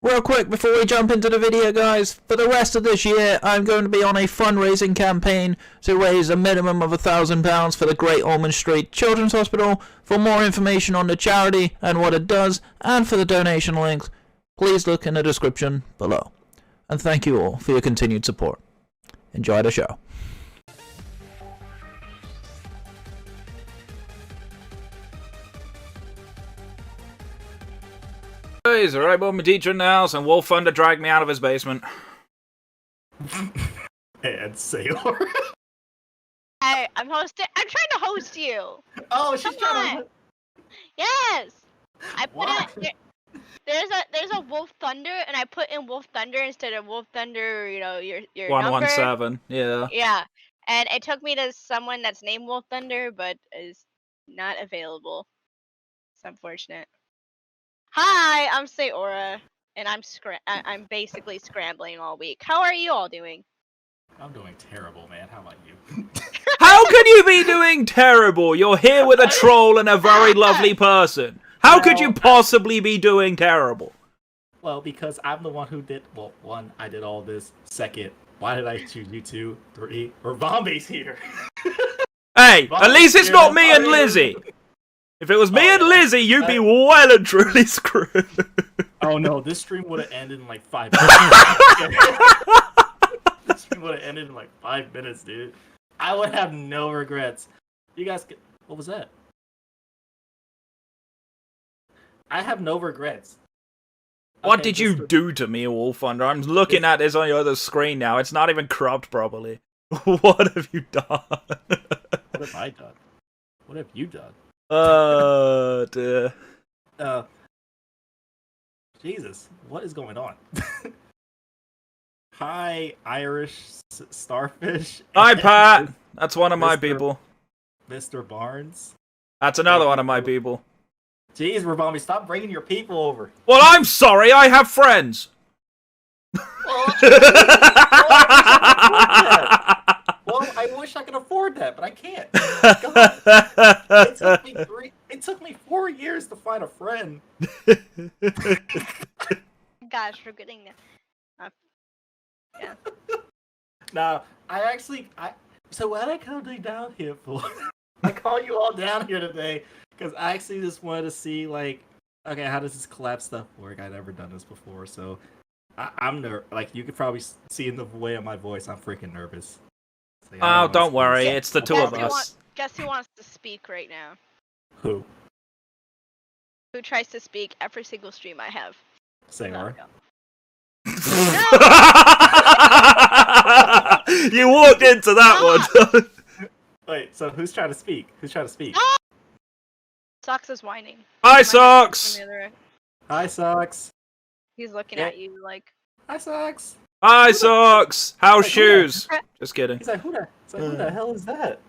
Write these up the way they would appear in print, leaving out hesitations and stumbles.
Real quick before we jump into the video, guys, for the rest of this year I'm going to be on a fundraising campaign to raise a minimum of £1,000 for the Great Ormond Street Children's Hospital. For more information on the charity and what it does, and for the donation links, please look in the description below. And thank you all for your continued support. Enjoy the show. Guys, alright, well, my teacher in the house, and Wolffthunder dragged me out of his basement. And Sailor. Hey, I'm hosting. I'm trying to host you. Oh, she's Come trying on. to. Yes. I put Why? it. There's a Wolffthunder, and I put in Wolffthunder instead of Wolffthunder. You know your number. 117, yeah. Yeah, and it took me to someone that's named Wolffthunder, but is not available. It's unfortunate. Hi, I'm Saora, and I'm basically scrambling all week. How are you all doing? I'm doing terrible, man. How about you? How can you be doing terrible? You're here with a troll and a very lovely person. How could you possibly be doing terrible? Well, because I'm the one who did. Well, one, I did all this. Second, why did I choose you two? Three, or Bombay's here. Hey, at least it's not me and Lizzie. If it was me and Lizzie, you'd be well and truly screwed. Oh no, this stream would have ended in like 5 minutes. This stream would have ended in like 5 minutes, dude. I would have no regrets. You guys, what was that? I have no regrets. What Okay, did you do to me, Wolffthunder? I'm looking at this on your other screen now. It's not even cropped properly. What have you done? What have I done? What have you done? Dear. Jesus, what is going on? Hi, Irish Starfish. Hi, Pat. That's one of my Mr. people. Mr. Barnes. That's another one of my people. Jeez, Rabami, stop bringing your people over. Well, I'm sorry. I have friends. Well, I wish I could afford that, but I can't. God. It took me 4 years to find a friend. Gosh, for getting that. Yeah. Nah, so what I come down here for? I call you all down here today because I actually just wanted to see, like, okay, how does this collab stuff work? I've never done this before, so I'm nervous. Like, you could probably see in the way of my voice, I'm freaking nervous. So, Oh, don't worry. It's the two of us. Guess who wants to speak right now? Who? Who tries to speak every single stream I have? Sailor. You walked into that one. Wait, so who's trying to speak? Who's trying to speak? Socks is whining. Hi, Socks. Hi, Socks. He's looking at you like. Hi, Socks. Hi, Socks. How's shoes? Just kidding. He's like, who the hell is that?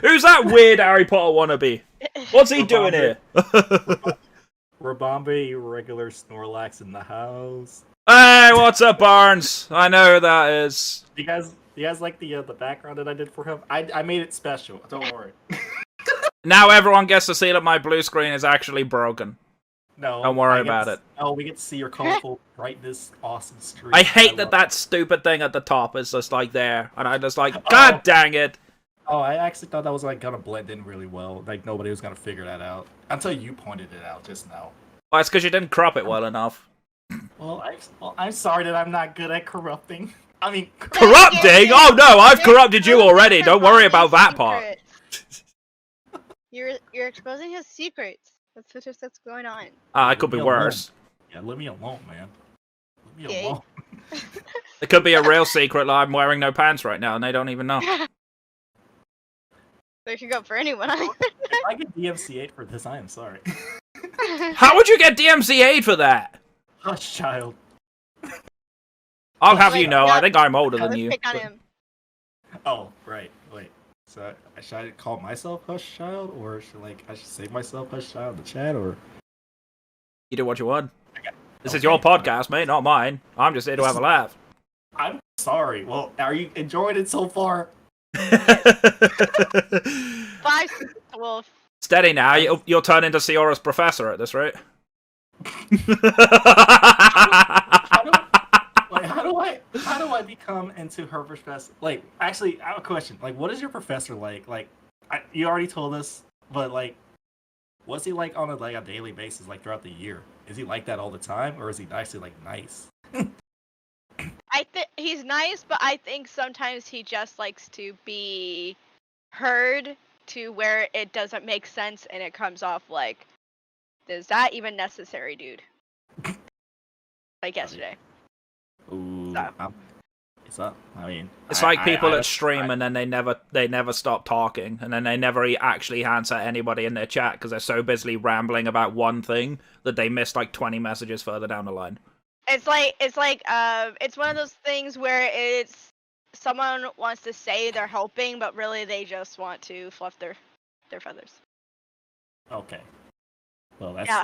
Who's that weird Harry Potter wannabe? What's he doing here? Rabambi, regular Snorlax in the house. Hey, what's up, Barnes? I know who that is. You guys like the background that I did for him? I made it special. Don't worry. Now everyone gets to see that my blue screen is actually broken. No, Don't worry about it. Oh, we get to see your colorful brightness, awesome stream. I hate that stupid thing at the top is just like there, and I just like, God dang it! Oh, I actually thought that was like gonna blend in really well. Like nobody was gonna figure that out until you pointed it out just now. Well, it's because you didn't crop it well enough. Well, I'm sorry that I'm not good at corrupting. I mean, corrupting? Oh no, I've corrupted you already. Don't worry about that part. You're exposing his secrets. That's what's going on. It could be worse. Yeah, leave me alone, man. Leave me alone. It could be a real secret. Like I'm wearing no pants right now, and they don't even know. They should go for anyone. If I get DMCA'd for this, I am sorry. How would you get DMCA'd for that? Hush, child. I'll have you know, I think I'm older than you. Pick on him. Oh, right. Wait. So should I call myself Hush Child, or I should say myself Hush Child in the chat, or? You do what you want. This is your podcast, mate, not mine. I'm just here to have a laugh. I'm sorry. Well, are you enjoying it so far? 5 Wolf. Steady now, you'll turn into Saora's professor at this rate. into her professor. Like, actually, I have a question. Like, what is your professor like? Like, you already told us, but like, what's he like on a daily basis, like throughout the year? Is he like that all the time, or is he actually like nice? I think he's nice, but I think sometimes he just likes to be heard to where it doesn't make sense and it comes off like, is that even necessary, dude? Like yesterday. Ooh, So. it's up. I mean, It's like people that stream and then they never stop talking, and then they never actually answer anybody in their chat because they're so busy rambling about one thing that they missed like 20 messages further down the line. It's one of those things where it's someone wants to say they're helping, but really they just want to fluff their feathers. Okay. Well, that's. Yeah.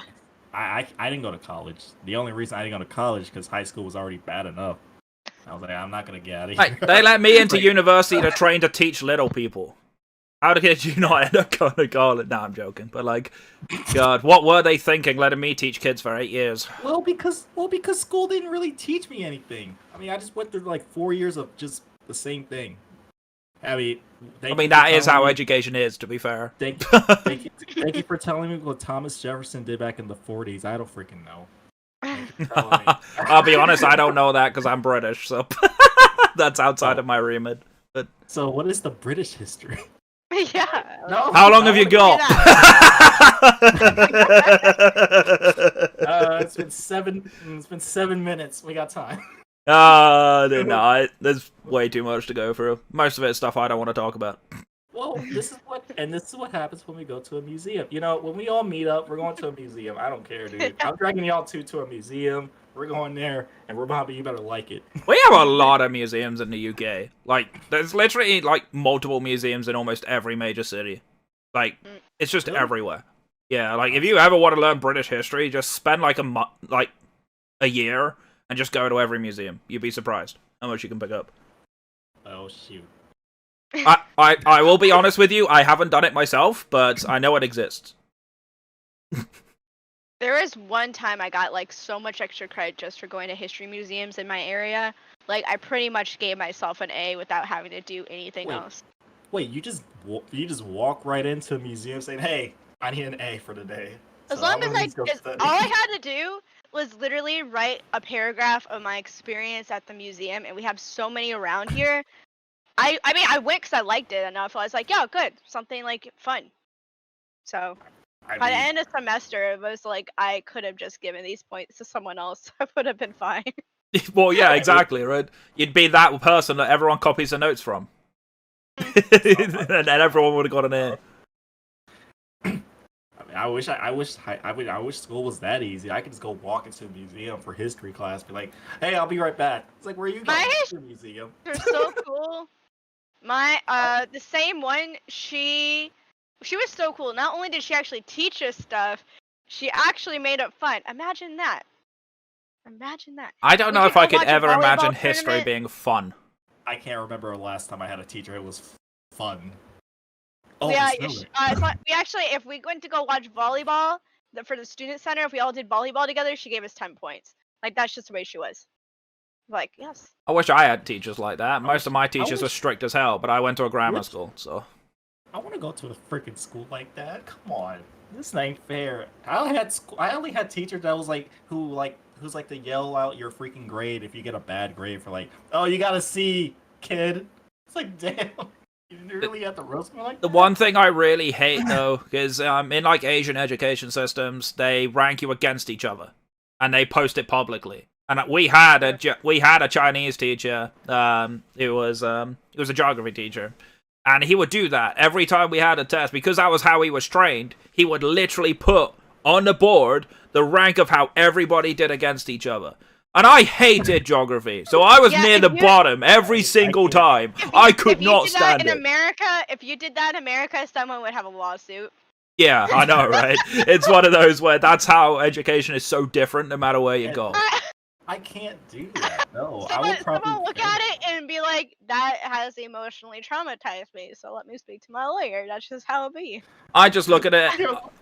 I didn't go to college. The only reason I didn't go to college because high school was already bad enough. I was like, I'm not gonna get out of here. Hey, they let me into university to train to teach little people. How did you not end up going to college? No, I'm joking. But like, God, what were they thinking letting me teach kids for 8 years? Well, because school didn't really teach me anything. I mean, I just went through like 4 years of just the same thing. I mean, that is how education is, to be fair. Thank you for telling me what Thomas Jefferson did back in the 40s. I don't freaking know. I'll be honest, I don't know that because I'm British, so that's outside of my remit. But so, what is the British history? Yeah. No, how long have you got? It's been 7 minutes. We got time. No, there's way too much to go through. Most of it's stuff I don't want to talk about. Well, this is what happens when we go to a museum. You know, when we all meet up, we're going to a museum. I don't care, dude. I'm dragging y'all to a museum. We're going there, and Robbie, you better like it. We have a lot of museums in the UK. Like, there's literally like multiple museums in almost every major city. Like, it's just everywhere. Yeah, like if you ever want to learn British history, just spend like a year and just go to every museum. You'd be surprised how much you can pick up. Oh shoot. I will be honest with you, I haven't done it myself, but I know it exists. There was one time I got like so much extra credit just for going to history museums in my area. Like I pretty much gave myself an A without having to do anything else. Wait, you just walk right into a museum saying, "Hey, I need an A for today." As long as all I had to do was literally write a paragraph of my experience at the museum, and we have so many around here. I mean, I went because I liked it enough. I was like, yeah, good, something like fun. So by the end of the semester, it was like I could have just given these points to someone else. I would have been fine. Well, yeah, exactly, right? You'd be that person that everyone copies the notes from. And everyone would have got an A. I wish school was that easy. I could just go walk into a museum for history class, be like, "Hey, I'll be right back." It's like, where are you going? To the museum. They're so cool. The same one, she was so cool. Not only did she actually teach us stuff, she actually made it fun. Imagine that. I don't know if I could ever imagine history being fun. I can't remember the last time I had a teacher. It was fun. Oh, yeah, we actually, if we went to go watch volleyball for the student center, if we all did volleyball together, she gave us 10 points. Like that's just the way she was. Like, yes. I wish I had teachers like that. Most of my teachers were strict as hell, but I went to a grammar school, so. I want to go to a freaking school like that. Come on, this ain't fair. I only had teachers that was like who's like to yell out your freaking grade if you get a bad grade for like, oh, you got a C, kid. It's like, damn. You really have to roast me like that? The one thing I really hate, though, is in like Asian education systems, they rank you against each other, and they post it publicly. And we had a Chinese teacher. It was a geography teacher, and he would do that every time we had a test because that was how he was trained. He would literally put on the board the rank of how everybody did against each other. And I hated geography, so I was near the bottom every single time. I could not stand it. If you did that in America, someone would have a lawsuit. Yeah, I know, right? It's one of those where that's how education is so different no matter where you go. I can't do that. No, I Someone, would probably someone look fail. at it and be like, that has emotionally traumatized me, so let me speak to my lawyer. That's just how it be. I just look at it.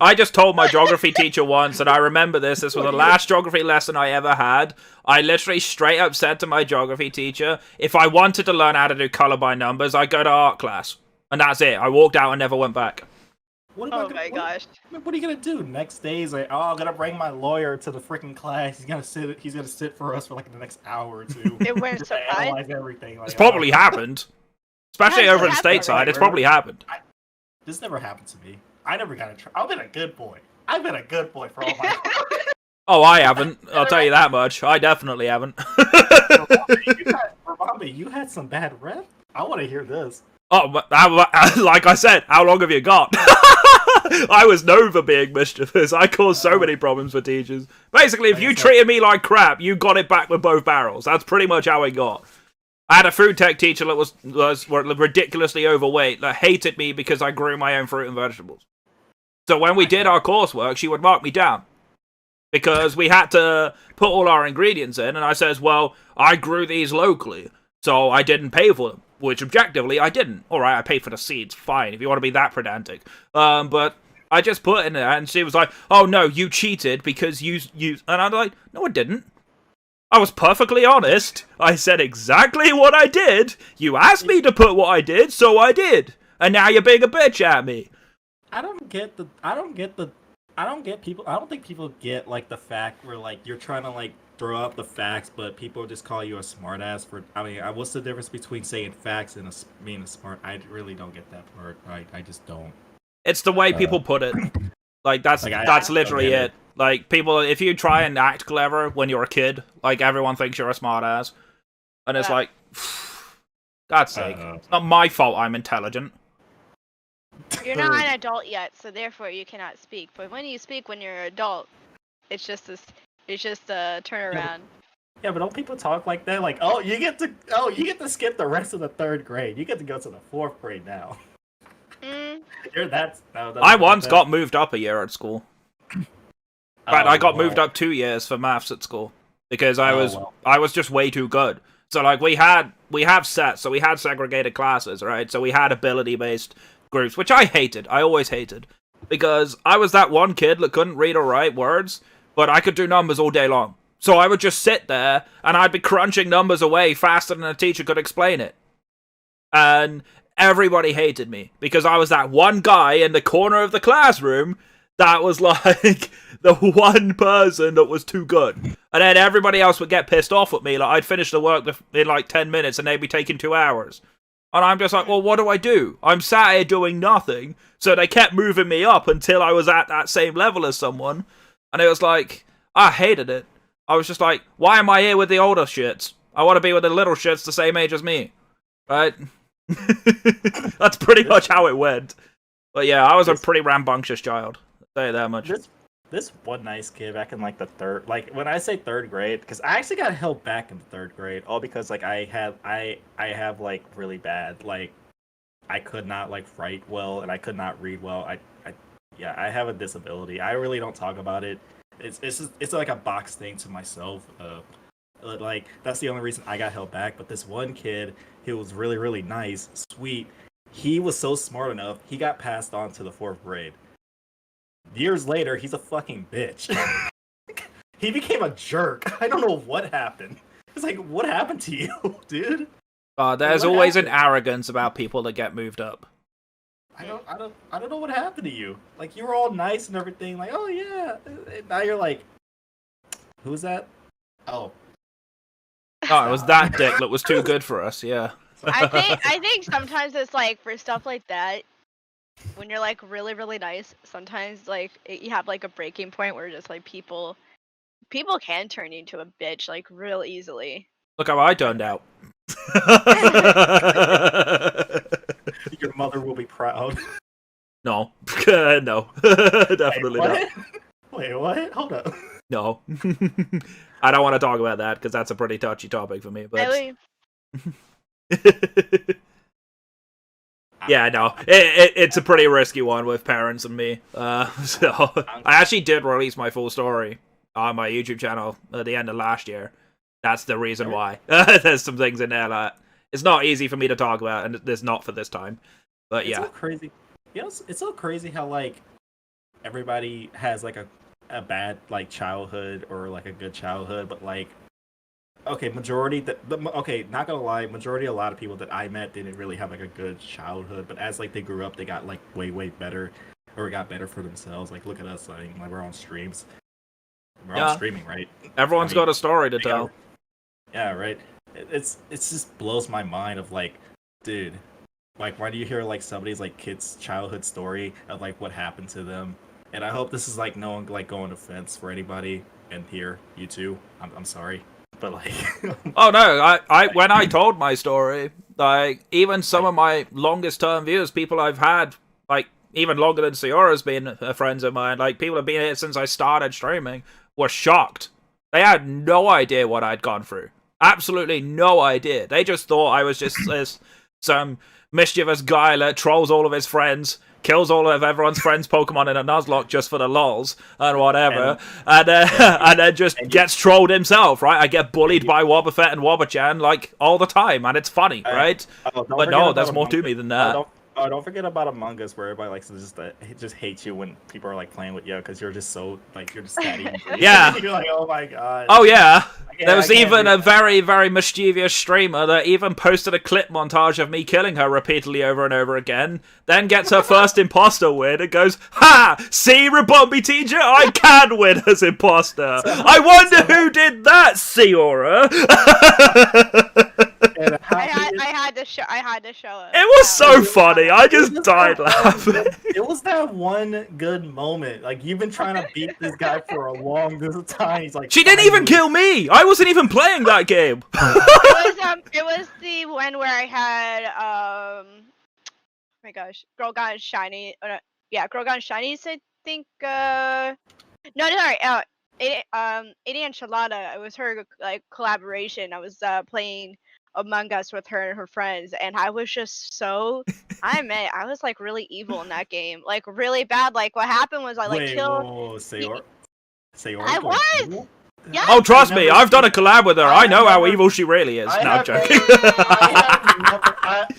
I just told my geography teacher once, and I remember this. This was the last geography lesson I ever had. I literally straight up said to my geography teacher, if I wanted to learn how to do color by numbers, I'd go to art class. And that's it. I walked out and never went back. What am I Oh gonna, my gosh. What are you gonna do? Next day, he's like, oh, I'm gonna bring my lawyer to the freaking class. He's gonna sit for us for like the next hour or two. It went Just so to high. analyze everything. Like, It's probably happened. Especially Yeah, over in it's happened. stateside, it's probably happened. This never happened to me. I never got in trouble. I've been a good boy. I've been a good boy for all my life. Oh, I haven't. I'll tell you that much. I definitely haven't. Ramambi, you had some bad rep? I want to hear this. Oh, but like I said, how long have you got? I was known for being mischievous. I caused so many problems for teachers. Basically, if you treated me like crap, you got it back with both barrels. That's pretty much how it got. I had a food tech teacher that was ridiculously overweight that hated me because I grew my own fruit and vegetables. So when we did our coursework, she would mark me down. Because we had to put all our ingredients in, and I says, well, I grew these locally, so I didn't pay for them. Which, objectively, I didn't. Alright, I paid for the seeds, fine, if you want to be that pedantic. But I just put in there, and she was like, oh no, you cheated because you... And I'm like, no, I didn't. I was perfectly honest. I said exactly what I did. You asked me to put what I did, so I did. And now you're being a bitch at me. I don't think people get like the fact where like you're trying to like throw up the facts, but people just call you a smartass for. I mean, what's the difference between saying facts and being a smart? I really don't get that part. I just don't. It's the way people put it. Like that's literally it. Like people, if you try and act clever when you're a kid, like everyone thinks you're a smartass, and it's like, God's sake, it's not my fault I'm intelligent. You're not an adult yet, so therefore you cannot speak. But when you speak when you're an adult, it's just a turnaround. Yeah, but don't people talk like that? Like, oh, you get to skip the rest of the 3rd grade. You get to go to the 4th grade now. I once got moved up a year at school. But I got moved up 2 years for maths at school because I was just way too good. So like we have sets, so we had segregated classes, right? So we had ability based groups, which I hated. I always hated because I was that one kid that couldn't read or write words, but I could do numbers all day long. So I would just sit there and I'd be crunching numbers away faster than a teacher could explain it. And everybody hated me because I was that one guy in the corner of the classroom that was like the one person that was too good. And then everybody else would get pissed off at me. Like I'd finish the work in like 10 minutes and they'd be taking 2 hours. And I'm just like, well, what do? I'm sat here doing nothing. So they kept moving me up until I was at that same level as someone. And it was like, I hated it. I was just like, why am I here with the older shits? I want to be with the little shits the same age as me. Right? That's pretty much how it went. But yeah, I was a pretty rambunctious child. I'll tell you that much. This one nice kid back in like the 3rd, like when I say 3rd grade, because I actually got held back in the 3rd grade, all because like I have like really bad, like I could not like write well and I could not read well. I have a disability. I really don't talk about it. It's like a box thing to myself. Like that's the only reason I got held back. But this one kid, he was really really nice, sweet. He was so smart enough. He got passed on to the 4th grade. Years later, he's a fucking bitch. He became a jerk. I don't know what happened. It's like, what happened to you, dude? There's always an arrogance about people that get moved up. I don't know what happened to you. Like you were all nice and everything. Like, oh yeah. And now you're like, who's that? Oh, it was that dick that was too good for us. Yeah. I think sometimes it's like for stuff like that. When you're like really really nice, sometimes like you have like a breaking point where just like people can turn you into a bitch like real easily. Look how I turned out. Your mother will be proud. No, no, definitely not. Wait, what? Hold up. No, I don't want to talk about that because that's a pretty touchy topic for me. But yeah, no, it's a pretty risky one with parents and me. So I actually did release my full story on my YouTube channel at the end of last year. That's the reason why. There's some things in there that it's not easy for me to talk about, and there's not for this time. But It's yeah. so crazy. You know, it's so crazy how like everybody has like a bad like childhood or like a good childhood, but like okay, okay, not gonna lie, majority a lot of people that I met didn't really have like a good childhood, but as like they grew up, they got like way better or got better for themselves. Like look at us, like we're on streams, we're Yeah. on streaming, right? Everyone's got a story to tell. Yeah, right. It's just blows my mind of like, dude, like why do you hear like somebody's like kid's childhood story of like what happened to them? And I hope this is like no one like going offense for anybody and here, you too. I'm sorry. But like Oh no, I when I told my story, like even some of my longest term viewers, people I've had like even longer than Saora's been friends of mine, like people have been here since I started streaming, were shocked. They had no idea what I'd gone through. Absolutely no idea. They just thought I was just some mischievous guy that trolls all of his friends, kills all of everyone's friends' Pokemon in a Nuzlocke just for the lols and whatever, and then just gets trolled himself, right? I get bullied by Wobbuffet and Wobbachan like all the time, and it's funny, right? But no, there's more to me than that. Don't forget about Among Us, where everybody likes to just hate you when people are like playing with you because you're just so like you're just that evil. Yeah. You're like, oh my god. Oh yeah. There was even a very, very mischievous streamer that even posted a clip montage of me killing her repeatedly over and over again, then gets her first imposter win and goes, "Ha! See, Rabombi teacher, I can win as imposter. I wonder who did that, Saora." I had to show it. It was so funny. I just died laughing. It was that one good moment. Like you've been trying to beat this guy for a long time. He's like, She didn't even kill me. I wasn't even playing that game. It was the one where I had oh my gosh, Girl Gone Shiny. Girl Gone Shinies. I think. No, sorry. 80 Enchilada. It was her like collaboration. I was playing Among Us with her and her friends, and I was just so I was like really evil in that game, like really bad. Like what happened was I like killed. Saora. I was. Yeah. Oh, trust me, I've done a collab with her. I know how evil she really is. No, I'm joking.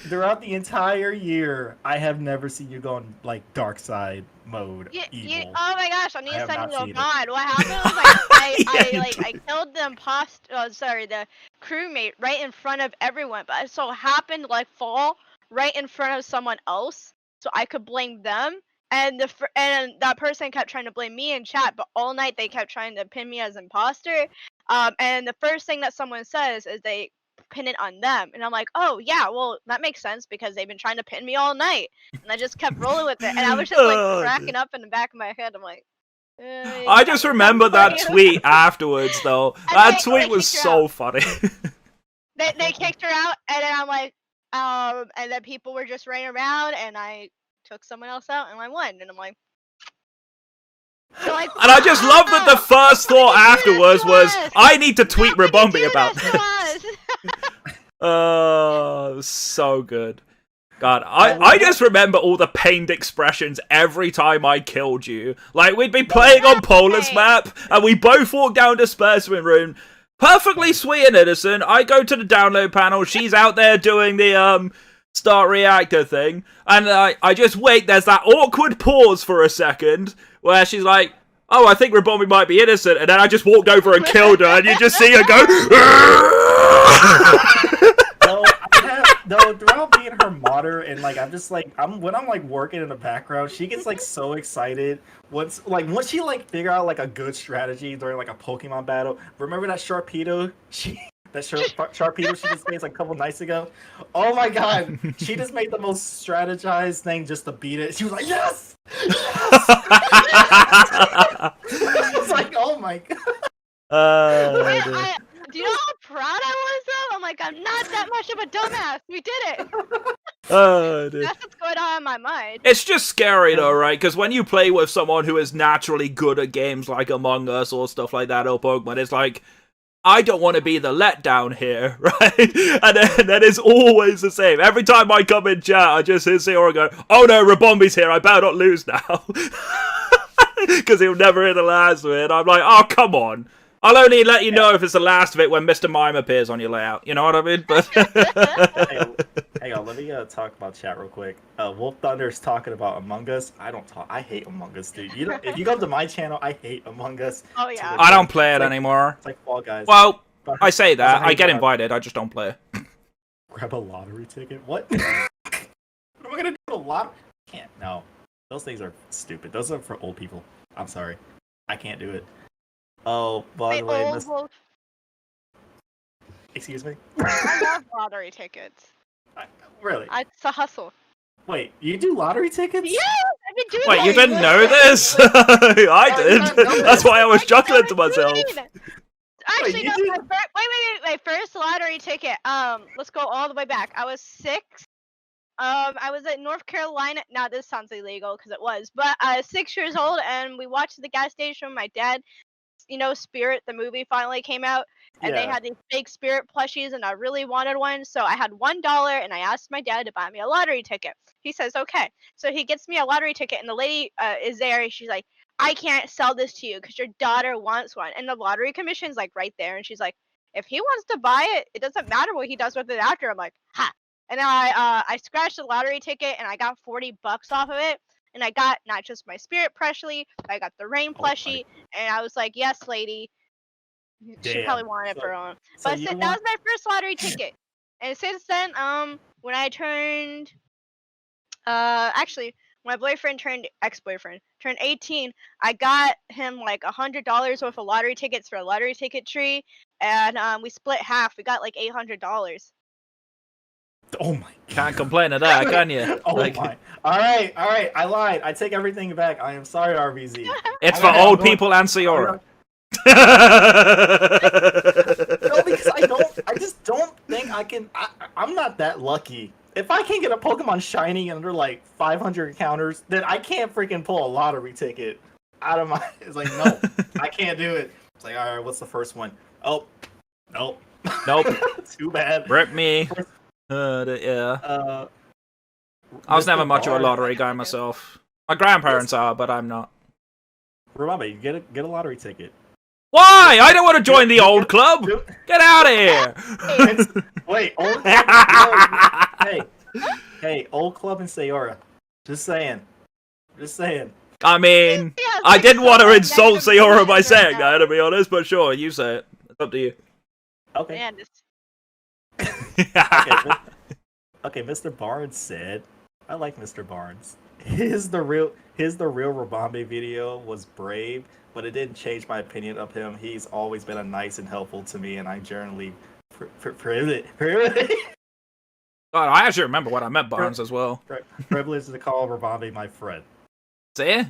Throughout the entire year, I have never seen you go in like dark side mode. Evil. Oh my gosh, I need to send you a it. mod. What happened was like I killed the crewmate right in front of everyone, but it so happened to like fall right in front of someone else, so I could blame them. And that person kept trying to blame me in chat, but all night they kept trying to pin me as imposter. And the first thing that someone says is they pin it on them, and I'm like, oh yeah, well that makes sense because they've been trying to pin me all night, and I just kept rolling with it, and I was just like cracking up in the back of my head. I'm like, I just remember that tweet afterwards, though. That tweet was so funny. They kicked her out, and then I'm like, and then people were just running around, and I took someone else out, and I won, and I'm like. And I just love that the first thought afterwards was, I need to tweet Rabombi about this. Oh, it was so good. God, I just remember all the pained expressions every time I killed you. Like, we'd be playing on Polar's map, and we both walk down to Specimen Room, perfectly sweet and innocent. I go to the download panel, she's out there doing the, start reactor thing, and I just wait, there's that awkward pause for a second, where she's like, oh, I think Rabombi might be innocent, and then I just walked over and killed her, and you just see her go, No, throughout being her modder, and like I'm just like when I'm like working in the background, she gets like so excited once she like figure out like a good strategy during like a Pokemon battle. Remember that Sharpedo? Sharpedo she just made like a couple nights ago. Oh my god, she just made the most strategized thing just to beat it. She was like, yes, yes! I was like, oh my god. Do you know how proud I was though? I'm like, I'm not that much of a dumbass. We did it. That's what's going on in my mind. It's just scary though, right? Because when you play with someone who is naturally good at games like Among Us or stuff like that or Pokemon, it's like, I don't want to be the letdown here, right? And then it's always the same. Every time I come in chat, I just hear Saora go, oh no, Rabombi's here, I better not lose now. Because he'll never hear the last bit. I'm like, oh, come on. I'll only let you know if it's the last of it when Mr. Mime appears on your layout. You know what I mean? But Hang on, let me talk about chat real quick. Wolfthunder's talking about Among Us. I don't talk. I hate Among Us, dude. If you go to my channel, I hate Among Us. Oh yeah. I don't play it anymore. It's like Fall Guys. Well, I say that. I get invited. I just don't play. Grab a lottery ticket. What? What am I gonna do with a lottery? Can't. No. Those things are stupid. Those are for old people. I'm sorry. I can't do it. Oh, by the way, excuse me? I love lottery tickets. Really? It's a hustle. Wait, you do lottery tickets? Yeah, I've been doing Wait, that. you didn't know this? I did. That's why I was chuckling to myself. Actually, Wait, no. you My first lottery ticket. Let's go all the way back. I was 6. I was at North Carolina. Now this sounds illegal because it was, but I was 6 years old, and we watched at the gas station. My dad, Spirit, the movie finally came out, and they had these big Spirit plushies, and I really wanted one, so I had $1, and I asked my dad to buy me a lottery ticket. He says, okay. So he gets me a lottery ticket, and the lady is there, and she's like, I can't sell this to you because your daughter wants one. And the lottery commission's like right there, and she's like, if he wants to buy it, it doesn't matter what he does with it after. I'm like, ha. And I scratched the lottery ticket, and I got $40 off of it. And I got not just my Spirit plushie, but I got the Rain plushie. And I was like, yes, lady. She Damn. probably wanted it for her own. So But that was my first lottery ticket. And since then, when I turned, actually, my ex-boyfriend turned 18, I got him like $100 worth of lottery tickets for a lottery ticket tree. And we split half. We got like $800. Oh my God. Can't complain of that, can you? Oh my. All right. I lied. I take everything back. I am sorry, RBZ. It's for old people and Saora. No, because I just don't think I can. I'm not that lucky. If I can't get a Pokemon shiny under like 500 encounters, then I can't freaking pull a lottery ticket out of my. It's like, no, I can't do it. It's like, all right, what's the first one? Oh, nope. Too bad. Rip me. Yeah. I was never much of a lottery guy myself. My grandparents are, but I'm not. Remember, you get a lottery ticket. Why? I don't want to join the old club. Get out of here. Wait, old club? Hey, old club in Saora. Just saying. I mean, I didn't want to insult Saora by saying that, to be honest, but sure, you say it. It's up to you. Okay. Man, Okay, Mr. Barnes said, I like Mr. Barnes. His the real Rabambe video was brave, but it didn't change my opinion of him. He's always been a nice and helpful to me, and I generally privilege. God, I actually remember what I meant Barnes as well. Privileged to call Rabambe my friend. See?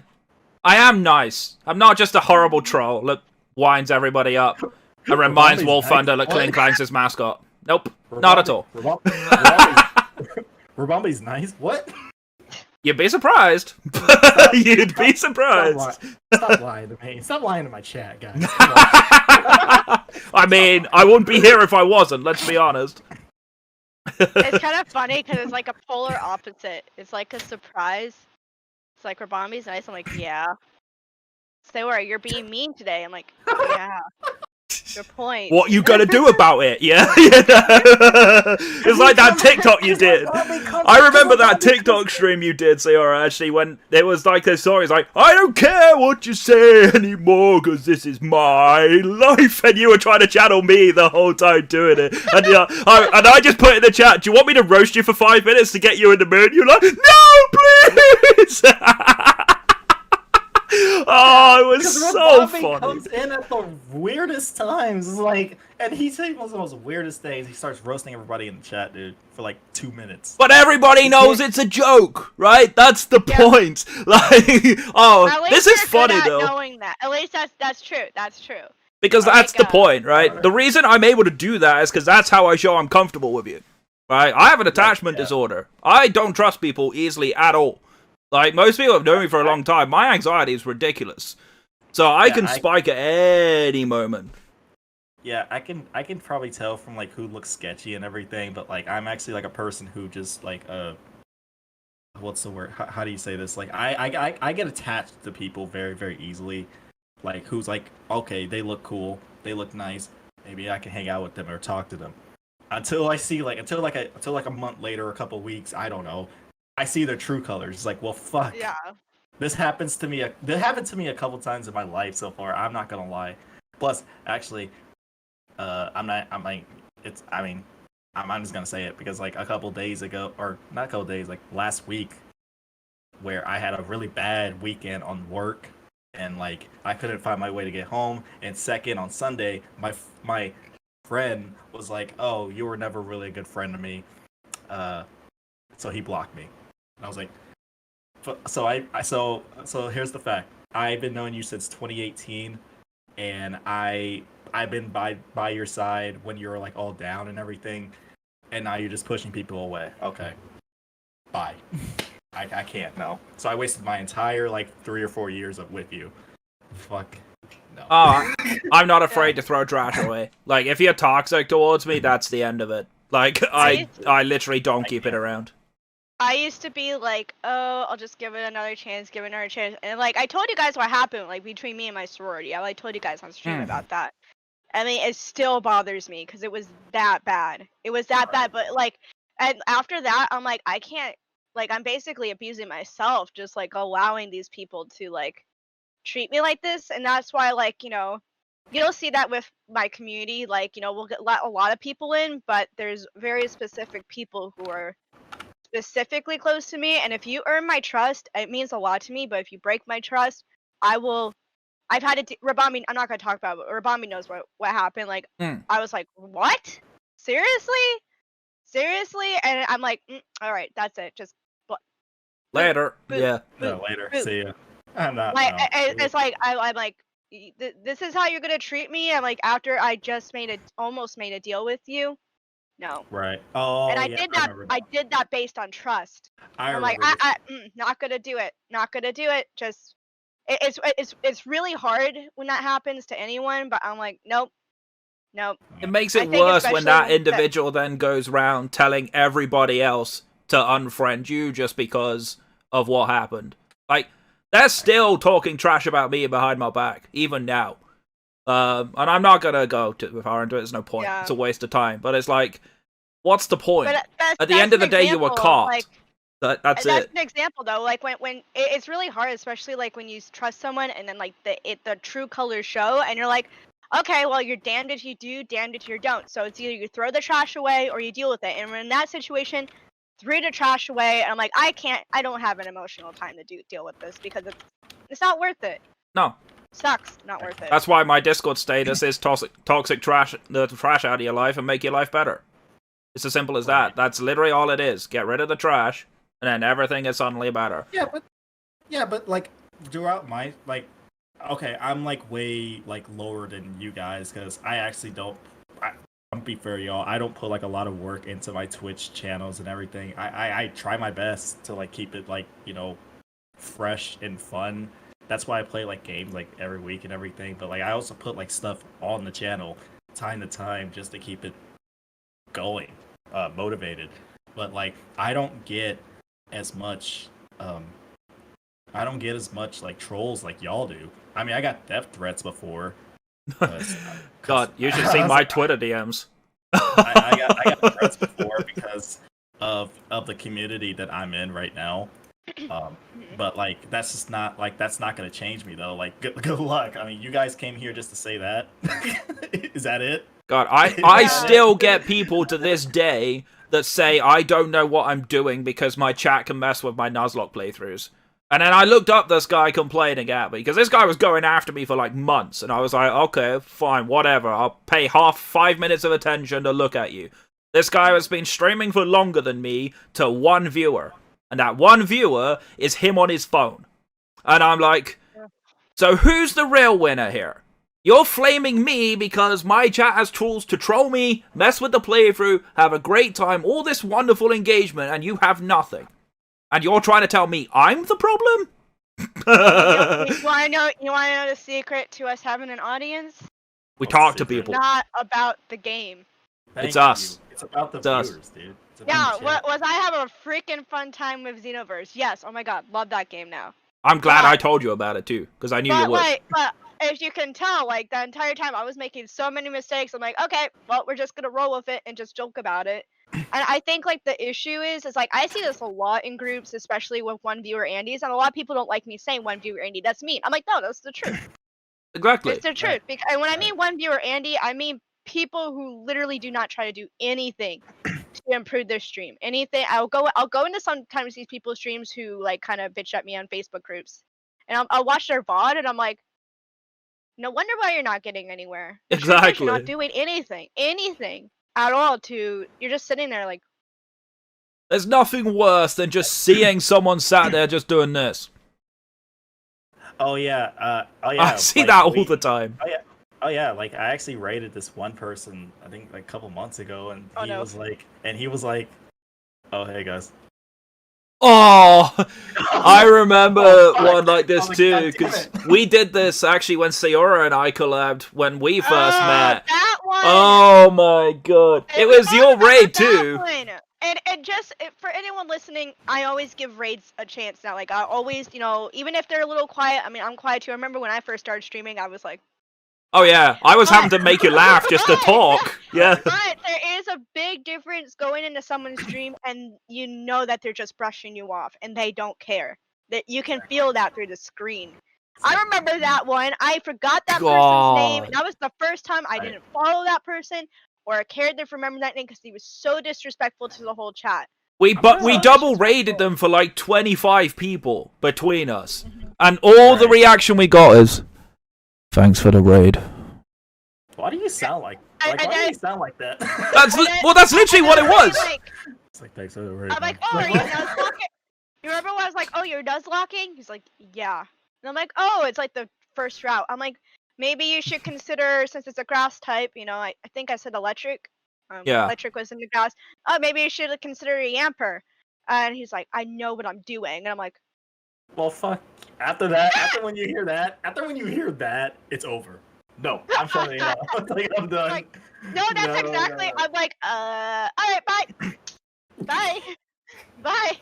I am nice. I'm not just a horrible troll that winds everybody up and reminds Wolffthunder that Kling Klang's his mascot. Nope, not at all. Rabambe's nice? What? You'd be surprised. You'd be surprised. Stop lying to me. Stop lying to my chat, guys. I mean, I wouldn't be here if I wasn't, let's be honest. it's kind of funny because it's like a polar opposite. It's like a surprise. It's like Rabambe's nice. I'm like, yeah. Saora, you're being mean today. I'm like, yeah. Good point. What you gonna do about it? Yeah, it's like that TikTok you did. I remember that TikTok stream you did, Saora. Actually, when it was like this song, it's like, I don't care what you say anymore, cause this is my life, and you were trying to channel me the whole time doing it, and I just put in the chat, do you want me to roast you for 5 minutes to get you in the mood? You're like, no, please. Oh, it was so funny. Comes in at the weirdest times. It's like, and he says one of the most weirdest things. He starts roasting everybody in the chat, dude, for like 2 minutes. But everybody knows it's a joke, right? That's the point. Like, oh, this is funny though. Knowing that, at least that's true. That's true. Because that's the point, right? The reason I'm able to do that is because that's how I show I'm comfortable with you, right? I have an attachment disorder. I don't trust people easily at all. Like, most people have known me for a long time. My anxiety is ridiculous. So I can spike at any moment. Yeah, I can probably tell from, like, who looks sketchy and everything, but, like, I'm actually, like, a person who just, like, what's the word? How do you say this? Like, I get attached to people very, very easily. like who's like, okay, they look cool, they look nice, maybe I can hang out with them or talk to them. Until I see until a month later, a couple weeks, I don't know, I see their true colors. It's like, well, fuck. Yeah. This happens to me. That happened to me a couple times in my life so far. I'm not gonna lie. Plus, actually, I'm not. I'm like, it's. I mean, I'm just gonna say it because like a couple days ago, or not a couple days, like last week, where I had a really bad weekend on work, and like I couldn't find my way to get home. And second, on Sunday, my friend was like, "Oh, you were never really a good friend to me," so he blocked me. And I was like, so here's the fact. I've been knowing you since 2018, and I've been by your side when you were like all down and everything, and now you're just pushing people away. Okay, bye. I can't, no. So I wasted my entire like 3 or 4 years with you. Fuck. No. Oh, I'm not afraid to throw trash away. Like, if you're toxic towards me, that's the end of it. Like, I literally don't keep it around. I used to be like, oh, I'll just give it another chance, and like I told you guys what happened, like between me and my sorority. I like told you guys on stream about that. I mean, it still bothers me because it was that bad. It was that bad, but like, and after that, I'm like, I can't. Like, I'm basically abusing myself, just like allowing these people to like treat me like this, and that's why, like, you'll see that with my community. Like, we'll get a lot of people in, but there's very specific people who are specifically close to me, and if you earn my trust, it means a lot to me. But if you break my trust, I've had it. Rabami, I'm not gonna talk about it, but Rabami knows what happened. Like, I was like, what? Seriously? And I'm like, all right, that's it. Just later. Boop, Yeah. No, later. See ya. I'm not. Like, no. it's like I'm like, this is how you're gonna treat me. I'm like, after I just almost made a deal with you. No. Right. Oh, and I yeah, did that. I did that based on trust. I'm like, not gonna do it. Not gonna do it. Just, it's really hard when that happens to anyone. But I'm like, nope. It makes it worse when that individual then goes around telling everybody else to unfriend you just because of what happened. Like, they're still talking trash about me behind my back, even now. And I'm not gonna go too far into it. There's no point. Yeah. It's a waste of time. But it's like, what's the point? At the end of the day, you were caught. Like, that's it. That's an example, though. Like, when it's really hard, especially like when you trust someone, and then like the true colors show, and you're like, okay, well, you're damned if you do, damned if you don't. So it's either you throw the trash away or you deal with it. And in that situation, threw the trash away, and I'm like, I don't have an emotional time to deal with this because it's not worth it. No. Sucks. Not worth it. That's why my Discord status is toxic trash the trash out of your life and make your life better. It's as simple as that. That's literally all it is. Get rid of the trash, and then everything is suddenly better. Yeah, but like throughout my like, okay, I'm like way like lower than you guys because I actually don't. I'm be fair, y'all. I don't put like a lot of work into my Twitch channels and everything. I try my best to like keep it like fresh and fun. That's why I play like games like every week and everything. But like I also put like stuff on the channel time to time just to keep it going, motivated. But like I don't get as much like trolls like y'all do. I mean, I got death threats before. God, you should see my Twitter DMs. I got threats before because of the community that I'm in right now. But like that's just not gonna change me though. Like good luck. I mean, you guys came here just to say that. Is that it? God, I still get people to this day that say I don't know what I'm doing because my chat can mess with my Nuzlocke playthroughs. And then I looked up this guy complaining at me, because this guy was going after me for like months, and I was like, okay, fine, whatever, I'll pay 5 minutes of attention to look at you. This guy has been streaming for longer than me to one viewer, and that one viewer is him on his phone. And I'm like, so who's the real winner here? You're flaming me because my chat has tools to troll me, mess with the playthrough, have a great time, all this wonderful engagement, and you have nothing. And you're trying to tell me I'm the problem? You want to know the secret to us having an audience? We talk to people. It's not about the game. It's us. It's about the viewers, dude. Yeah, was I have a freaking fun time with Xenoverse? Yes. Oh my god, love that game now. I'm glad I told you about it too, because I knew you would. But as you can tell, like the entire time I was making so many mistakes. I'm like, okay, well, we're just gonna roll with it and just joke about it. And I think like the issue is like I see this a lot in groups, especially with one viewer Andes, and a lot of people don't like me saying one viewer Andy. That's mean. I'm like, no, that's the truth. Exactly. It's the truth. And when I mean one viewer Andy, I mean people who literally do not try to do anything to improve their stream. Anything. I'll go into sometimes these people's streams who like kind of bitch at me on Facebook groups, and I'll watch their VOD, and I'm like, no wonder why you're not getting anywhere. The truth is you're not doing anything at all. You're just sitting there like. There's nothing worse than just seeing someone sat there just doing this. Oh yeah. I see that all the time. Oh yeah. Like I actually rated this one person, I think like a couple months ago, and he was like, oh hey guys. Oh, I remember one like this too, because we did this actually when Saora and I collabed when we first met. That one. Oh my god, it was your raid too. And just for anyone listening, I always give raids a chance now. Like I always, even if they're a little quiet. I mean, I'm quiet too. I remember when I first started streaming, I was like, oh yeah, I was having to make you laugh just to talk. Yeah. But there is a big difference going into someone's stream and you know that they're just brushing you off and they don't care. That you can feel that through the screen. I remember that one. I forgot that person's name. And that was the first time I didn't follow that person or cared to remember that name because he was so disrespectful to the whole chat. We double raided them for like 25 people between us, and all the reaction we got is, "Thanks for the raid." Why do you sound like? Why do you sound like that? That's literally what it was. It's like thanks for the raid. I'm like, oh, are you nuzlocking? You remember when I was like, oh, you're nuzlocking? He's like, yeah. And I'm like, oh, it's like the first route. I'm like, maybe you should consider, since it's a grass type, I think I said electric. Yeah. Electric was in the grass. Oh, maybe you should consider a Yamper. And he's like, I know what I'm doing. And I'm like, well, fuck. After when you hear that, it's over. No, I'm shutting it off. I'm done. Like, no, that's exactly. No. I'm like, all right, bye. Bye. Bye.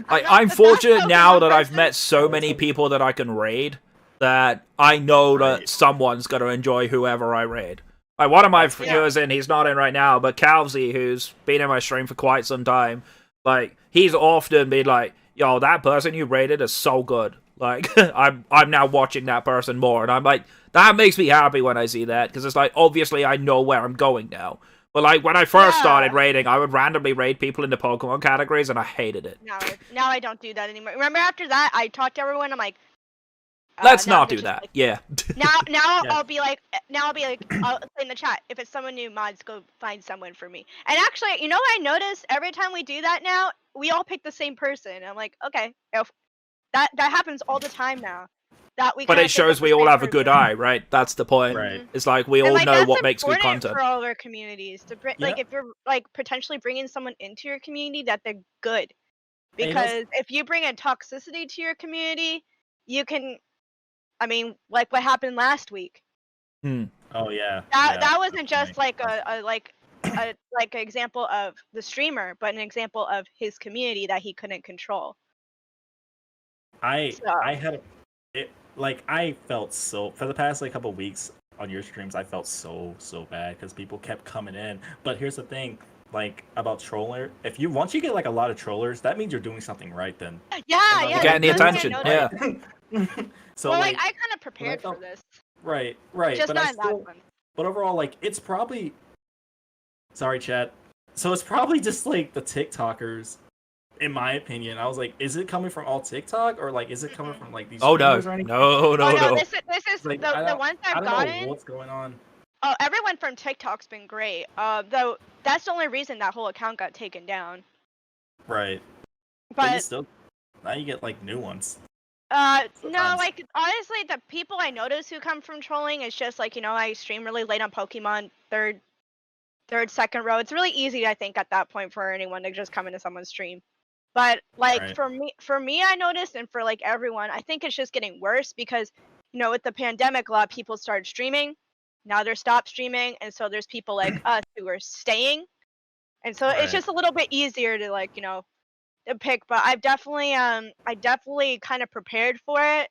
I'm fortunate now that I've met so many people that I can raid that I know that someone's going to enjoy whoever I raid. Like one of my viewers he's not in right now, but Calvsy, who's been in my stream for quite some time, like he's often been like, yo, that person you raided is so good. Like I'm now watching that person more, and I'm like, that makes me happy when I see that, because it's like, obviously I know where I'm going now. But like when I first started raiding, I would randomly raid people in the Pokemon categories, and I hated it. Now I don't do that anymore. Remember after that, I talked to everyone. I'm like, let's not do that. Like, yeah. Now I'll be like, I'll say in the chat, if it's someone new, mods, go find someone for me. And actually, what I noticed every time we do that now, we all pick the same person. I'm like, okay, that happens all the time now. But it shows we all have a good eye, right? That's the point. Right. It's like we all know what makes good content. For all of our communities to bring, like, if you're like potentially bringing someone into your community, that they're good, because if you bring a toxicity to your community, you can, I mean, like what happened last week. Oh yeah. That wasn't just like an example of the streamer, but an example of his community that he couldn't control. I felt so, for the past like couple weeks on your streams, I felt so bad because people kept coming in. But here's the thing, like about troller, once you get like a lot of trollers, that means you're doing something right then. Yeah. You're getting the attention. Yeah. So I kind of prepared for this. Right. Just not that one. But overall, like it's probably, sorry chat. So it's probably just like the TikTokers. In my opinion, I was like, is it coming from all TikTok, or like, is it coming from like these? Oh no, or anything? no. This is like, the ones I've gotten. I don't know what's going on. Oh, everyone from TikTok's been great. Though that's the only reason that whole account got taken down. Right. But you still, now you get like new ones. No, like honestly, the people I notice who come from trolling is just like, I stream really late on Pokemon, third, second row. It's really easy, I think, at that point for anyone to just come into someone's stream. But like for me, I noticed, and for like everyone, I think it's just getting worse because, with the pandemic, a lot of people started streaming. Now they're stopped streaming, and so there's people like us who are staying, and so it's just a little bit easier to like, to pick. But I definitely kind of prepared for it,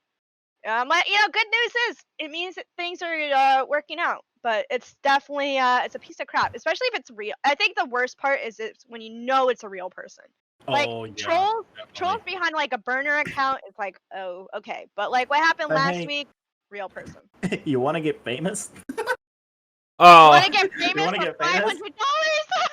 Good news is it means that things are working out. But it's definitely it's a piece of crap, especially if it's real. I think the worst part is it's when you know it's a real person. Like Oh yeah, trolls definitely. behind like a burner account, it's like, oh, okay. But like what happened But last hey- week, real person. You want to get famous? Oh, Want to get famous wanna for get famous? $500?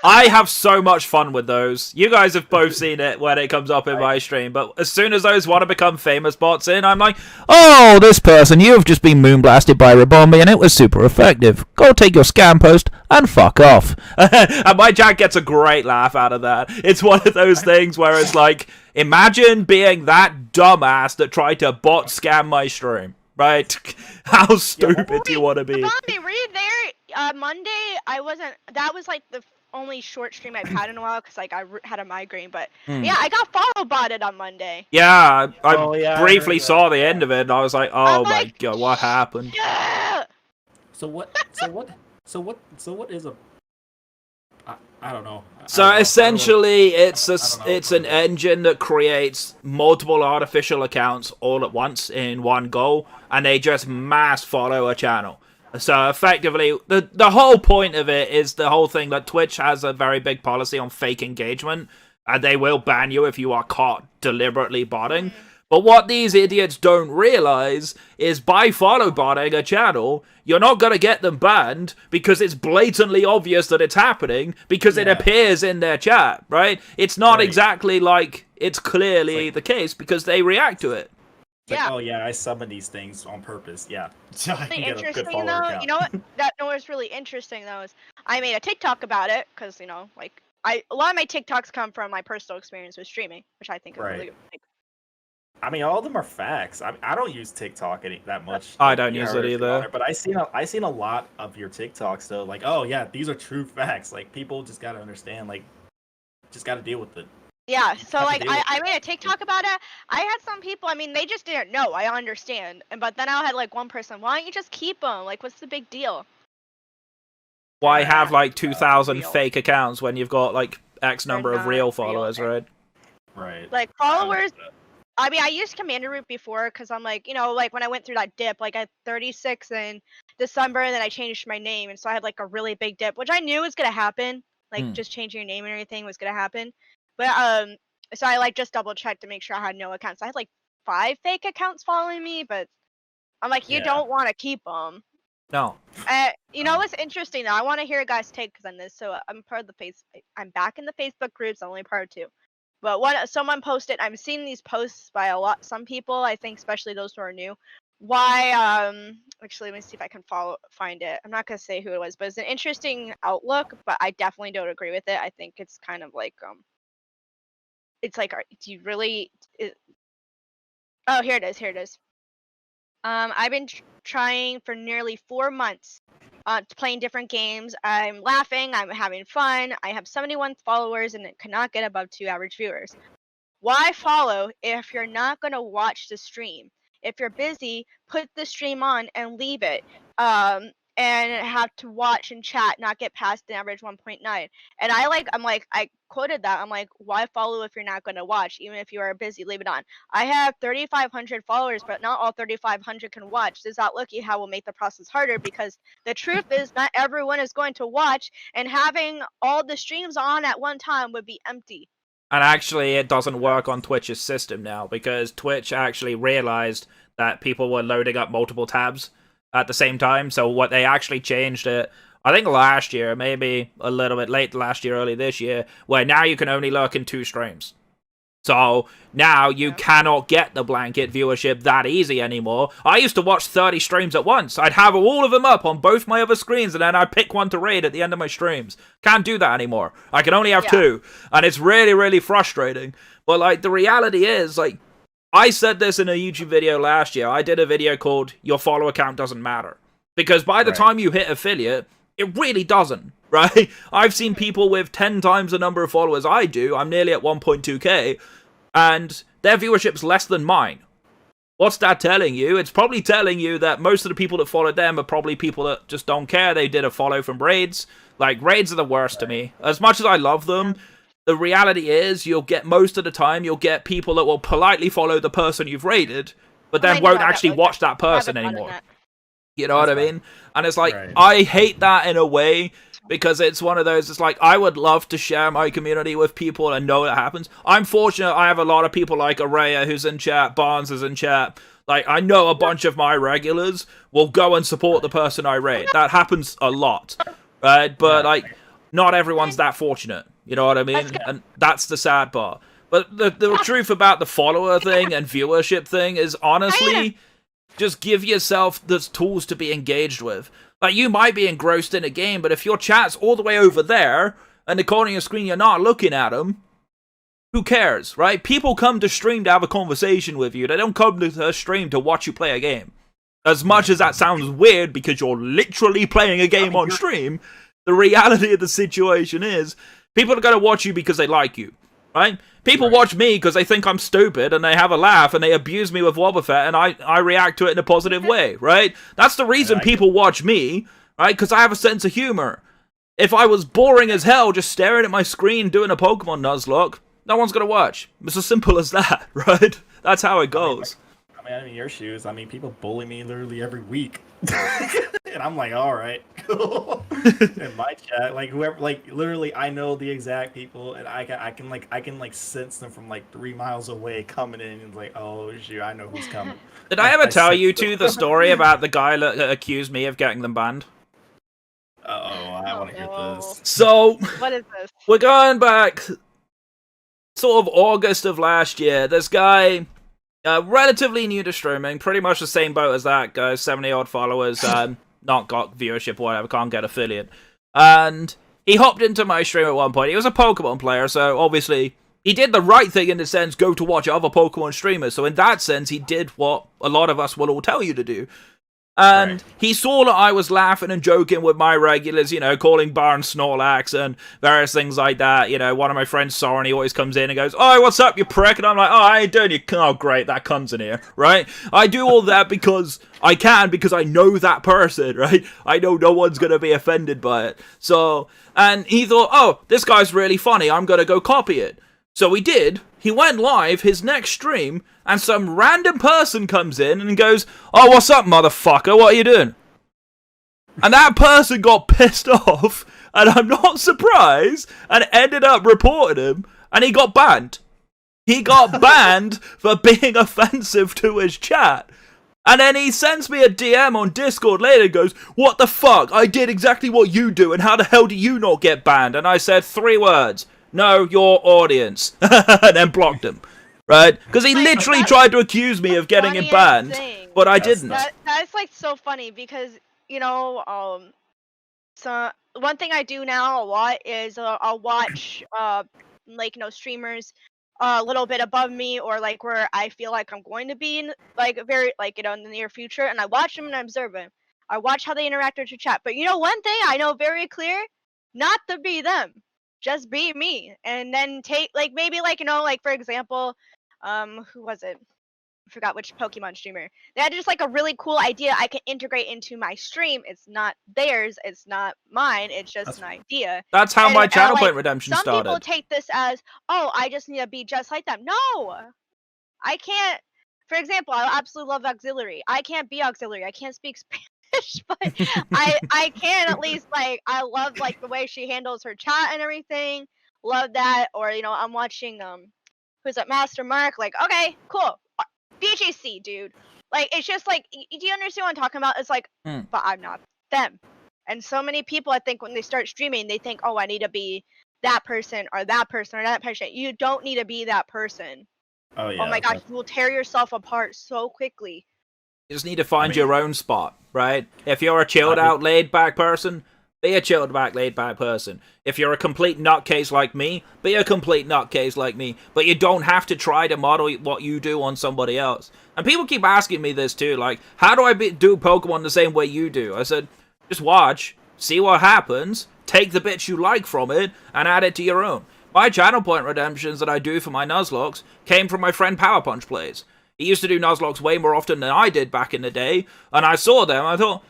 I have so much fun with those. You guys have both seen it when it comes up in my stream, but as soon as those want to become famous bots in, I'm like, oh, this person, you've just been moonblasted by Rabombi and it was super effective. Go take your scam post and fuck off. And my Jack gets a great laugh out of that. It's one of those things where it's like, imagine being that dumbass that tried to bot scam my stream. Right? How stupid do you want to be? Zombie, were you there Monday? I wasn't. That was like the only short stream I've had in a while because like had a migraine. But yeah, I got follow botted on Monday. Yeah, I Oh, yeah, I briefly heard that. saw the end of it and I was like, oh I'm my like, god, what happened? Yeah. So what is a? I don't know. So essentially, it's I don't know. it's an engine that creates multiple artificial accounts all at once in one go, and they just mass follow a channel. So effectively, the whole point of it is the whole thing that Twitch has a very big policy on fake engagement, and they will ban you if you are caught deliberately botting. But what these idiots don't realize is by follow botting a channel, you're not going to get them banned because it's blatantly obvious that it's happening because it Yeah. appears in their chat, right? It's not Right. exactly like it's clearly like- the case because they react to it. It's like, Yeah. oh yeah, I summon these things on purpose. Yeah, so I Something can get a good interesting follower though, count. you know what? That was really interesting though is I made a TikTok about it because like a lot of my TikToks come from my personal experience with streaming, which I think is really Right. like, I mean, all of them are facts. I don't use TikTok that much. I like, don't you use heard it from either. Honor, but I seen a lot of your TikToks though. Like, oh yeah, these are true facts. Like, people just gotta understand. Like, just gotta deal with it. yeah. So have to like deal with I made a TikTok about it. I had some people. I mean, they just didn't know. I understand. But then I had like one person. Why don't you just keep them? Like, what's the big deal? Why have like 2,000 real. fake accounts when you've got like X number of not real real. followers, right? Right. Like followers. I mean, I used Commander Root before because I'm like, like when I went through that dip, like I had 36 in December, and then I changed my name, and so I had like a really big dip, which I knew was gonna happen. Like just changing your name and everything was gonna happen. But so I like just double checked to make sure I had no accounts. I had like 5 fake accounts following me, but I'm like, you Yeah. don't want to keep them. No. What's interesting though? I want to hear you guys' takes on this. So I'm part of the I'm back in the Facebook groups. I'm only part of 2. But someone posted, I'm seeing these posts by some people, I think, especially those who are new. Why? Actually, let me see if I can find it. I'm not gonna say who it was, but it's an interesting outlook. But I definitely don't agree with it. I think it's kind of like it's like, do you really? Oh, here it is. Here it is. I've been trying for nearly 4 months. Playing different games. I'm laughing. I'm having fun. I have 71 followers and it cannot get above 2 average viewers. Why follow if you're not gonna watch the stream? If you're busy, put the stream on and leave it. And have to watch and chat, not get past the average 1.9. And I quoted that. I'm like, why follow if you're not gonna watch? Even if you are busy, leave it on. I have 3,500 followers, but not all 3,500 can watch. This outlook how will make the process harder because the truth is not everyone is going to watch, and having all the streams on at one time would be empty. And actually, it doesn't work on Twitch's system now because Twitch actually realized that people were loading up multiple tabs at the same time. So what they actually changed it, I think last year, maybe a little bit late last year, early this year, where now you can only lurk in 2 streams. So now you cannot get the blanket viewership that easy anymore. I used to watch 30 streams at once. I'd have all of them up on both my other screens, and then I'd pick one to raid at the end of my streams. Can't do that anymore. I can only have 2, and it's really, really frustrating. But like the reality is, like, I said this in a YouTube video last year. I did a video called "Your Follow Count Doesn't Matter," because by the time you hit affiliate, it really doesn't. Right? I've seen people with 10 times the number of followers I do. I'm nearly at 1.2k. And their viewership's less than mine. What's that telling you? It's probably telling you that most of the people that followed them are probably people that just don't care. They did a follow from raids. Like, raids are the worst to me. As much as I love them, the reality is you'll get most of the time, you'll get people that will politely follow the person you've raided, but but then won't actually watch that person anymore. You know what I mean? And it's like, I hate that in a way, because it's one of those, it's like, I would love to share my community with people and know it happens. I'm fortunate I have a lot of people like Araya who's in chat, Barnes is in chat. Like, I know a bunch of my regulars will go and support the person I raid. That happens a lot, right? But, like, not everyone's that fortunate. You know what I mean? And that's the sad part. But the truth about the follower thing and viewership thing is, honestly, just give yourself the tools to be engaged with. Like, you might be engrossed in a game, but if your chat's all the way over there, and the corner of your screen you're not looking at them, who cares, right? People come to stream to have a conversation with you. They don't come to stream to watch you play a game. As much as that sounds weird, because you're literally playing a game on stream, the reality of the situation is, people are going to watch you because they like you, right? People watch me because they think I'm stupid, and they have a laugh, and they abuse me with Wolffthunder, and I react to it in a positive way, right? That's the reason people watch me, right? Because I have a sense of humor. If I was boring as hell just staring at my screen doing a Pokemon Nuzlocke, no one's going to watch. It's as simple as that, right? That's how it goes. I'm in your shoes. I mean, people bully me literally every week. And I'm like, all right, cool. In my chat, like whoever, like literally, I know the exact people, and I can sense them from like 3 miles away coming in, and like, oh shoot, I know who's coming. Did I ever tell you the story about the guy that accused me of getting them banned? I want to hear this. So, what is this? We're going back, sort of August of last year. This guy, relatively new to streaming, pretty much the same boat as that guy, 70 odd followers, not got viewership or whatever, can't get affiliate. And he hopped into my stream at one point. He was a Pokemon player, so obviously he did the right thing in the sense, go to watch other Pokemon streamers. So in that sense, he did what a lot of us will all tell you to do. And he saw that I was laughing and joking with my regulars, you know, calling Barnes Snorlax and various things like that. You know, one of my friends, Soren, he always comes in and goes, oh, what's up, you prick? And I'm like, oh, I ain't doing you. Oh, great, that comes in here, right? I do all that because I can, because I know that person, right? I know no one's going to be offended by it. So, and he thought, oh, this guy's really funny. I'm going to go copy it. So he did. He went live, his next stream, and some random person comes in and goes, oh, what's up, motherfucker? What are you doing? And that person got pissed off, and I'm not surprised, and ended up reporting him, and he got banned. He got banned for being offensive to his chat. And then he sends me a DM on Discord later and goes, what the fuck? I did exactly what you do, and how the hell do you not get banned? And I said 3 words. No, your audience. And then blocked him. Right? Because he literally tried to accuse me of getting him banned, but I didn't. That's like so funny because, you know, so one thing I do now a lot is I'll watch like, you know, streamers a little bit above me, or like where I feel like I'm going to be in like very, like, you know, in the near future, and I watch them and I observe them. I watch how they interact with your chat. But you know, one thing I know very clear, not to be them. Just be me, and then take, like, maybe, like, you know, like, for example, who was it? I forgot which Pokemon streamer. They had just, like, a really cool idea I can integrate into my stream. It's not theirs, it's not mine, it's just an idea. That's how my Channel Point Redemption started. Some people take this as, oh, I just need to be just like them. No! I can't. For example, I absolutely love Auxiliary. I can't be Auxiliary. I can't speak Spanish. But I can at least, like, I love, like, the way she handles her chat and everything. Love that. Or, you know, I'm watching who's that, Master Mark, like, okay, cool, BGC, dude. Like, it's just like, do you understand what I'm talking about? It's like, but I'm not them. And so many people, I think, when they start streaming, they think, oh, I need to be that person or that person or that person. You don't need to be that person. Oh yeah. Oh my gosh, you will tear yourself apart so quickly. You just need to find your own spot, right? If you're a chilled out, laid back person, be a chilled back, laid back person. If you're a complete nutcase like me, be a complete nutcase like me. But you don't have to try to model what you do on somebody else. And people keep asking me this too, like, how do I do Pokemon the same way you do? I said, just watch, see what happens, take the bits you like from it, and add it to your own. My Channel Point redemptions that I do for my Nuzlocke came from my friend Power Punch Plays. He used to do Nuzlocke way more often than I did back in the day, and I saw them, I thought,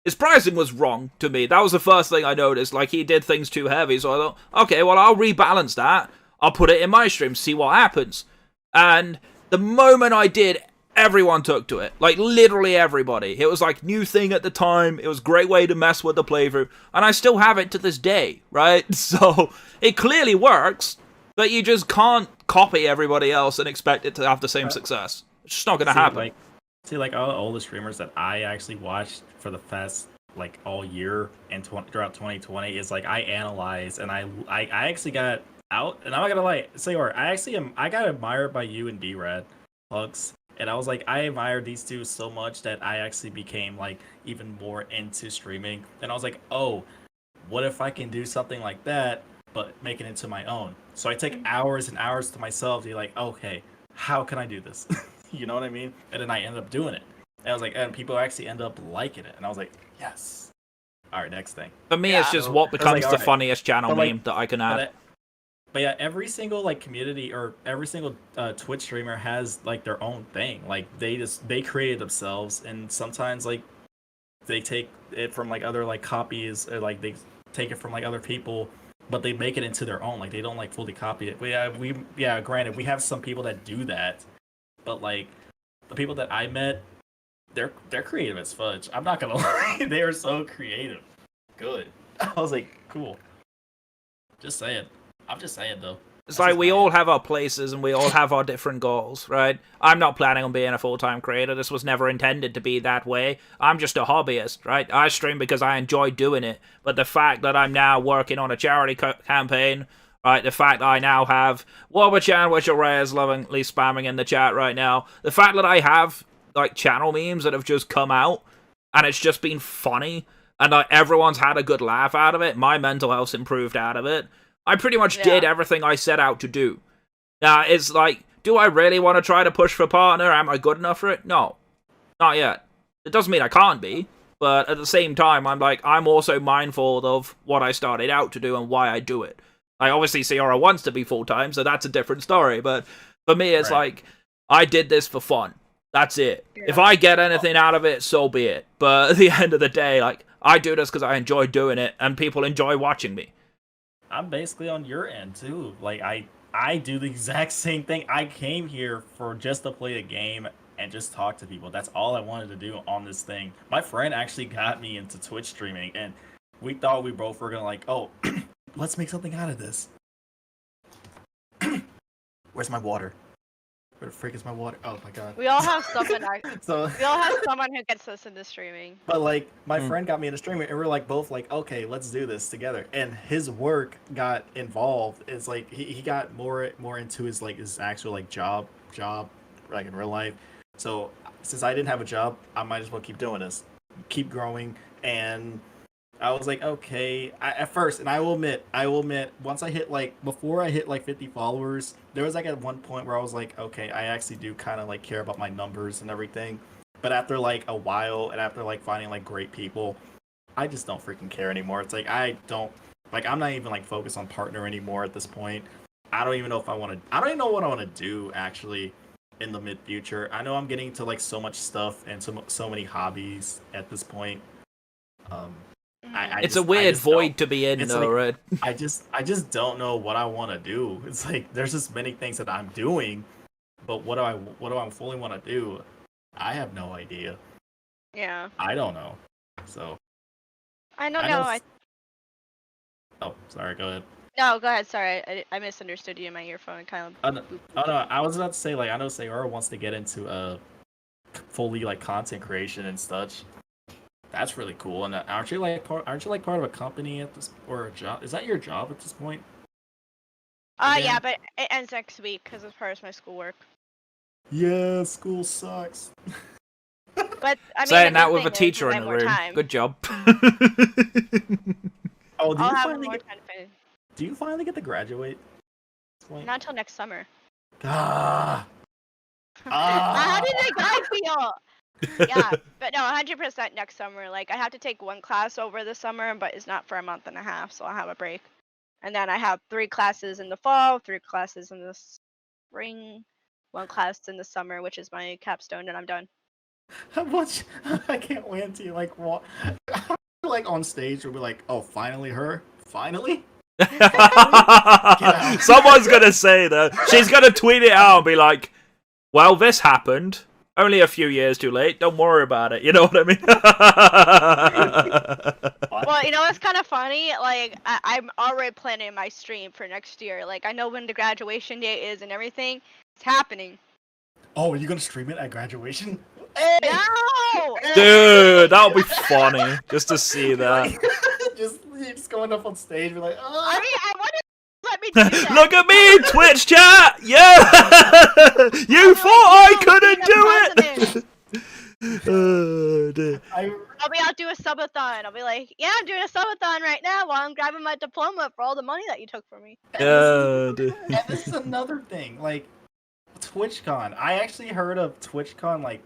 his pricing was wrong to me. That was the first thing I noticed, like, he did things too heavy, so I thought, okay, well, I'll rebalance that, I'll put it in my stream, see what happens. And the moment I did, everyone took to it. Like, literally everybody. It was like new thing at the time. It was a great way to mess with the playthrough. And I still have it to this day, right? So, it clearly works, but you just can't copy everybody else and expect it to have the same success. It's just not going to happen. Like all the streamers that I actually watched for the past like all year and throughout 2020 is like I analyze and I actually got out, and I'm not gonna lie, Sayora, I got admired by you and D-Rad Hugs, and I was like, I admired these two so much that I actually became like even more into streaming, and I was like, oh, what if I can do something like that but make it into my own? So I take hours and hours to myself to be like, okay, how can I do this? You know what I mean? And then I ended up doing it. And I was like, and people actually end up liking it. And I was like, yes. All right, next thing. For me, it's just what becomes the funniest channel meme that I can add. But yeah, every single like community or every single Twitch streamer has like their own thing. Like they create it themselves, and sometimes like they take it from like other like copies, or like they take it from like other people, but they make it into their own. Like they don't like fully copy it. But yeah, granted, we have some people that do that, but like the people that I met, they're creative as fudge. I'm not gonna lie, they are so creative. Good. I was like, cool. Just saying. I'm just saying though. It's like we all have our places and we all have our different goals, right? I'm not planning on being a full-time creator. This was never intended to be that way. I'm just a hobbyist, right? I stream because I enjoy doing it. But the fact that I'm now working on a charity campaign, right? The fact that I now have Wobber-chan, which Array is lovingly spamming in the chat right now. The fact that I have like channel memes that have just come out and it's just been funny and like everyone's had a good laugh out of it. My mental health's improved out of it. I pretty much did everything I set out to do. Now, it's like, do I really want to try to push for partner? Am I good enough for it? No. Not yet. It doesn't mean I can't be, but at the same time, I'm also mindful of what I started out to do and why I do it. I obviously Sayora wants to be full-time, so that's a different story, but for me, it's like, I did this for fun. That's it. Yeah. If I get anything out of it, so be it. But at the end of the day, like, I do this because I enjoy doing it, and people enjoy watching me. I'm basically on your end too. Like I do the exact same thing. I came here for just to play a game and just talk to people. That's all I wanted to do on this thing. My friend actually got me into Twitch streaming, and we thought we both were gonna like, oh, let's make something out of this. Where's my water? Where the freak is my water? Oh my god. We all have someone. We all have someone who gets us into streaming. But like, my friend got me into streaming, and we're like both like, okay, let's do this together. And his work got involved. It's like he got more into his like his actual like job like in real life. So since I didn't have a job, I might as well keep doing this, keep growing. And I was like, okay. At first, and I will admit, once I hit before I hit 50 followers, there was like at one point where I was like, okay, I actually do kind of like care about my numbers and everything. But after like a while, and after like finding like great people, I just don't freaking care anymore. It's like I'm not even like focused on partner anymore at this point. I don't even know what I want to do actually in the mid future. I know I'm getting to like so much stuff and so many hobbies at this point. It's a weird void to be in, though, like, right? I just don't know what I want to do. It's like there's just many things that I'm doing, but what do I fully want to do? I have no idea. Yeah. I don't know. So. I don't know. Oh, sorry. Go ahead. No, go ahead. Sorry, I misunderstood you in my earphone. Kind of. Oh no, I was about to say like I know Sayora wants to get into fully like content creation and such. That's really cool. And aren't you like part of a company at this, or a job? Is that your job at this point? Yeah, but it ends next week because it's part of my schoolwork. Yeah, school sucks. But I mean, saying that with a teacher in the room. Good job. Oh, do you finally get to graduate? Not until next summer. How did the guy feel? Yeah, but no, 100% next summer. Like, I have to take one class over the summer, but it's not for a month and a half, so I'll have a break. And then I have 3 classes in the fall, 3 classes in the spring, 1 class in the summer, which is my capstone, and I'm done. How much? I can't wait until you like what? Like on stage, we'll be like, "Oh, finally her, finally." Someone's gonna say that. She's gonna tweet it out and be like, "Well, this happened." Only a few years too late. Don't worry about it. You know what I mean? Well, you know what's kind of funny? Like, I'm already planning my stream for next year. Like, I know when the graduation date is and everything. It's happening. Oh, are you gonna stream it at graduation? Hey! No! Dude, that'll be funny. Just to see that. just going up on stage, be like, oh. I mean, I wanted to let me do that. Look at me, Twitch chat! Yeah! You thought I couldn't do it! Oh, dear. I'll do a subathon. I'll be like, yeah, I'm doing a subathon right now while I'm grabbing my diploma for all the money that you took from me. Oh, dear. And this is another thing, like TwitchCon. I actually heard of TwitchCon like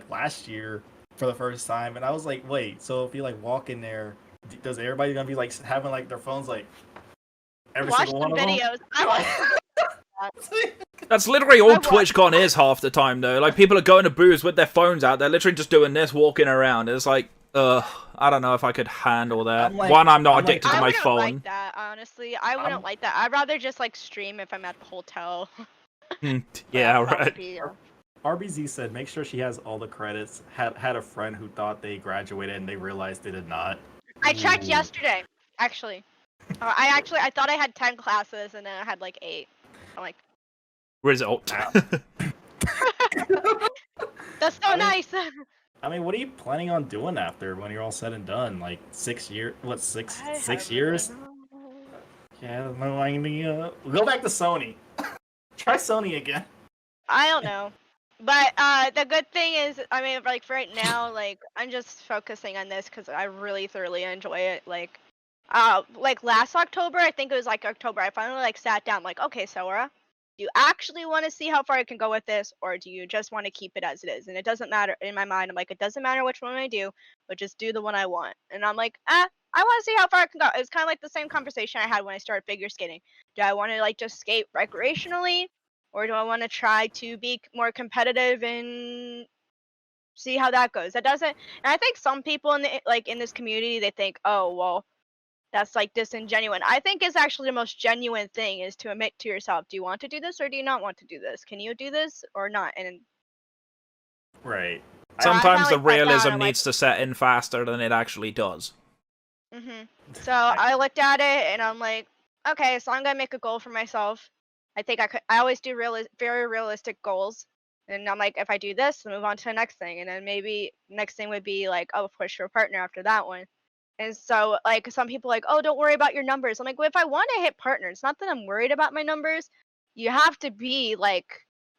last year for the first time, and I was like, wait, so if you like walk in there, does everybody gonna be like having like their phones like every Watch single the one of them? videos. That's literally all TwitchCon is half the time, though. Like, people are going to booths with their phones out. They're literally just doing this, walking around. It's like, I don't know if I could handle that. I'm not addicted to my phone. I wouldn't like that, honestly. I wouldn't like that. I'd rather just, like, stream if I'm at the hotel. Yeah, right. RBZ said, make sure she has all the credits. Had a friend who thought they graduated and they realized they did not. I checked yesterday, actually. I thought I had 10 classes and then I had, like, 8. I'm like... Result. That's so nice. I mean, what are you planning on doing after when you're all said and done? Like 6 years? What, six years? Yeah, go back to Sony. Try Sony again. I don't know. But the good thing is, I mean, like right now, like I'm just focusing on this because I really thoroughly enjoy it. Like last October, I think it was like October, I finally like sat down, like, okay, Saora, do you actually want to see how far I can go with this, or do you just want to keep it as it is? And it doesn't matter in my mind. I'm like, it doesn't matter which one I do, but just do the one I want. And I'm like, I want to see how far I can go. It's kind of like the same conversation I had when I started figure skating. Do I want to like just skate recreationally, or do I want to try to be more competitive and see how that goes? That doesn't. And I think some people in this community, they think, oh well, that's like disingenuous. I think it's actually the most genuine thing is to admit to yourself, do you want to do this or do you not want to do this? Can you do this or not? And right. Sometimes the realism needs to set in faster than it actually does. So I looked at it and I'm like, okay, so I'm gonna make a goal for myself. I think I always do very realistic goals. And I'm like, if I do this, I'll move on to the next thing. And then maybe next thing would be like, oh, push for a partner after that one. And so, like, some people are like, oh, don't worry about your numbers. I'm like, well, if I want to hit partner, it's not that I'm worried about my numbers. You have to be, like,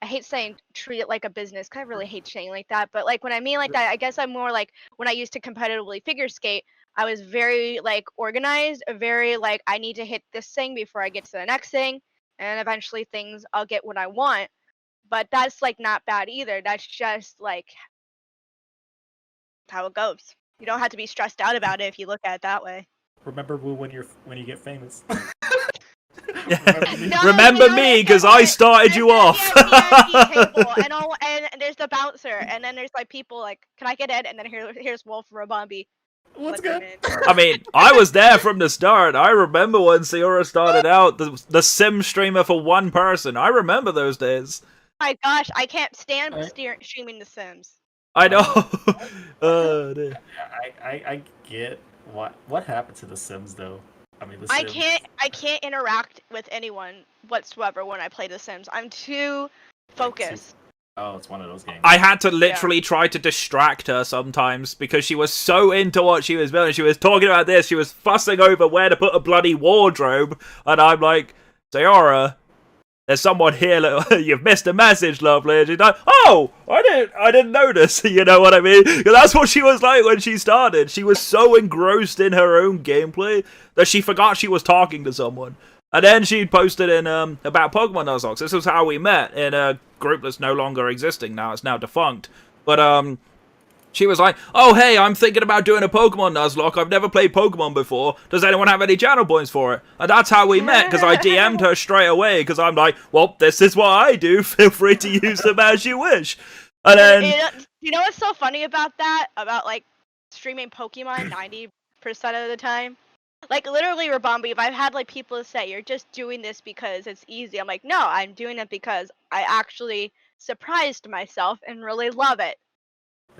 I hate saying treat it like a business, because I really hate saying like that. But, like, when I mean like that, I guess I'm more like when I used to competitively figure skate, I was very, like, organized, very, like, I need to hit this thing before I get to the next thing. And eventually I'll get what I want. But that's, like, not bad either. That's just, like, how it goes. You don't have to be stressed out about it if you look at it that way. Remember Woo when you get famous. Remember me, because I started you off. And there's the bouncer, and then there's like people like, can I get in? And then here's Wolf Robombi. What's good? I mean, I was there from the start. I remember when Saora started out, the sim streamer for one person. I remember those days. My gosh, I can't stand streaming The Sims. I know. I get what happened to The Sims though. I mean, I can't interact with anyone whatsoever when I play The Sims. I'm too focused. Oh, it's one of those games. I had to literally try to distract her sometimes because she was so into what she was building. She was talking about this. She was fussing over where to put a bloody wardrobe, and I'm like, Saora, there's someone here. You've missed a message, lovely. And she's like, "Oh, I didn't notice." You know what I mean? Because that's what she was like when she started. She was so engrossed in her own gameplay that she forgot she was talking to someone. And then she posted in about Pokemon Nuzlocke. This was how we met in a group that's no longer existing now. It's now defunct. But she was like, "Oh, hey, I'm thinking about doing a Pokemon Nuzlocke. I've never played Pokemon before. Does anyone have any channel points for it?" And that's how we met, because I DM'd her straight away, because I'm like, well, this is what I do. Feel free to use them as you wish. And then... You know what's so funny about that? About, like, streaming Pokemon 90% of the time? Like, literally, Rabombi, if I've had, like, people say, you're just doing this because it's easy. I'm like, no, I'm doing it because I actually surprised myself and really love it.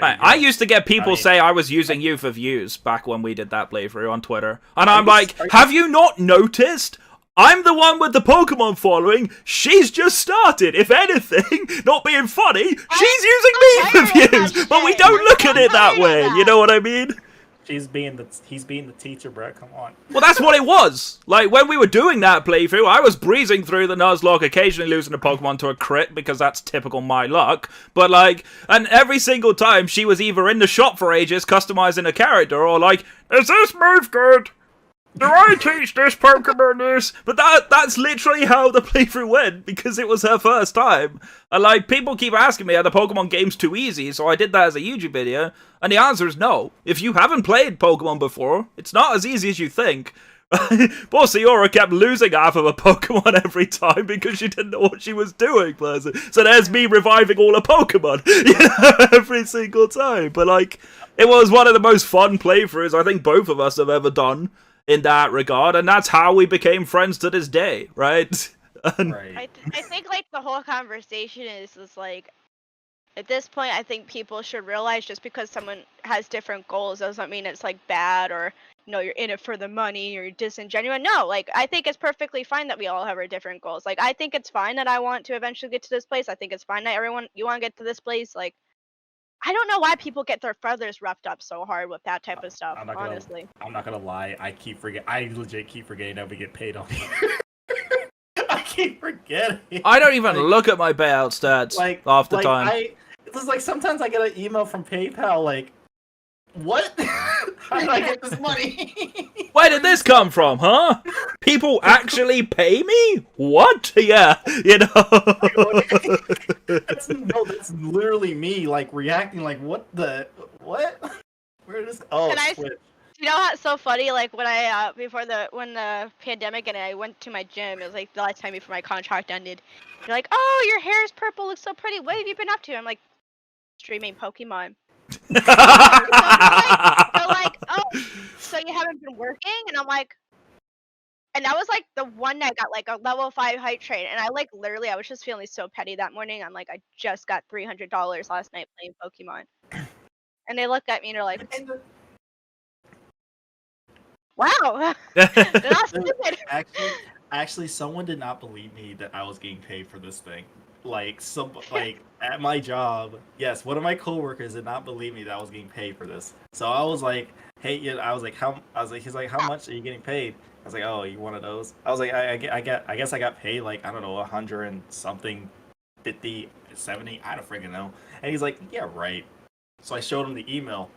Right, I used to get people say I was using you for views back when we did that playthrough on Twitter. And I'm like, have you not noticed? I'm the one with the Pokemon following. She's just started. If anything, not being funny, she's using me for views. But we don't look at it that way. You know what I mean? He's being the teacher, bro. Come on. Well, that's what it was. Like, when we were doing that playthrough, I was breezing through the Nuzlocke, occasionally losing a Pokemon to a crit, because that's typical my luck. But, like, and every single time, she was either in the shop for ages, customizing a character, or like, is this move good? Do I teach this Pokemon this? But that's literally how the playthrough went, because it was her first time. And like, people keep asking me, are the Pokemon games too easy? So I did that as a YouTube video, and the answer is no. If you haven't played Pokemon before, it's not as easy as you think. Poor Saora kept losing half of a Pokemon every time because she didn't know what she was doing. So there's me reviving all her Pokemon, you know, every single time. But like, it was one of the most fun playthroughs I think both of us have ever done in that regard, and that's how we became friends to this day, right? Right. I think like the whole conversation is like, at this point, I think people should realize just because someone has different goals doesn't mean it's like bad, or you know, you're in it for the money, or you're disingenuous. No, like I think it's perfectly fine that we all have our different goals. Like I think it's fine that I want to eventually get to this place. I think it's fine that you want to get to this place. Like I don't know why people get their feathers roughed up so hard with that type of stuff. Honestly, I'm not gonna lie. I legit keep forgetting that we get paid on here. I keep forgetting. I don't even look at my payout stats half the time. It's like sometimes I get an email from PayPal like, what? How did I get this money? Where did this come from, huh? People actually pay me? What? Yeah, you know. That's literally me, like, reacting like, what? Where did this... Oh, Switch. You know what's so funny? Like, when when the pandemic and I went to my gym, it was like the last time before my contract ended. You're like, oh, your hair is purple, looks so pretty. What have you been up to? I'm like, streaming Pokemon. They're like, oh, so you haven't been working? And I'm like, and that was like the one night I got like a level 5 hype train, and I like literally I was just feeling so petty that morning. I'm like, I just got $300 last night playing Pokemon, and they looked at me and they're like, wow, they're not stupid. Actually, someone did not believe me that I was getting paid for this thing. Like at my job, yes, one of my coworkers did not believe me that I was getting paid for this. So I was like, hey, he's like, how much are you getting paid? I was like, oh, you one of those? I was like, I guess I got paid like, I don't know, 100 and something, 50, 70, I don't freaking know. And he's like, yeah, right. So I showed him the email.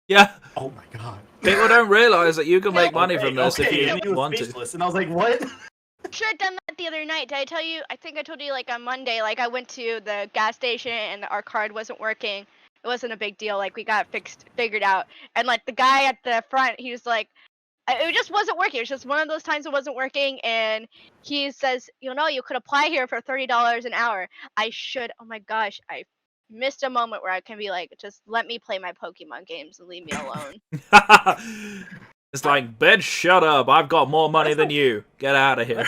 Yeah. Oh my god. People don't realize that you can make money from this if you want to. And I was like, what? I should have done that the other night. Did I tell you? I think I told you like on Monday, like I went to the gas station and our card wasn't working. It wasn't a big deal. Like we got figured out. And like the guy at the front, he was like, it just wasn't working. It was just one of those times it wasn't working. And he says, you know, you could apply here for $30 an hour. Oh my gosh, I missed a moment where I can be like, just let me play my Pokemon games and leave me alone. It's like, bitch, shut up. I've got more money than you. Get out of here.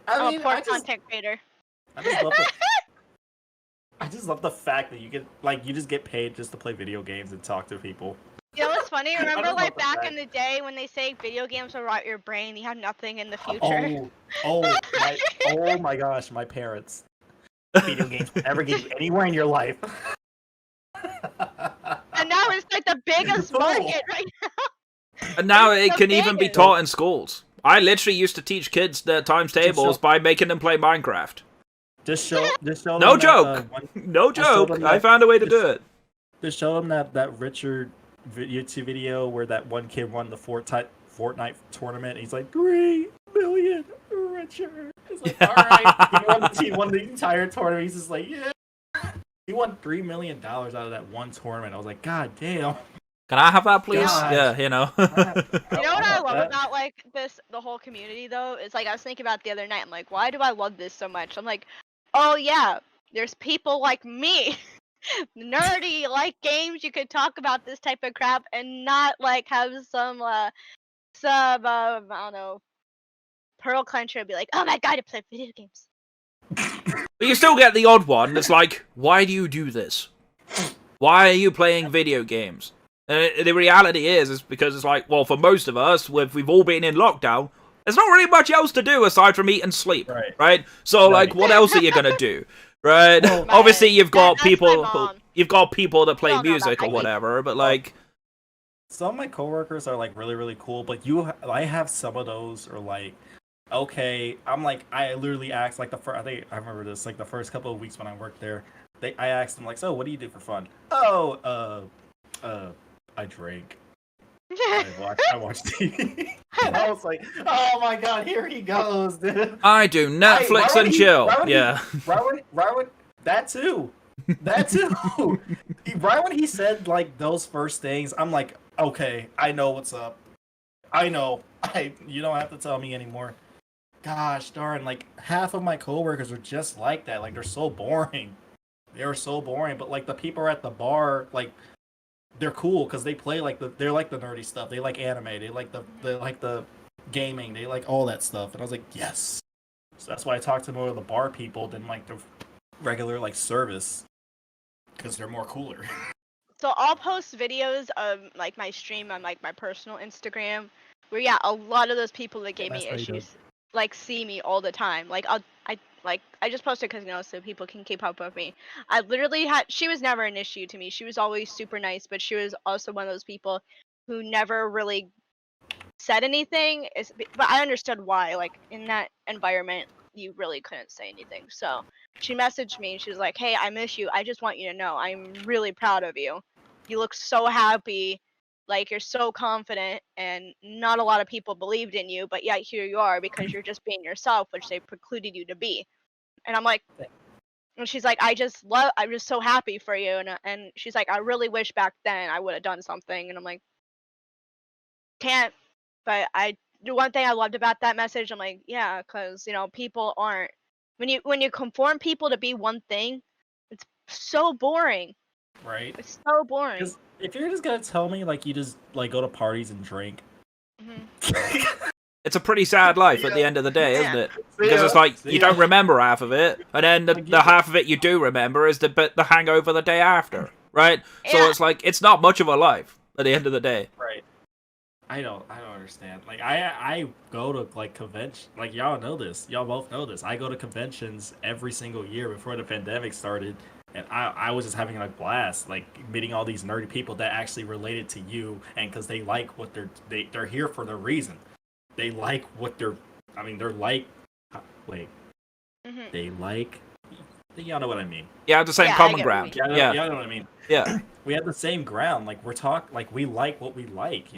I'm a poor content creator. I just love the fact that you just get paid just to play video games and talk to people. You know what's funny? Remember like back in the day when they say video games will rot your brain, you have nothing in the future? Oh my gosh, my parents. Video games will never get you anywhere in your life. And now it's like the biggest market right now. And now it can even be taught in schools. I literally used to teach kids the times tables by making them play Minecraft. Just show no joke. No joke. I found a way to do it. Just show them that Richard YouTube video where that one kid won the Fortnite tournament. And he's like, 3 million, Richard. It's like, all right. He won the entire tournament. He's just like, yeah. He won $3 million out of that one tournament. I was like, God damn. Can I have that, please? Gosh. Yeah, you know. You know what I love about like the whole community though? Is like I was thinking about it the other night. I'm like, why do I love this so much? I'm like, oh yeah, there's people like me, nerdy, like games. You could talk about this type of crap and not like have some I don't know, pearl clencher and be like, oh my god, I play video games. But you still get the odd one that's like, why do you do this? Why are you playing video games? And the reality is because it's like, well, for most of us, we've all been in lockdown, there's not really much else to do aside from eat and sleep, right? So, like, what else are you gonna do, right? Well, obviously, you've got that's my people, mom. you've got people that play don't know music about or my whatever, but like, some of my coworkers are like really really cool, but I have some of those are like, okay, I'm like, I literally asked like the first, I think I remember this, like the first couple of weeks when I worked there, I asked them like, so what do you do for fun? Oh, I drink. I watch TV. And I was like, oh my god, here he goes, dude. I do Netflix and chill. Yeah. Right when that too. That too. Right when he said like those first things, I'm like, okay, I know what's up. I know. You don't have to tell me anymore. Gosh darn, like half of my coworkers are just like that. Like they're so boring. They're so boring. But like the people at the bar, like they're cool because they play like they're like the nerdy stuff. They like anime. They like the gaming. They like all that stuff. And I was like, yes. So that's why I talk to more of the bar people than like the regular like service, because they're more cooler. So I'll post videos of like my stream on like my personal Instagram, where yeah, a lot of those people that gave me issues like see me all the time. Like I just posted because so people can keep up with me. I literally she was never an issue to me. She was always super nice, but she was also one of those people who never really said anything. But I understood why. Like in that environment, you really couldn't say anything. So she messaged me and she was like, "Hey, I miss you. I just want you to know I'm really proud of you. You look so happy. Like you're so confident, and not a lot of people believed in you, but yet here you are because you're just being yourself, which they precluded you to be." And I'm like, and she's like, I'm just so happy for you. And she's like, I really wish back then I would have done something. And I'm like, can't. But the one thing I loved about that message, I'm like, yeah, because people aren't when you conform people to be one thing, it's so boring. Right. It's so boring. Because if you're just gonna tell me like you just like go to parties and drink, it's a pretty sad life at the end of the day, isn't it? Because it's like you don't remember half of it, and then the half of it you do remember is the hangover the day after, right? So it's like it's not much of a life at the end of the day. Right. I don't understand. Like I go to like convention. Like y'all know this. Y'all both know this. I go to conventions every single year before the pandemic started, and I was just having a blast, like meeting all these nerdy people that actually related to you, and because they like what they're here for their reason. They like what they're like. Wait. They like. Y'all know what I mean. Yeah, the same common ground. Y'all know what I mean. Yeah. We have the same ground. Like we like what we like.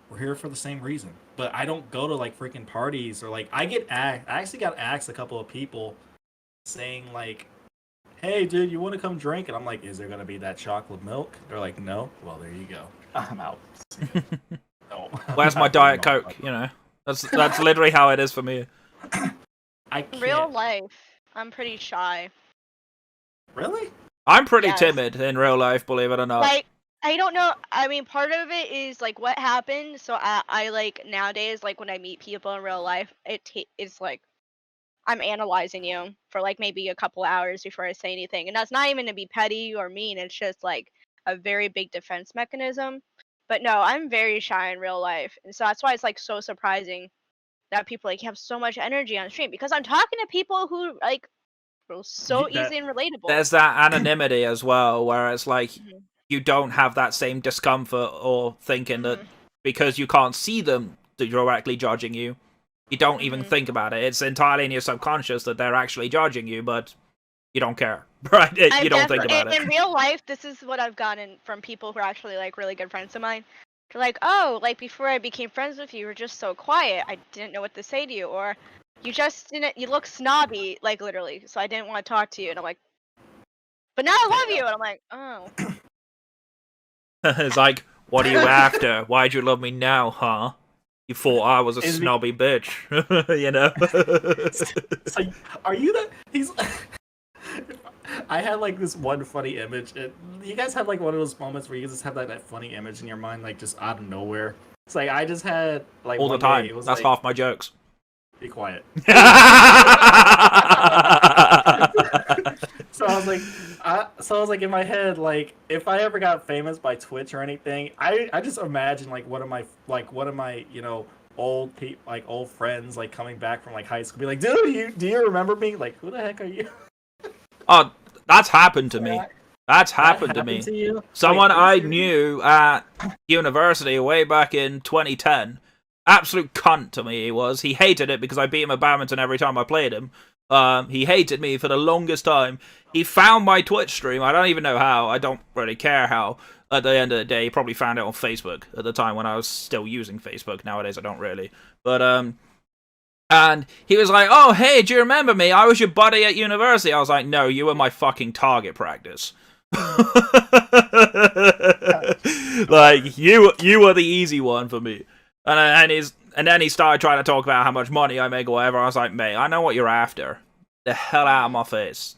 We're here for the same reason. But I don't go to like freaking parties or like I actually got asked a couple of people saying like, "Hey, dude, you want to come drink?" And I'm like, "Is there gonna be that chocolate milk?" They're like, "No." Well, there you go. I'm out. No. Where's my Diet Coke? That's literally how it is for me. Real life, I'm pretty shy. Really? I'm pretty timid in real life, believe it or not. Like, I don't know. I mean, part of it is like what happened. So I like nowadays, like when I meet people in real life, it's like I'm analyzing you for like maybe a couple hours before I say anything, and that's not even to be petty or mean. It's just like a very big defense mechanism. But no, I'm very shy in real life, and so that's why it's like so surprising that people like have so much energy on stream, because I'm talking to people who like are so easy and relatable. There's that anonymity as well, where it's like you don't have that same discomfort or thinking that because you can't see them directly judging you, you don't even think about it. It's entirely in your subconscious that they're actually judging you, but you don't care, right? You don't think about it. In real life, this is what I've gotten from people who are actually like really good friends of mine. They're like, "Oh, like before I became friends with you, you were just so quiet. I didn't know what to say to you, or you just didn't. You look snobby, like literally. So I didn't want to talk to you." And I'm like, "But now I love you." And I'm like, "Oh." It's like, what are you after? Why'd you love me now, huh? You thought I was a snobby bitch, It's like, are you that? He's. I had like this one funny image. You guys have like one of those moments where you just have that funny image in your mind, like just out of nowhere. It's like I just had like all the time. That's like, half my jokes. Be quiet. So I was like in my head, like if I ever got famous by Twitch or anything, I just imagine like one of my old friends like coming back from like high school, be like, dude, do you remember me? Like, who the heck are you? Oh, that's happened to me. That's happened to me. To you? Someone Wait, I knew at university way back in 2010. Absolute cunt to me he was. He hated it because I beat him at badminton every time I played him. He hated me for the longest time. He found my Twitch stream. I don't even know how. I don't really care how. At the end of the day, he probably found it on Facebook at the time when I was still using Facebook. Nowadays, I don't really. But, and he was like, oh, hey, do you remember me? I was your buddy at university. I was like, no, you were my fucking target practice. Like, you were the easy one for me. And then he started trying to talk about how much money I make or whatever. I was like, mate, I know what you're after. The hell out of my face.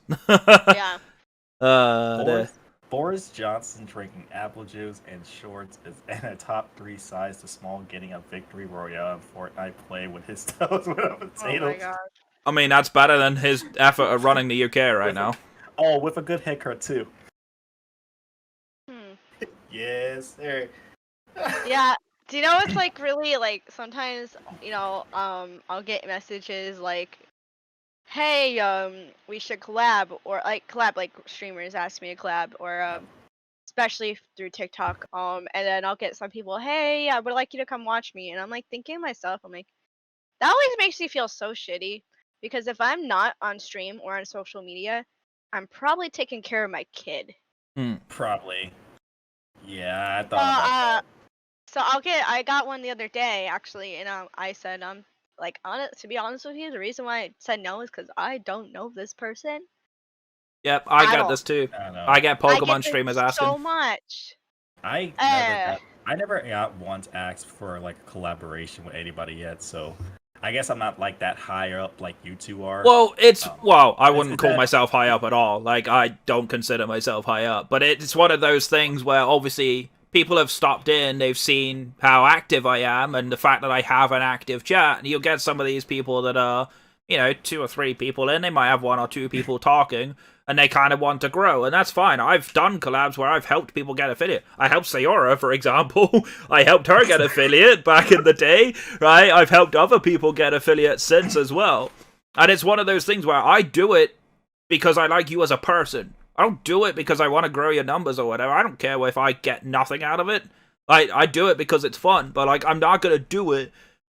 Yeah. Boris Johnson drinking apple juice and shorts and a top 3 size to small getting a victory royale in Fortnite play with his toes with a potato. Oh my god. I mean, that's better than his effort of running the UK right now. With a good haircut too. Yes, sir. Yeah. Do you know it's like really like sometimes, I'll get messages like, hey, we should collab, or like streamers ask me to collab, or especially through TikTok, and then I'll get some people, hey, I would like you to come watch me, and I'm like thinking to myself, I'm like, that always makes me feel so shitty, because if I'm not on stream or on social media, I'm probably taking care of my kid. Probably. Yeah, I thought about that. So I got one the other day actually, and I said to be honest with you, the reason why I said no is because I don't know this person. Yep, I get this too. I get Pokemon streamers asking so much. I never got once asked for like a collaboration with anybody yet, so I guess I'm not like that high up like you two are. Well, I wouldn't call myself high up at all. Like, I don't consider myself high up, but it's one of those things where obviously people have stopped in, they've seen how active I am, and the fact that I have an active chat, and you'll get some of these people that are, 2 or 3 people in, they might have 1 or 2 people talking, and they kind of want to grow, and that's fine. I've done collabs where I've helped people get affiliate. I helped Saora, for example. I helped her get affiliate back in the day, right? I've helped other people get affiliate since as well. And it's one of those things where I do it because I like you as a person. I don't do it because I want to grow your numbers or whatever. I don't care if I get nothing out of it. I do it because it's fun, but like I'm not going to do it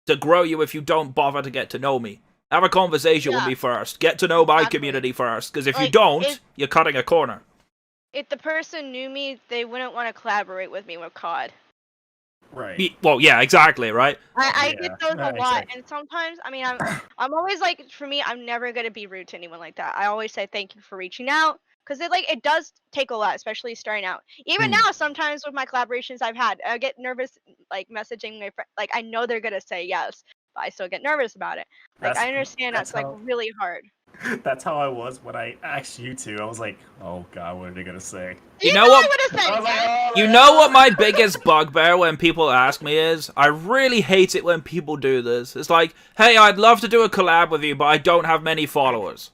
to grow you if you don't bother to get to know me. Have a conversation with me first. Get to know my community first, because if you don't, you're cutting a corner. If the person knew me, they wouldn't want to collaborate with me with COD. Right. Well, yeah, exactly, right? I get those a lot, and sometimes, I mean, I'm always like, for me, I'm never going to be rude to anyone like that. I always say thank you for reaching out. Because it does take a lot, especially starting out. Even now, sometimes with my collaborations I've had, I get nervous, like messaging my friend. Like I know they're gonna say yes, but I still get nervous about it. Like I understand that's like really hard. That's how I was when I asked you two. I was like, oh god, what are they gonna say? You know what? You know what my biggest bugbear when people ask me is? I really hate it when people do this. It's like, hey, I'd love to do a collab with you, but I don't have many followers.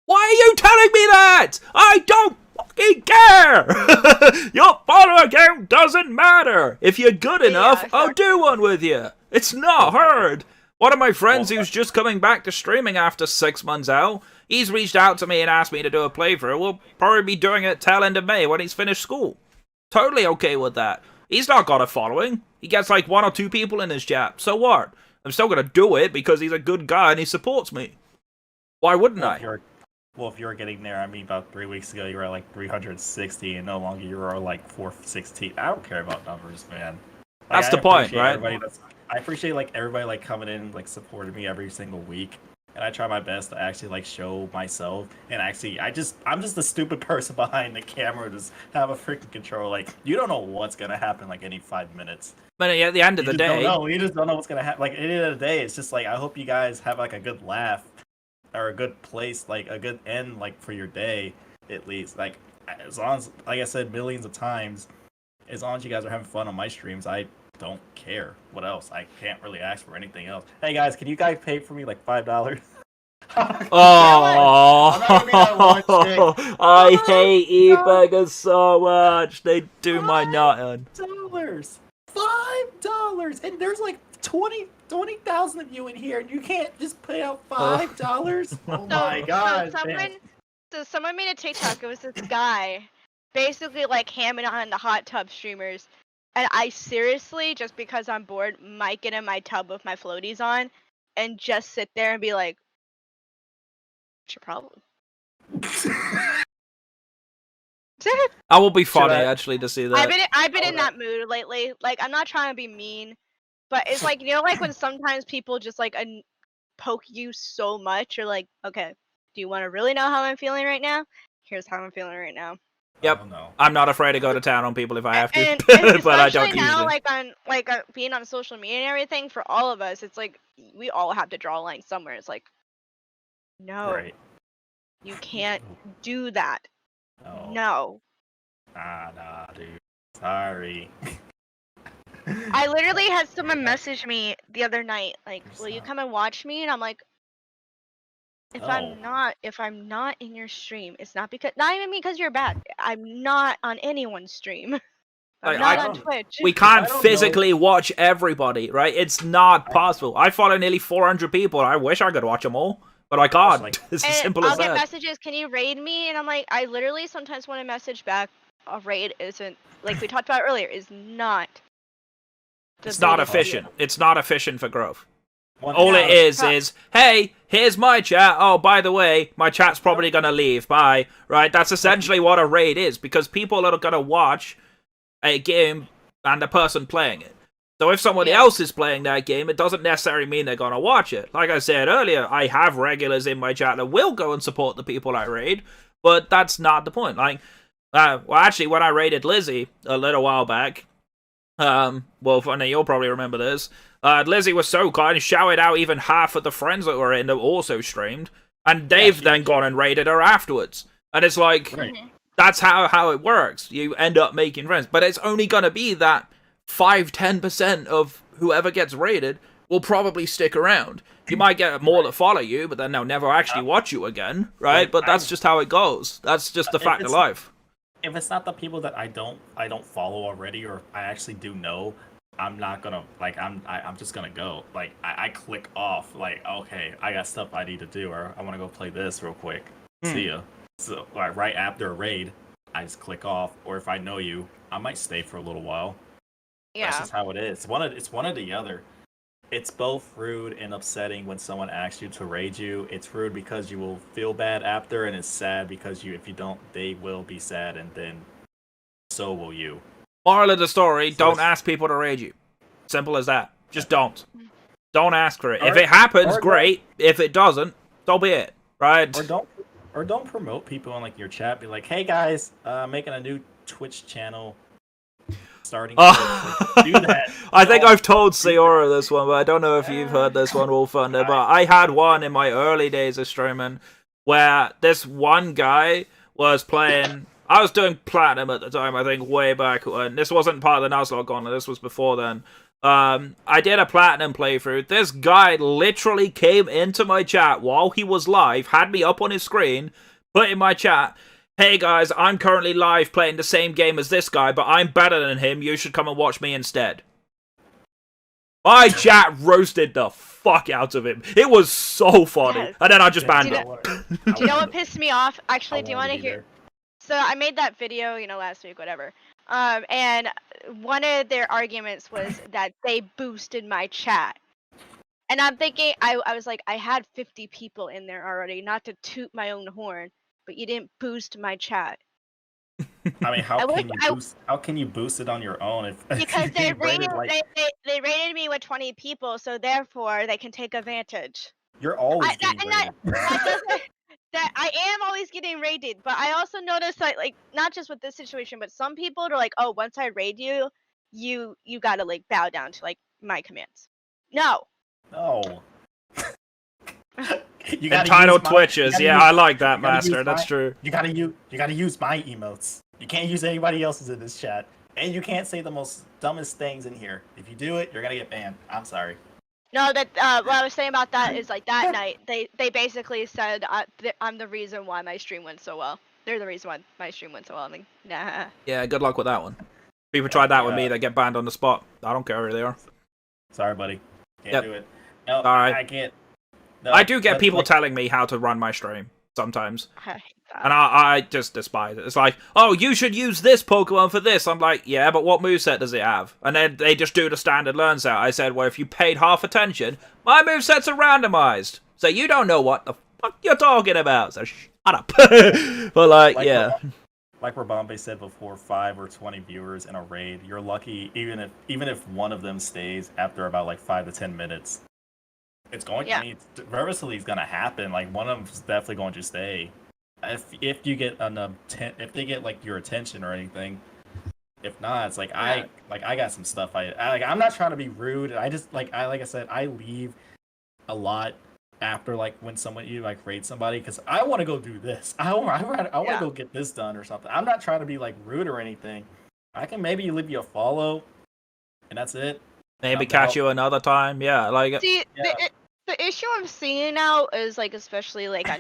Why are you telling me that? I don't fucking care! Your follower count doesn't matter! If you're good enough, I'll do one with you. It's not hard. One of my friends who's just coming back to streaming after 6 months out, he's reached out to me and asked me to do a playthrough. We'll probably be doing it tail end of May when he's finished school. Totally okay with that. He's not got a following. He gets like 1 or 2 people in his chat. So what? I'm still gonna do it because he's a good guy and he supports me. Why wouldn't I? Well, if you were getting there, I mean, about 3 weeks ago, you were at like 360, and no longer you were like 416. I don't care about numbers, man. Like, that's the point, right? I appreciate like everybody like coming in, like supporting me every single week, and I try my best to actually like show myself. And actually, I'm just the stupid person behind the camera, just have a freaking control. Like you don't know what's gonna happen like any 5 minutes. But at the end of the day, you just don't know what's gonna happen. Like at the end of the day, it's just like I hope you guys have like a good laugh. Or a good place, like a good end, like for your day, at least. Like as long as, like I said millions of times, as long as you guys are having fun on my streams, I don't care. What else? I can't really ask for anything else. Hey guys, can you guys pay for me like $5? Oh, I'm not gonna be that one chick. I hate e-beggars so much. They do my nutting. $5. $5, and there's like 20,000 of you in here, and you can't just pay out $5. Oh my god! So someone made a TikTok. It was this guy, basically like hamming on the hot tub streamers, and I seriously, just because I'm bored, might get in my tub with my floaties on, and just sit there and be like, "What's your problem?" That will be funny actually to see that. I've been in that mood lately. Like, I'm not trying to be mean, but it's like, you know, like when sometimes people just like poke you so much, you're like, okay, do you want to really know how I'm feeling right now? Here's how I'm feeling right now. Yep. No. I'm not afraid to go to town on people if I have to, And but I don't now, usually. being on social media and everything, for all of us, it's like we all have to draw a line somewhere. It's like, no, Right. you can't do that. Oh. No. Nah, dude. Sorry. I literally had someone message me the other night, like, "Will you come and watch me?" And I'm like, if I'm not in your stream, it's not even because you're bad. I'm not on anyone's stream. I'm not on Twitch. We can't physically watch everybody, right? It's not possible. I follow nearly 400 people. I wish I could watch them all, but I can't. Like, it's as simple as that. I'll get messages, "Can you raid me?" And I'm like, I literally sometimes want to message back, a raid isn't, like we talked about earlier, is not. It's not efficient. It's not efficient for growth. All All it is, hey, here's my chat. Oh, by the way, my chat's probably going to leave. Bye. Right? That's essentially what a raid is, because people are going to watch a game and the person playing it. So if somebody else is playing that game, it doesn't necessarily mean they're going to watch it. Like I said earlier, I have regulars in my chat that will go and support the people I raid, but that's not the point. Like, well, actually, when I raided Lizzie a little while back, Wolffthunder, you'll probably remember this. Lizzie was so kind, shouted out even half of the friends that were in that also streamed, and they've then gone and raided her afterwards. And it's like, that's how it works. You end up making friends, but it's only gonna be that 5-10% of whoever gets raided will probably stick around. You might get more that follow you, but then they'll never actually watch you again, right? But that's just how it goes. That's just the fact of life. If it's not the people that I don't follow already, or I actually do know, I'm not gonna, like, I'm just gonna go. Like, I click off, like, okay, I got stuff I need to do, or I want to go play this real quick. See ya. So, like, right after a raid, I just click off. Or if I know you, I might stay for a little while. Yeah. That's just how it is. It's one or the other. It's both rude and upsetting when someone asks you to raid you. It's rude because you will feel bad after, and it's sad because if you don't, they will be sad, and then so will you. Moral of the story, don't ask people to raid you. Simple as that. Just don't. Don't ask for it. If it happens, great. If it doesn't, so be it. Right? Or don't promote people in, like, your chat. Be like, hey guys, making a new Twitch channel. Starting do that. I think I've told Saora this one, but I don't know if you've heard this one, Wolffthunder. But I had one in my early days of streaming where this one guy was playing. I was doing Platinum at the time, I think, way back when. This wasn't part of the Nuzlocke Gauntlet, this was before then. I did a Platinum playthrough. This guy literally came into my chat while he was live, had me up on his screen, put in my chat, hey guys, I'm currently live playing the same game as this guy, but I'm better than him, you should come and watch me instead. My chat roasted the fuck out of him. It was so funny. Yes. And then I just banned him. Do you know what pissed me off? Actually, do you want to hear? So I made that video, last week, whatever. And one of their arguments was that they boosted my chat. And I'm thinking, I was like, I had 50 people in there already, not to toot my own horn, but you didn't boost my chat. I mean, how can you boost it on your own? Because they rated me with 20 people, so therefore they can take advantage. You're always getting rated. That I am always getting raided, but I also noticed that, like, not just with this situation, but some people are like, oh, once I raid you, you gotta, like, bow down to, like, my commands. No. Entitled Twitches. Yeah, I like that, Master. That's true. You gotta use my emotes. You can't use anybody else's in this chat. And you can't say the most dumbest things in here. If you do it, you're gonna get banned. I'm sorry. No, that what I was saying about that is like that night they basically said I'm the reason why my stream went so well. They're the reason why my stream went so well. I'm like, nah. Yeah, good luck with that one. People tried that with me, they get banned on the spot. I don't care who they are. Sorry, buddy. Can't do it. No, All right. I can't. No, I do get people telling me how to run my stream sometimes. I hate that. And I just despise it. It's like, oh, you should use this Pokemon for this. I'm like, yeah, but what moveset does it have? And then they just do the standard learn set. I said, well, if you paid half attention, my movesets are randomized. So you don't know what the fuck you're talking about. So shut up. But like yeah. Like Rabambe said before, 5 or 20 viewers in a raid, you're lucky even if one of them stays after about like 5 to 10 minutes. It's going to reversely is gonna happen. Like one of them's definitely going to stay. If you get if they get like your attention or anything. If not, it's like I got some stuff I'm not trying to be rude. I just like I said, I leave a lot after like when you like raid somebody because I want to go do this. I want to go get this done or something. I'm not trying to be like rude or anything. I can maybe leave you a follow, and that's it. Maybe catch you another time. Yeah, like see the issue I'm seeing now is like especially like on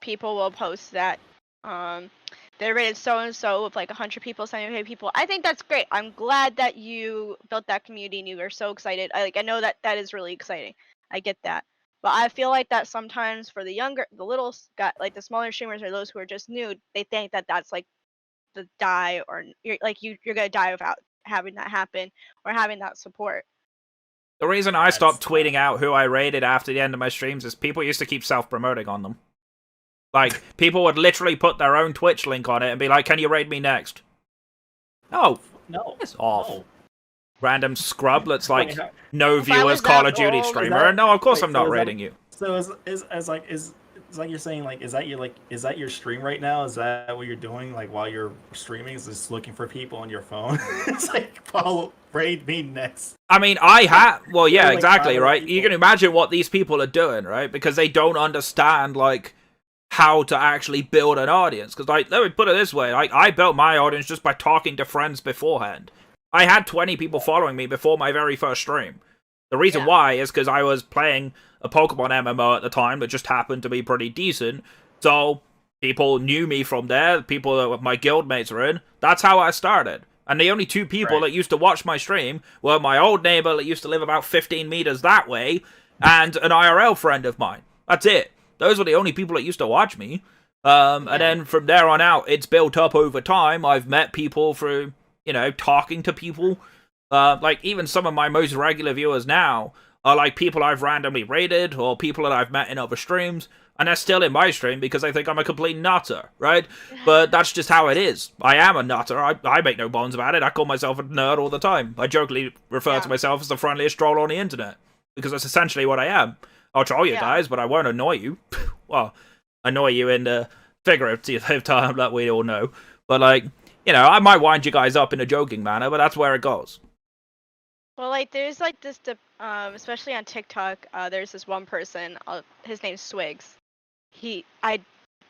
people will post that they rated so and so with like 100 people, 75 people. I think that's great. I'm glad that you built that community and you are so excited. I know that is really exciting. I get that. But I feel like that sometimes for the little like the smaller streamers or those who are just new, they think that that's like the die or you're gonna die without having that happen or having that support. the reason I stopped tweeting out who I rated after the end of my streams is people used to keep self-promoting on them. Like, people would literally put their own Twitch link on it and be like, can you raid me next? No. It's off. No. Random scrub that's like, no viewers, Call of Duty streamer. No, of course I'm not raiding you. So is like you're saying, like, is that your stream right now? Is that what you're doing, like, while you're streaming? Is just looking for people on your phone? It's like, raid me next. I mean, well, yeah, exactly, right? You can imagine what these people are doing, right? Because they don't understand, like, how to actually build an audience. Because, like, let me put it this way, like, I built my audience just by talking to friends beforehand. I had 20 people following me before my very first stream. The reason why is because I was playing a Pokemon MMO at the time that just happened to be pretty decent. So people knew me from there. People that my guild mates were in. That's how I started. And the only two people that used to watch my stream were my old neighbor that used to live about 15 meters that way and an IRL friend of mine. That's it. Those were the only people that used to watch me. And then from there on out, it's built up over time. I've met people through, you know, talking to people. Like, even some of my most regular viewers now are, like, people I've randomly raided or people that I've met in other streams, and they're still in my stream because they think I'm a complete nutter, right? But that's just how it is. I am a nutter. I make no bones about it. I call myself a nerd all the time. I jokingly refer to myself as the friendliest troll on the internet because that's essentially what I am. I'll troll you guys, but I won't annoy you. Well, annoy you in the figurative term that we all know. But, like, you know, I might wind you guys up in a joking manner, but that's where it goes. Well, like, there's, like, this, especially on TikTok, there's this one person, his name's Swigs. I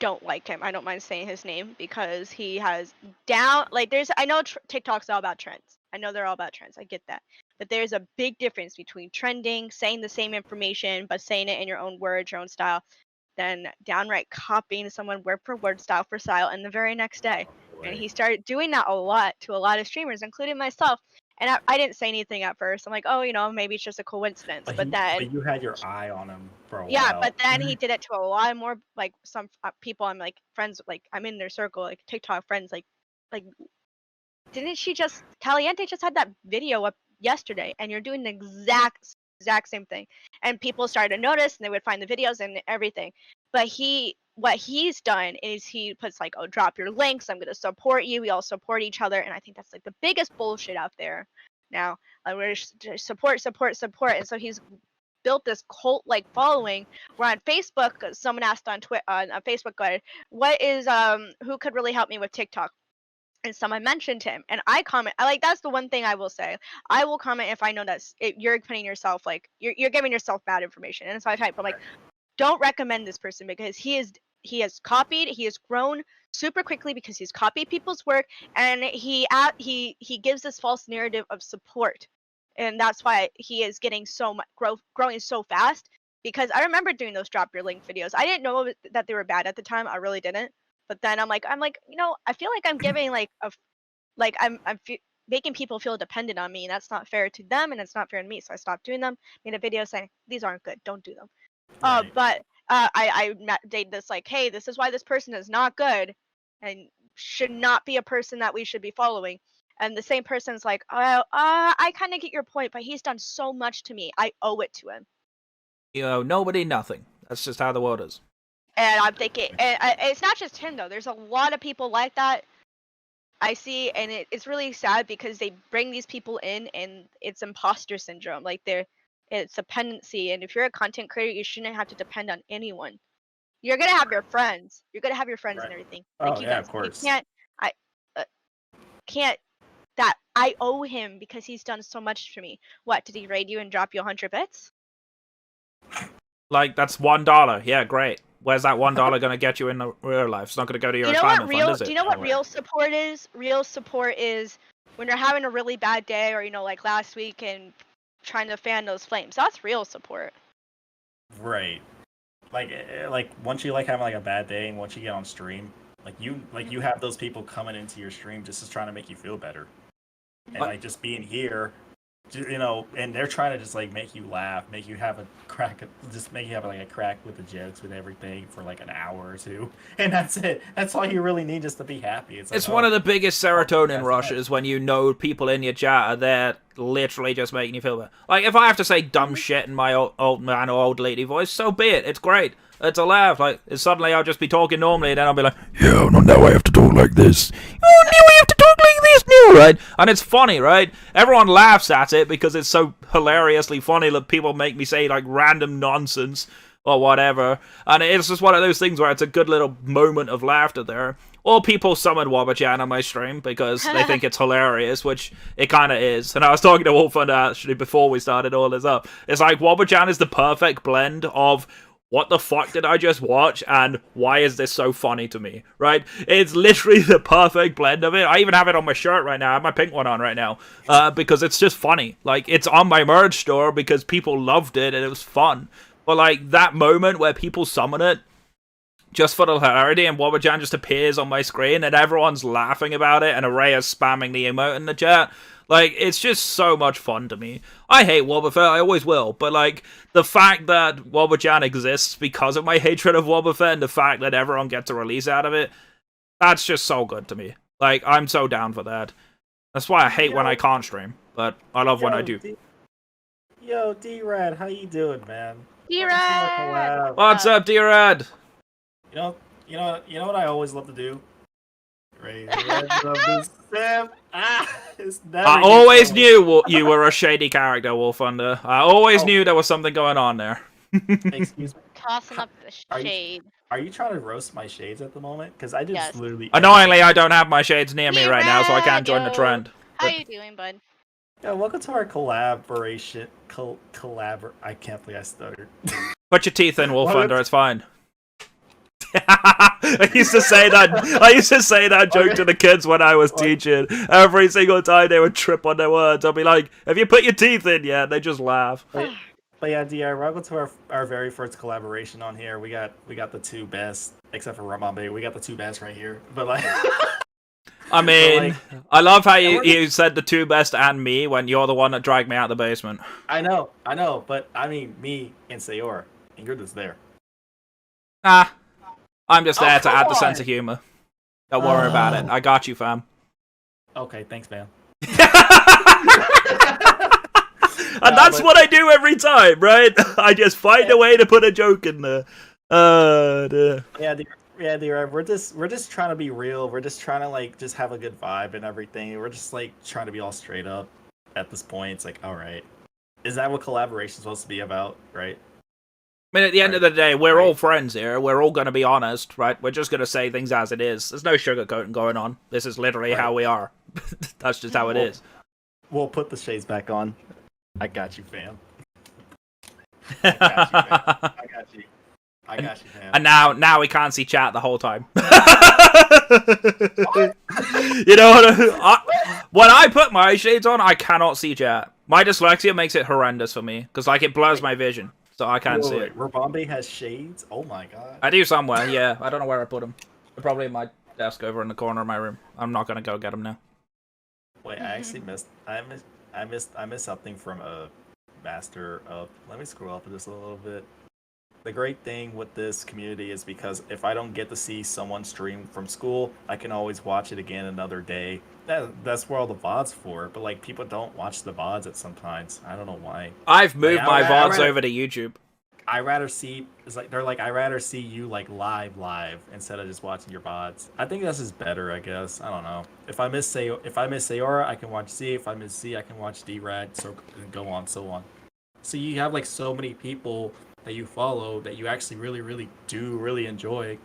don't like him. I don't mind saying his name because he has I know TikTok's all about trends. I know they're all about trends. I get that. But there's a big difference between trending, saying the same information, but saying it in your own words, your own style, than downright copying someone word for word, style for style, and the very next day. And he started doing that a lot to a lot of streamers, including myself. And I didn't say anything at first. I'm like, oh, you know, maybe it's just a coincidence. But then you had your eye on him for a while. Yeah, but then he did it to a lot more, like, some people I'm like friends, like, I'm in their circle, like TikTok friends, like didn't Caliente just had that video up yesterday, and you're doing the exact same thing. And people started to notice, and they would find the videos and everything. But what he's done is he puts, like, oh, drop your links, I'm going to support you, we all support each other. And I think that's, like, the biggest bullshit out there now. Like, we're support. And so he's built this cult-like following where on Facebook, someone asked on Facebook, what is, who could really help me with TikTok? And someone mentioned him, and I comment. That's the one thing I will say. I will comment if I know that you're putting yourself, like, you're giving yourself bad information. And so I type, I'm like, don't recommend this person because he is he has grown super quickly because he's copied people's work, and he gives this false narrative of support, and that's why he is getting so much growing so fast. Because I remember doing those drop your link videos. I didn't know that they were bad at the time. I really didn't. But then I'm like, I feel like I'm giving making people feel dependent on me, and that's not fair to them, and it's not fair to me. So I stopped doing them. Made a video saying these aren't good. Don't do them. Right. But I did this like, hey, this is why this person is not good, and should not be a person that we should be following. And the same person's like, I kind of get your point, but he's done so much to me. I owe it to him. You know, nobody, nothing. That's just how the world is. And I'm thinking, and it's not just him though. There's a lot of people like that I see, and it's really sad because they bring these people in, and it's imposter syndrome. Like it's dependency, and if you're a content creator, you shouldn't have to depend on anyone. You're gonna have your friends. You're gonna have your friends and everything. Like you guys, of course. You can't. That I owe him because he's done so much for me. What, did he raid you and drop you 100 bits? Like, that's $1. Yeah, great. Where's that $1 going to get you in the real life? It's not going to go to your retirement fund, is it? Do you know what real support is? Real support is when you're having a really bad day, or like last week, and trying to fan those flames. That's real support. Right. Like once you having a bad day, and once you get on stream, you have those people coming into your stream just to trying to make you feel better, and just being here, and they're trying to just make you laugh, make you have a crack, just make you have a crack with the jokes with everything for an hour or two, and that's it. That's all you really need just to be happy. It's one of the biggest serotonin rushes when you know people in your chat are there literally just making you feel better. Like, if I have to say dumb shit in my old man or old lady voice, so be it. It's great. It's a laugh. Like, suddenly I'll just be talking normally, and then I'll be like, yeah, no, now I have to talk like this. Oh, now I have to talk like this now, right? And it's funny, right? Everyone laughs at it because it's so hilariously funny that people make me say, random nonsense or whatever. And it's just one of those things where it's a good little moment of laughter there. Or people summon Wobberchan on my stream because they think it's hilarious, which it kind of is. And I was talking to Wolffthunder actually before we started all this up. It's like Wobberchan is the perfect blend of what the fuck did I just watch, and why is this so funny to me, right? It's literally the perfect blend of it. I even have it on my shirt right now. I have my pink one on right now, because it's just funny. It's on my merch store because people loved it and it was fun. But, that moment where people summon it just for the hilarity, and Wobberchan just appears on my screen and everyone's laughing about it, and Array is spamming the emote in the chat. It's just so much fun to me. I hate Wobbuffet, I always will, but, the fact that Wobberchan exists because of my hatred of Wobbuffet, and the fact that everyone gets a release out of it, that's just so good to me. I'm so down for that. That's why I hate when I can't stream, but I love when I do. Yo, D-Rad, how you doing, man? D-Rad! What's up, D-Rad? You know what I always love to do? Raise the legend of the Sim. I always knew you were a shady character, Wolffthunder. I always knew there was something going on there. Excuse me. Tossing up the shade. Are you trying to roast my shades at the moment? Because I just literally... Annoyingly, I don't have my shades near me right now, so I can't join the trend. How you doing, bud? Yeah, welcome to our collaboration. I can't believe I stuttered. Put your teeth in, Wolffthunder. It's fine. I used to say that joke to the kids when I was teaching. Every single time they would trip on their words, I'd be like, "Have you put your teeth in yet?" They just laugh. But yeah, DR, welcome to our very first collaboration on here. We got the two best, except for Ramambe. We got the two best right here. But I mean, I love how you said the two best and me when you're the one that dragged me out of the basement. I know, but I mean me and Saora, and you're just there. I'm just there to add the sense of humor. Don't worry about it. I got you, fam. Okay, thanks, man. And that's what I do every time, right? I just find a way to put a joke in there. Yeah, dear. We're just trying to be real. We're just trying to just have a good vibe and everything. We're just trying to be all straight up. At this point, it's all right. Is that what collaboration's supposed to be about, right? I mean, at the end of the day, we're all friends here. We're all going to be honest, right? We're just going to say things as it is. There's no sugarcoating going on. This is literally how we are. That's just how it is. We'll put the shades back on. I got you, fam. I got you, fam. I I got you, man. And now we can't see chat the whole time. You know when I put my shades on, I cannot see chat. My dyslexia makes it horrendous for me because like it blurs my vision, so I can't see it. Rabambe has shades. Oh my god. I do somewhere. Yeah, I don't know where I put them. They're probably in my desk over in the corner of my room. I'm not gonna go get them now. Wait, I actually missed. I missed something from a master of. Let me scroll up just a little bit. The great thing with this community is because if I don't get to see someone stream from school, I can always watch it again another day. That's where all the VODs for. But like people don't watch the VODs at sometimes. I don't know why. I've moved my VODs over to YouTube. I rather see I rather see you like live instead of just watching your VODs. I think this is better, I guess. I don't know. If I miss Saora, I can watch Z. If I miss Z, I can watch D-Rad, so and go on, so on. So you have like so many people that you follow that you actually really do enjoy.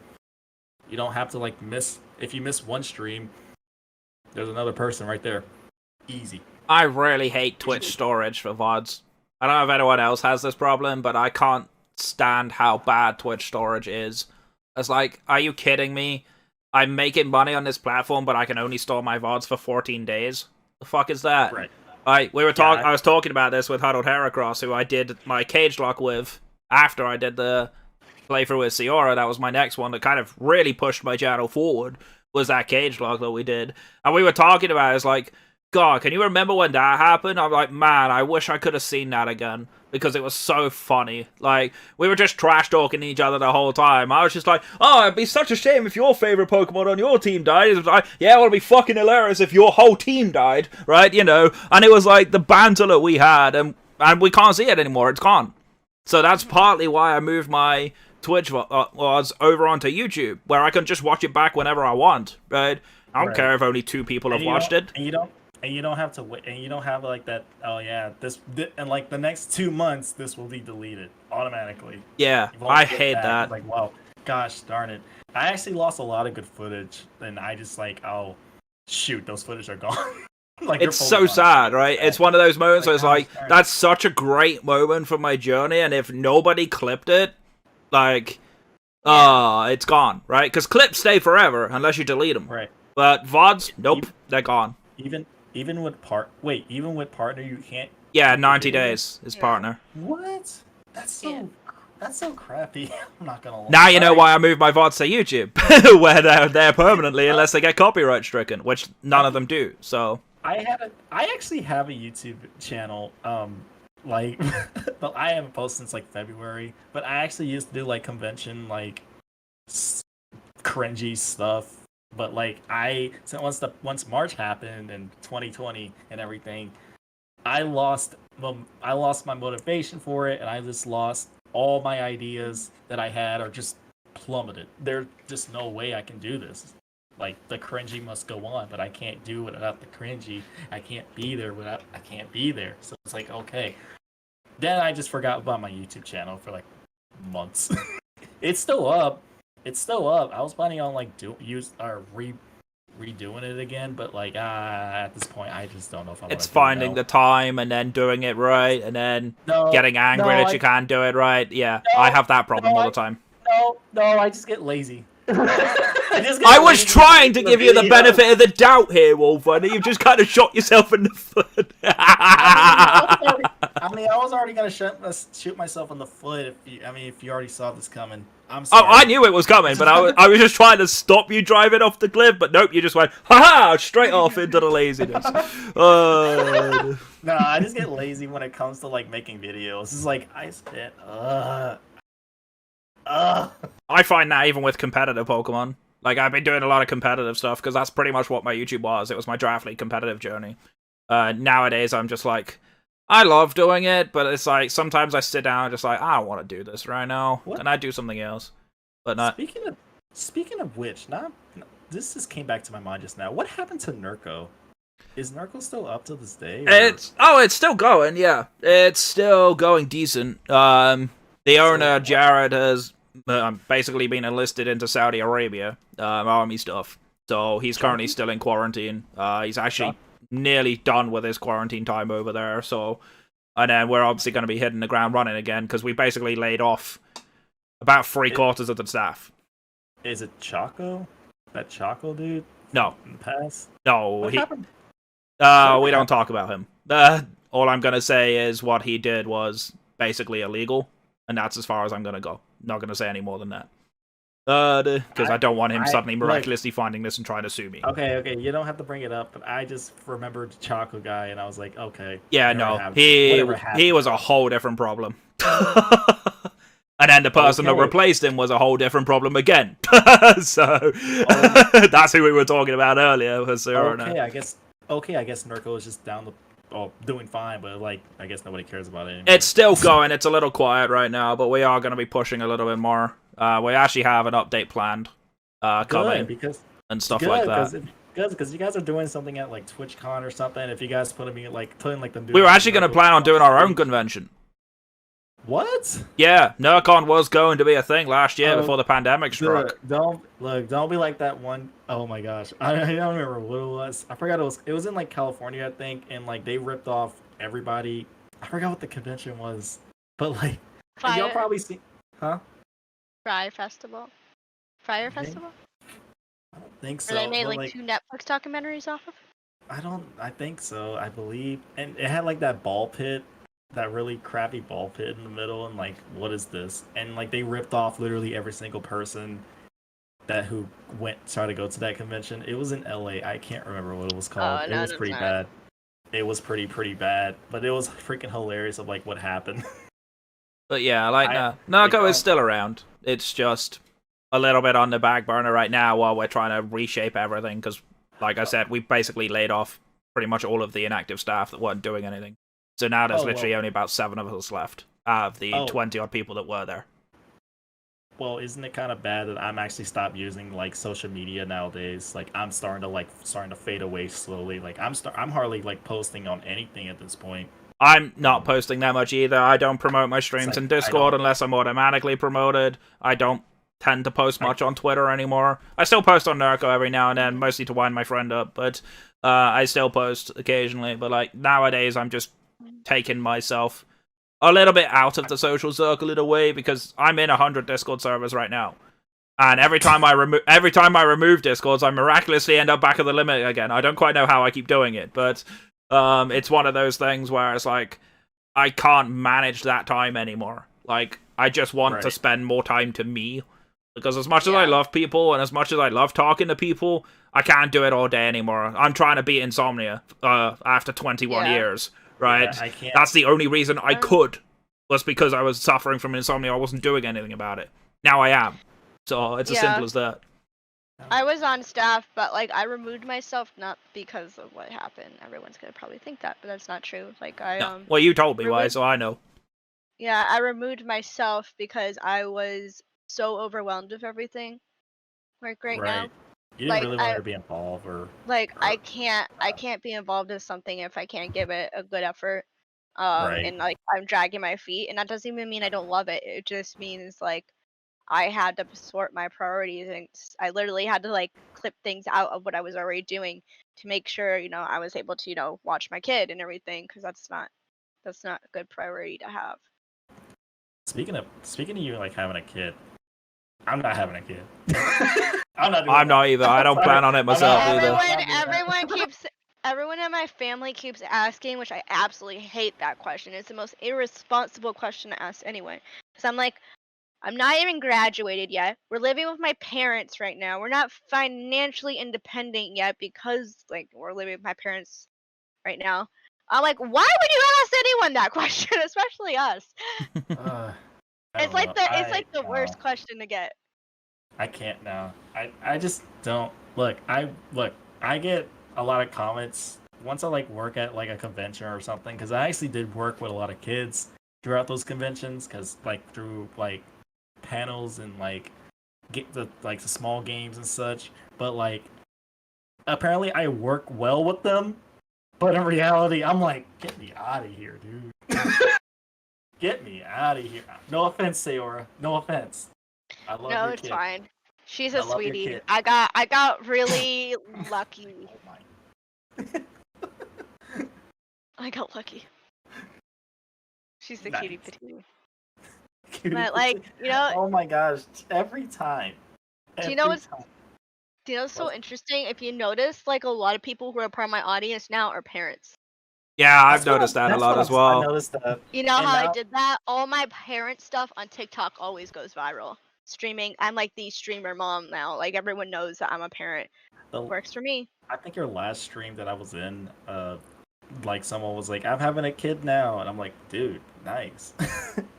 You don't have to like miss. If you miss one stream, there's another person right there. Easy. I really hate Twitch storage for VODs. I don't know if anyone else has this problem, but I can't stand how bad Twitch storage is. It's like, are you kidding me? I'm making money on this platform, but I can only store my VODs for 14 days. The fuck is that? Right. I was talking about this with Huddled Heracross, who I did my cage lock with after I did the playthrough with Saora. That was my next one that kind of really pushed my channel forward, was that cage lock that we did. And we were talking about it, it's like, God, can you remember when that happened? I'm like, man, I wish I could have seen that again. Because it was so funny. Like, we were just trash talking each other the whole time. I was just like, oh, it'd be such a shame if your favorite Pokemon on your team died. It was like, yeah, well, it'd be fucking hilarious if your whole team died, right? You know? And it was like the banter that we had, and we can't see it anymore. It's gone. So that's partly why I moved my Twitch VODs over onto YouTube, where I can just watch it back whenever I want, right? I don't care if only 2 people have watched it. And you don't have to wait, and you don't have like that. Oh yeah, and like the next 2 months, this will be deleted automatically. Yeah, I hate that. Like, wow, gosh darn it! I actually lost a lot of good footage, and I just like, oh, shoot, those footage are gone. Like, it's so sad, right? It's one of those moments where it's like, that's such a great moment for my journey, and if nobody clipped it, like, it's gone, right? Because clips stay forever unless you delete them. Right. But VODs, nope, they're gone. Even with partner, you can't. Yeah, 90 days is partner. What? That's so crappy. I'm not gonna lie. Now you know why I moved my VODs to YouTube, where they're there permanently unless they get copyright stricken, which none of them do. So I actually have a YouTube channel. Like, but I haven't posted since like February. But I actually used to do like convention like cringy stuff. But like once March happened in 2020 and everything, I lost my motivation for it, and I just lost all my ideas that I had, are just plummeted. There's just no way I can do this. Like, the cringy must go on, but I can't do it without the cringy. I can't be there without. I can't be there. So it's like, okay. Then I just forgot about my YouTube channel for like months. It's still up. I was planning on like redoing it again, but like at this point, I just don't know if I want to. It's finding the time and then doing it right, and then getting angry that you can't do it right. Yeah, I have that problem all the time. No, I just get lazy. I was trying to give you the benefit of the doubt here, Wolffthunder. You've just kind of shot yourself in the foot. I was already gonna shoot myself in the foot if you already saw this coming. I'm sorry. Oh, I knew it was coming, but I was just trying to stop you driving off the cliff, but nope, you just went, ha-ha, straight off into the laziness. No, I just get lazy when it comes to like making videos. It's like, I spent, I find that even with competitive Pokemon. Like, I've been doing a lot of competitive stuff, because that's pretty much what my YouTube was. It was my Draft League competitive journey. Nowadays, I'm just like, I love doing it, but it's like, sometimes I sit down and just like, I don't want to do this right now. What? And I do something else. But not... Speaking of which, this just came back to my mind just now. What happened to Nurko? Is Nurko still up to this day? Or... It's still going, yeah. It's still going decent. The owner, Jared, has basically been enlisted into Saudi Arabia, army stuff. So he's currently still in quarantine. He's actually nearly done with his quarantine time over there. So, and then we're obviously going to be hitting the ground running again, because we basically laid off About 3/4 of the staff. Is it Choco? That Choco dude? No. Pass? No, What happened? we don't talk about him. All I'm gonna say is what he did was basically illegal, and that's as far as I'm gonna go. Not gonna say any more than that. Because I don't want him suddenly miraculously finding this and trying to sue me. Okay, you don't have to bring it up, but I just remembered the Choco guy, and I was like, okay. Yeah, no, he was a whole different problem. And then the person that replaced him was a whole different problem again. So that's who we were talking about earlier. Was I guess Nurko is just doing fine, but like I guess nobody cares about it anymore. It's still going. It's a little quiet right now, but we are going to be pushing a little bit more. We actually have an update planned coming and stuff like that. Because you guys are doing something at like TwitchCon or something. If you guys putting the we were actually going to plan on doing our own convention. What? Yeah, NerdCon was going to be a thing last year before the pandemic struck. Don't be like that one. Oh my gosh, I don't remember what it was. I forgot it was in like California, I think, and like they ripped off everybody. I forgot what the convention was, but like y'all probably seen, huh? Fire Festival. I don't think so. Or they made like 2 Netflix documentaries off of. I think so. I believe, and it had like that ball pit. That really crappy ball pit in the middle, and like, what is this? And like, they ripped off literally every single person who tried to go to that convention. It was in LA. I can't remember what it was called. It was pretty bad. It was pretty bad, but it was freaking hilarious of like what happened. But yeah, Narco is still around. It's just a little bit on the back burner right now while we're trying to reshape everything. Because, like I said, we basically laid off pretty much all of the inactive staff that weren't doing anything. So now there's literally only about 7 of us left out of the 20-odd people that were there. Well, isn't it kind of bad that I'm actually stopped using like social media nowadays? Like I'm starting to fade away slowly. Like I'm hardly like posting on anything at this point. I'm not posting that much either. I don't promote my streams in Discord unless I'm automatically promoted. I don't tend to post much on Twitter anymore. I still post on Nurko every now and then, mostly to wind my friend up, but I still post occasionally. But like nowadays, I'm just taking myself a little bit out of the social circle in a way, because I'm in 100 Discord servers right now, and every time I remove Discords, I miraculously end up back at the limit again. I don't quite know how I keep doing it, but it's one of those things where it's like I can't manage that time anymore. Like I just want to spend more time to me, because as much as I love people and as much as I love talking to people, I can't do it all day anymore. I'm trying to beat insomnia after 21 years. Right, yeah, I can't. That's the only reason I could, was because I was suffering from insomnia. I wasn't doing anything about it. Now I am, so it's as simple as that. I was on staff, but like I removed myself not because of what happened. Everyone's gonna probably think that, but that's not true. Like Well, you told me why, so I know. Yeah, I removed myself because I was so overwhelmed with everything. Like right now. You didn't really want her to be involved, I can't be involved in something if I can't give it a good effort. And like I'm dragging my feet, and that doesn't even mean I don't love it. It just means like I had to sort my priorities, and I literally had to like clip things out of what I was already doing to make sure I was able to watch my kid and everything, because that's not a good priority to have. Speaking of you like having a kid, I'm not having a kid. I'm not either. I don't plan on it myself either. Everyone in my family keeps asking, which I absolutely hate that question. It's the most irresponsible question to ask anyway. Because I'm like, I'm not even graduated yet. We're living with my parents right now. We're not financially independent yet because like we're living with my parents right now. I'm like, why would you ask anyone that question, especially us? It's like the worst question to get. I can't now. I just don't look. I get a lot of comments once I like work at like a convention or something, because I actually did work with a lot of kids throughout those conventions, because like through like panels and like get the small games and such. But like apparently I work well with them, but in reality I'm like, get me out of here, dude. Get me out of here. No offense, Saora. No offense. I love your it's kid. fine. She's a sweetie. I got really lucky. Oh my. I got lucky. She's the cutie patootie. Dude, But like, you know, oh my gosh, every time. do you know Every what's time. do you know what's so What? interesting? If you notice, like a lot of people who are part of my audience now are parents. Yeah, I've That's what noticed that a that's lot what as I well. noticed that. You know And how I now, did that? All my parent stuff on TikTok always goes viral. Streaming, I'm like the streamer mom now. Like everyone knows that I'm a parent. the, Works for me. I think your last stream that I was in, like someone was like, "I'm having a kid now," and I'm like, "Dude, nice,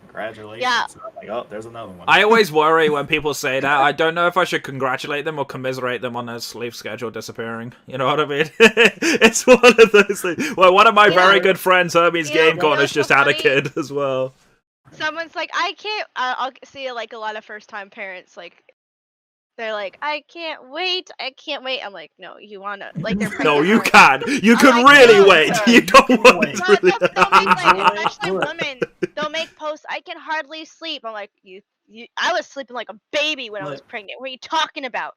congratulations." Yeah. And I'm like, "Oh, there's another one." I always worry when people say that. I don't know if I should congratulate them or commiserate them on their sleep schedule disappearing. You know what I mean? It's one of those things. Well, one of my very good friends, Hermes You know- Game Corner, you know has just what's so had a funny? kid as well. Someone's like, I can't. I'll see like a lot of first time parents like. They're like, I can't wait. I'm like, no, you wanna like they're pregnant. No, you already. can't. You I'm can like, really no. wait. Yeah, You you don't can want wait. to No, really. they'll make like, Enjoy it. especially Do it. women. They'll make posts. I can hardly sleep. I'm like, you. I was sleeping like a baby when I was Look. pregnant. What are you talking about?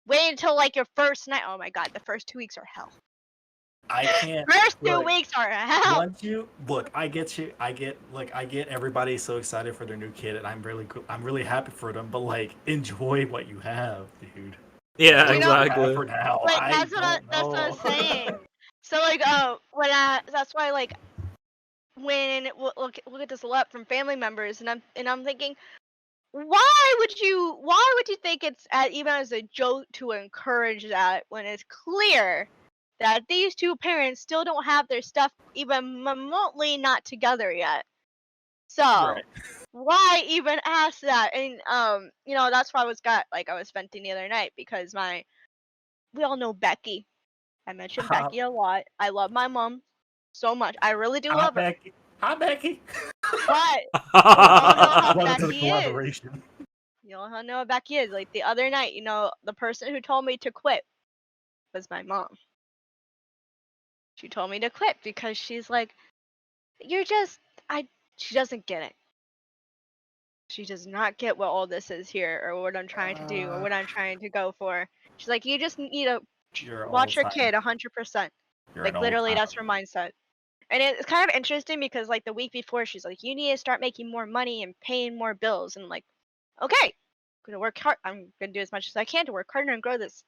Wait until like your first night. Oh my god, the first 2 weeks are hell. I can't. First 2 look, weeks are hell. Once you look, I get you. I get everybody so excited for their new kid, and I'm really happy for them. But like, enjoy what you have, dude. Yeah, You know- exactly. For now, Like I that's don't what I'm know. saying. So like, that's why like when we'll get this a lot from family members, and I'm thinking, why would you think it's even as a joke to encourage that when it's clear that these two parents still don't have their stuff even remotely not together yet? So Right. why even ask that? And you know, that's why I was venting the other night because we all know Becky. I mentioned Becky a lot. I love my mom so much. I really do Hi, love her. Becky. Hi, Becky. But you all know how Welcome to the Becky is. collaboration. You all know how Becky is. Like the other night, you know, the person who told me to quit was my mom. She told me to quit because she's like, she doesn't get it. She does not get what all this is here or what I'm trying to do or what I'm trying to go for. She's like, you just need to You're watch your old kid time. 100%. You're Like an old literally, timer. that's her mindset. And it's kind of interesting because like the week before, she's like, you need to start making more money and paying more bills. And I'm like, okay, I'm gonna work hard. I'm gonna do as much as I can to work harder and grow this.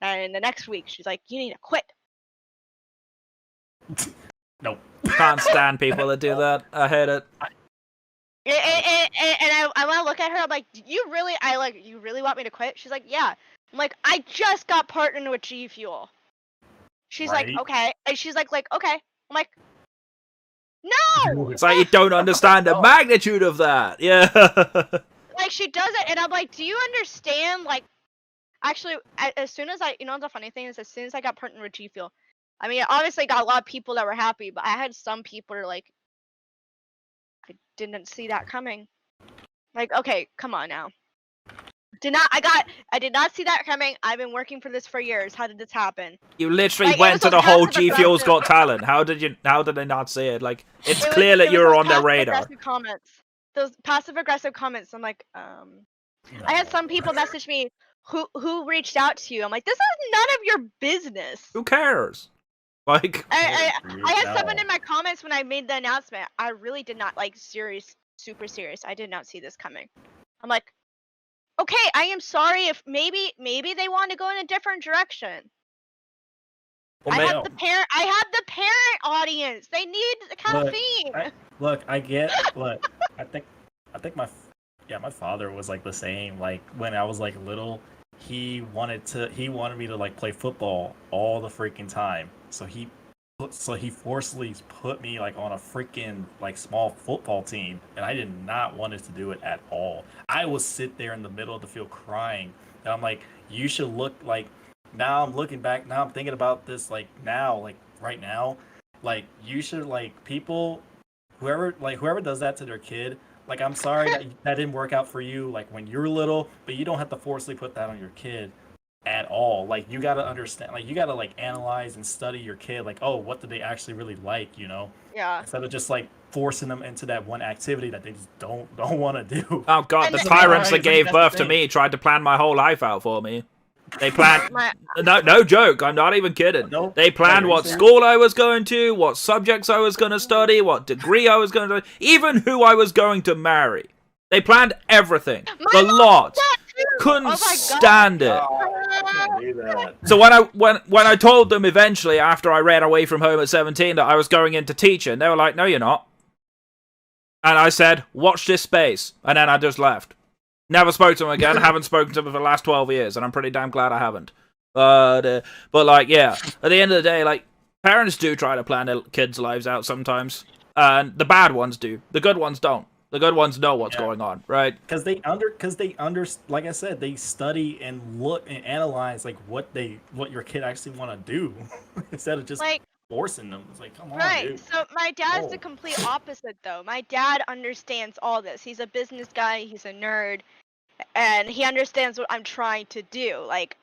And the next week, she's like, you need to quit. Nope. Can't stand people that do that. I hate it. And I want to look at her. I'm like, you really want me to quit? She's like, yeah. I'm like, I just got partnered with G Fuel. She's Right. like, okay. And she's like, okay. I'm like, no. It's like you don't understand the magnitude of that. Yeah. Like she does it, and I'm like, do you understand? Like, actually, as soon as you know, the funny thing is, as soon as I got partnered with G Fuel, I mean, obviously got a lot of people that were happy, but I had some people who are like, I didn't see that coming. Like, okay, come on now. I did not see that coming. I've been working for this for years. How did this happen? You literally Like, it went was to a the whole passive G Fuel's aggressive- Got Talent. How did they not see it? Like, it's It was- clear that it you was were those on their passive radar. aggressive comments. Those passive aggressive comments. I'm like, I had some people message me who reached out to you. I'm like, this is none of your business. Who cares? Like, I had someone in my comments when I made the announcement. I really did not super serious. I did not see this coming. I'm like, okay, I am sorry if maybe they want to go in a different direction. well, I ma- have the parent audience. They need caffeine. Look, I think my father was like the same. Like when I was like little, he wanted me to like play football all the freaking time. So he forcibly put me like on a freaking like small football team, and I did not want to do it at all. I would sit there in the middle of the field crying, and I'm like, you should look like. Now I'm looking back. Now I'm thinking about this like now, like right now, like you should like people, whoever does that to their kid. Like I'm sorry that didn't work out for you like when you were little, but you don't have to forcibly put that on your kid at all. Like you gotta understand, like you gotta like analyze and study your kid. Like, oh, what do they actually really like? You know, Yeah. instead of just like forcing them into that one activity that they just don't want to do. oh god, And the the- tyrants that Like, gave that's the birth to thing. me tried to plan my whole life out for me. They planned. My, No joke. I'm not even kidding. No? They planned Wait, are you what serious? school I was going to, what subjects I was going to study, what degree I was going to, even who I was going to marry. They planned everything. My The mom lot. did that too! Couldn't Oh my God. stand it. I can't do that. So when I told them eventually after I ran away from home at 17 that I was going into teaching, they were like, "No, you're not." And I said, "Watch this space," and then I just left. Never spoke to them again. Haven't spoken to them for the last 12 years, and I'm pretty damn glad I haven't. But like, yeah, at the end of the day, like, parents do try to plan their kids' lives out sometimes, and the bad ones do. The good ones don't. The good ones know what's going on, right? Because they like I said, they study and look and analyze like what your kid actually want to do instead of just Like, forcing them. It's like, come on, right. dude. So my dad's the Oh. complete opposite, though. My dad understands all this. He's a business guy. He's a nerd, and he understands what I'm trying to do. Like,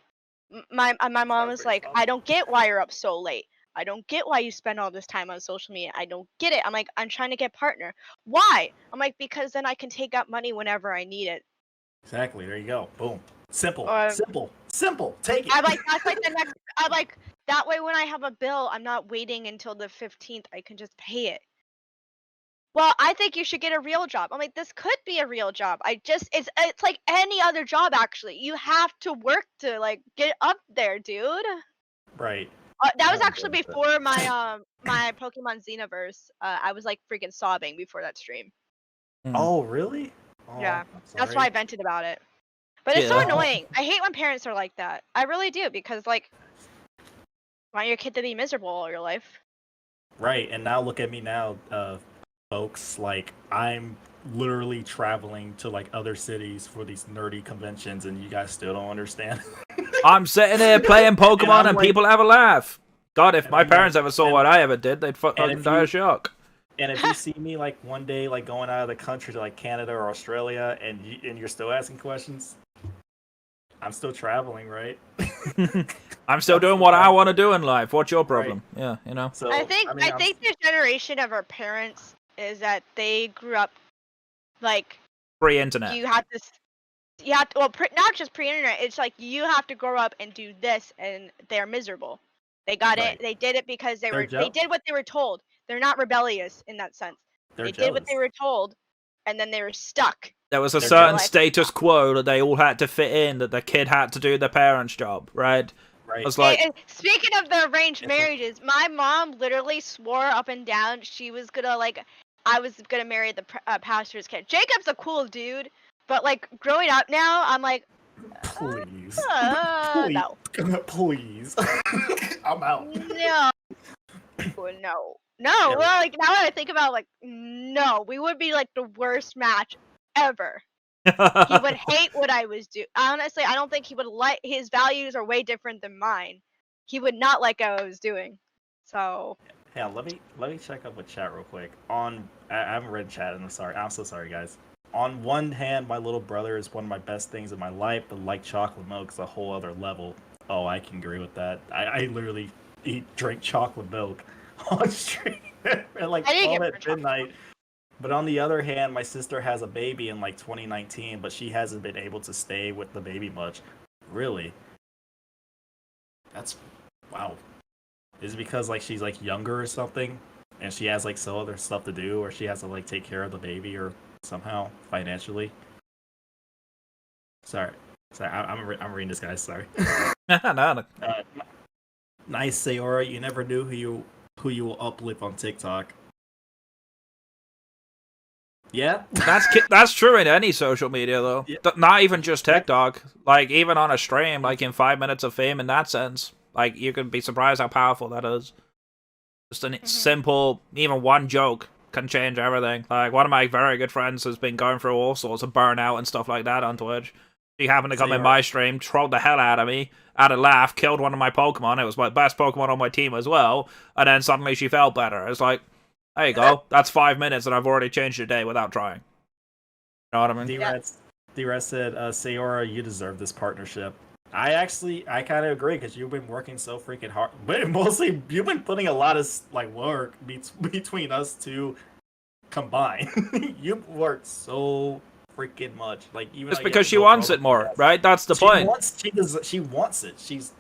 my mom was like, "I don't get why you're up so late. I don't get why you spend all this time on social media. I don't get it." I'm like, "I'm trying to get partner." Why? I'm like, "Because then I can take out money whenever I need it." Exactly. There you go. Boom. Simple. Or- Simple. Take it. I'm like, that's like the next. I'm like, that way when I have a bill, I'm not waiting until the 15th. I can just pay it. Well, I think you should get a real job. I'm like, this could be a real job. It's like any other job actually. You have to work to like get up there, dude. Right. That was I actually get that. before my my Pokemon Xenoverse. I was like freaking sobbing before that stream. Oh, really? Oh, Yeah, I'm that's sorry. why I vented about it. But it's so Yeah. annoying. I hate when parents are like that. I really do because like, want your kid to be miserable all your life. Right, and now look at me now, folks. Like, I'm literally traveling to like other cities for these nerdy conventions, and you guys still don't understand. I'm sitting here playing Pokemon I'm and like- people have a laugh. God, if And my I'm parents like- ever saw and- what I ever did, they'd fucking if die you- of shock. And if you see me like one day like going out of the country to like Canada or Australia, and you're still asking questions, I'm still traveling, right? I'm still doing what I want to do in life. What's your problem? Yeah, you know. So I think mean, I'm- the generation of our parents is that they grew up like Free internet. you have to well not just pre-internet. It's like you have to grow up and do this, and they're miserable. They got Right. it. They did it because they They're did what they were told. They're not rebellious in that sense. they're They jealous. did what they were told, and then they were stuck. There was a They're certain jealous. status quo that they all had to fit in, that the kid had to do the parent's job, right? Right. It's like, And speaking of the arranged It's like- marriages, my mom literally swore up and down she was gonna I was gonna marry the pastor's kid. Jacob's a cool dude, but like growing up now, I'm like, Please. no, Please. I'm out. no, no. Yeah. Well, like now that I think about it, like, no, we would be like the worst match ever. He would hate what I was doing. Honestly, I don't think he would like. His values are way different than mine. He would not like what I was doing. So Yeah, let me check up with chat real quick. I haven't read chat, and I'm sorry. I'm so sorry, guys. On one hand, my little brother is one of my best things in my life, but like chocolate milk is a whole other level. Oh, I can agree with that. I literally drink chocolate milk on stream at like I didn't 12 get at chocolate midnight. But on the other hand, my sister has a baby in like 2019, but she hasn't been able to stay with the baby much. Really? That's wow. Is it because like she's like younger or something, and she has like so other stuff to do, or she has to like take care of the baby, or somehow financially? Sorry, I'm reading this, guys. Sorry. no. Nice, Sayora. You never knew who you will uplift on TikTok. Yeah. That's true in any social media, though. Yeah. Not even just TikTok. Like, even on a stream, like in 5 minutes of fame in that sense. Like, you can be surprised how powerful that is. Just a simple, even one joke can change everything. Like, one of my very good friends has been going through all sorts of burnout and stuff like that on Twitch. She happened to come in my stream, trolled the hell out of me, had a laugh, killed one of my Pokemon. It was my best Pokemon on my team as well. And then suddenly she felt better. It's like, there you go. That's 5 minutes and I've already changed your day without trying. You know what I mean? D-Rat said, Sayora, you deserve this partnership. I kind of agree, because you've been working so freaking hard. But mostly, you've been putting a lot of like work between us two combined. You've worked so freaking much. Like, even It's though you because have to she go wants over it more, yes. right? That's the She point. she wants it. She's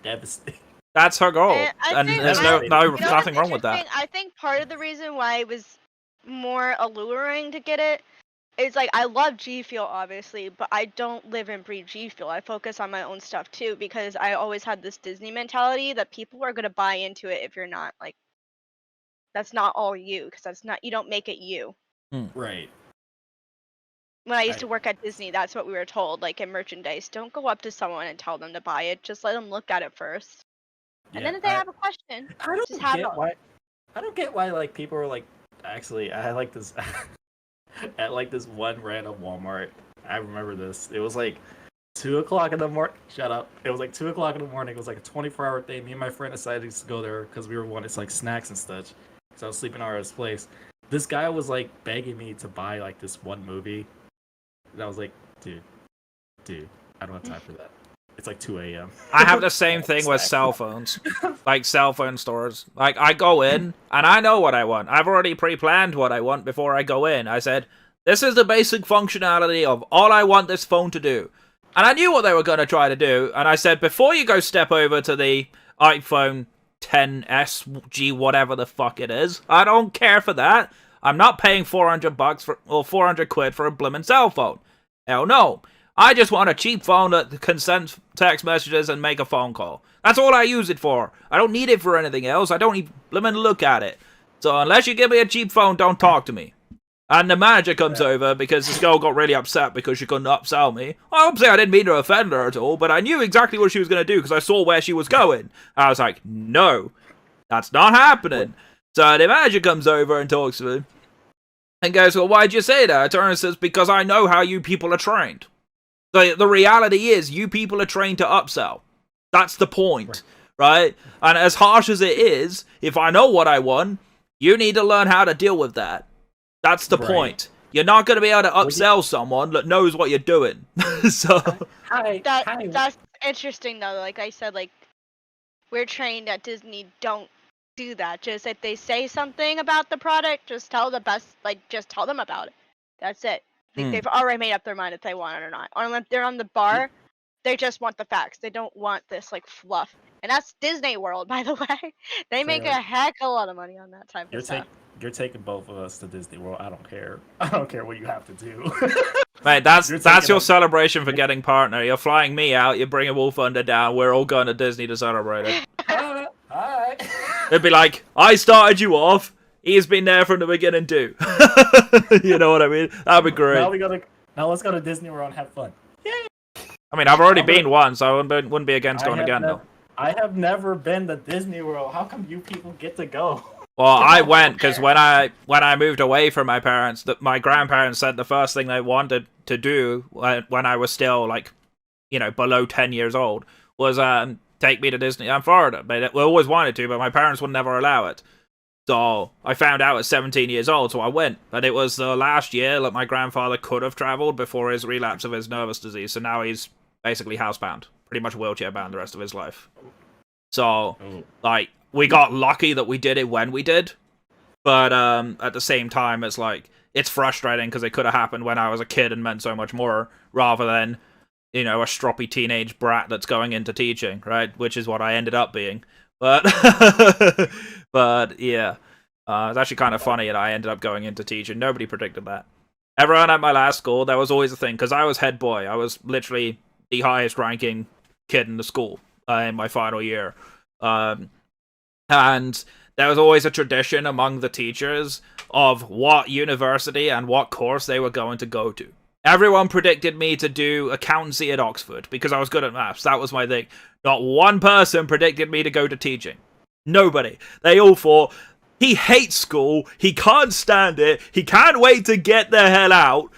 devastated. That's her goal. And I And think there's that- nothing wrong with that. I think part of the reason why it was more alluring to get it it's like I love G Fuel obviously, but I don't live and breathe G Fuel. I focus on my own stuff too because I always had this Disney mentality that people are gonna buy into it if you're not like. That's not all you, because that's not you don't make it you. Right. When I used to work at Disney, that's what we were told, like in merchandise. Don't go up to someone and tell them to buy it. Just let them look at it first. And then if they have a question, I just have it. I don't get why like people are like actually I like this at like this one random Walmart. I remember this. It was like 2:00 in the morning. Shut up. It was like 2:00 in the morning. It was like a 24-hour thing. Me and my friend decided to go there because we were wanting like snacks and such. So I was sleeping at his place. This guy was like begging me to buy like this one movie. And I was like, dude, I don't have time for that. It's like 2 a.m. I have the same thing with cell phones. Like cell phone stores. Like I go in and I know what I want. I've already pre-planned what I want before I go in. I said, this is the basic functionality of all I want this phone to do. And I knew what they were going to try to do. And I said, before you go step over to the iPhone 10s, G, whatever the fuck it is, I don't care for that. I'm not paying $400 or 400 quid for a blimmin' cell phone. Hell no. I just want a cheap phone that can send text messages and make a phone call. That's all I use it for. I don't need it for anything else. I don't even blimmin' look at it. So unless you give me a cheap phone, don't talk to me. And the manager comes over because this girl got really upset because she couldn't upsell me. Obviously, I didn't mean to offend her at all, but I knew exactly what she was going to do because I saw where she was going. I was like, no, that's not happening. So the manager comes over and talks to me and goes, well, why'd you say that? I turn and says, because I know how you people are trained. The reality is, you people are trained to upsell. That's the point, right? And as harsh as it is, if I know what I want, you need to learn how to deal with that. That's the point. You're not going to be able to upsell someone that knows what you're doing. So That's interesting though. Like I said, like we're trained at Disney. Don't do that. Just if they say something about the product, just tell just tell them about it. That's it. They've already made up their mind if they want it or not. Or if they're on the bar, they just want the facts. They don't want this like fluff. And that's Disney World, by the way. They make a heck of a lot of money on that type of stuff. You're taking both of us to Disney World. I don't care. I don't care what you have to do. Mate, that's your celebration for getting partner. You're flying me out. You're bringing Wolffthunder down. We're all going to Disney to celebrate it. Alright. It'd be like, I started you off. He's been there from the beginning too. You know what I mean? That'd be great. Now let's go to Disney World and have fun. Yay! I mean, I've already been once, so I wouldn't be against going again though. I have never been to Disney World. How come you people get to go? Well, I went because when I moved away from my parents, my grandparents said the first thing they wanted to do when I was still like, below 10 years old was take me to Disney and Florida. They always wanted to, but my parents would never allow it. So I found out at 17 years old, so I went. But it was the last year that my grandfather could have traveled before his relapse of his nervous disease. So now he's basically housebound, pretty much wheelchair bound the rest of his life. So, we got lucky that we did it when we did. But at the same time, it's like, it's frustrating because it could have happened when I was a kid and meant so much more, rather than, a stroppy teenage brat that's going into teaching, right? Which is what I ended up being. But yeah, it's actually kind of funny that I ended up going into teaching. Nobody predicted that. Everyone at my last school, there was always a thing, because I was head boy. I was literally the highest ranking kid in the school in my final year. And there was always a tradition among the teachers of what university and what course they were going to go to. Everyone predicted me to do accountancy at Oxford because I was good at maths. That was my thing. Not one person predicted me to go to teaching. Nobody. They all thought, he hates school, he can't stand it, he can't wait to get the hell out.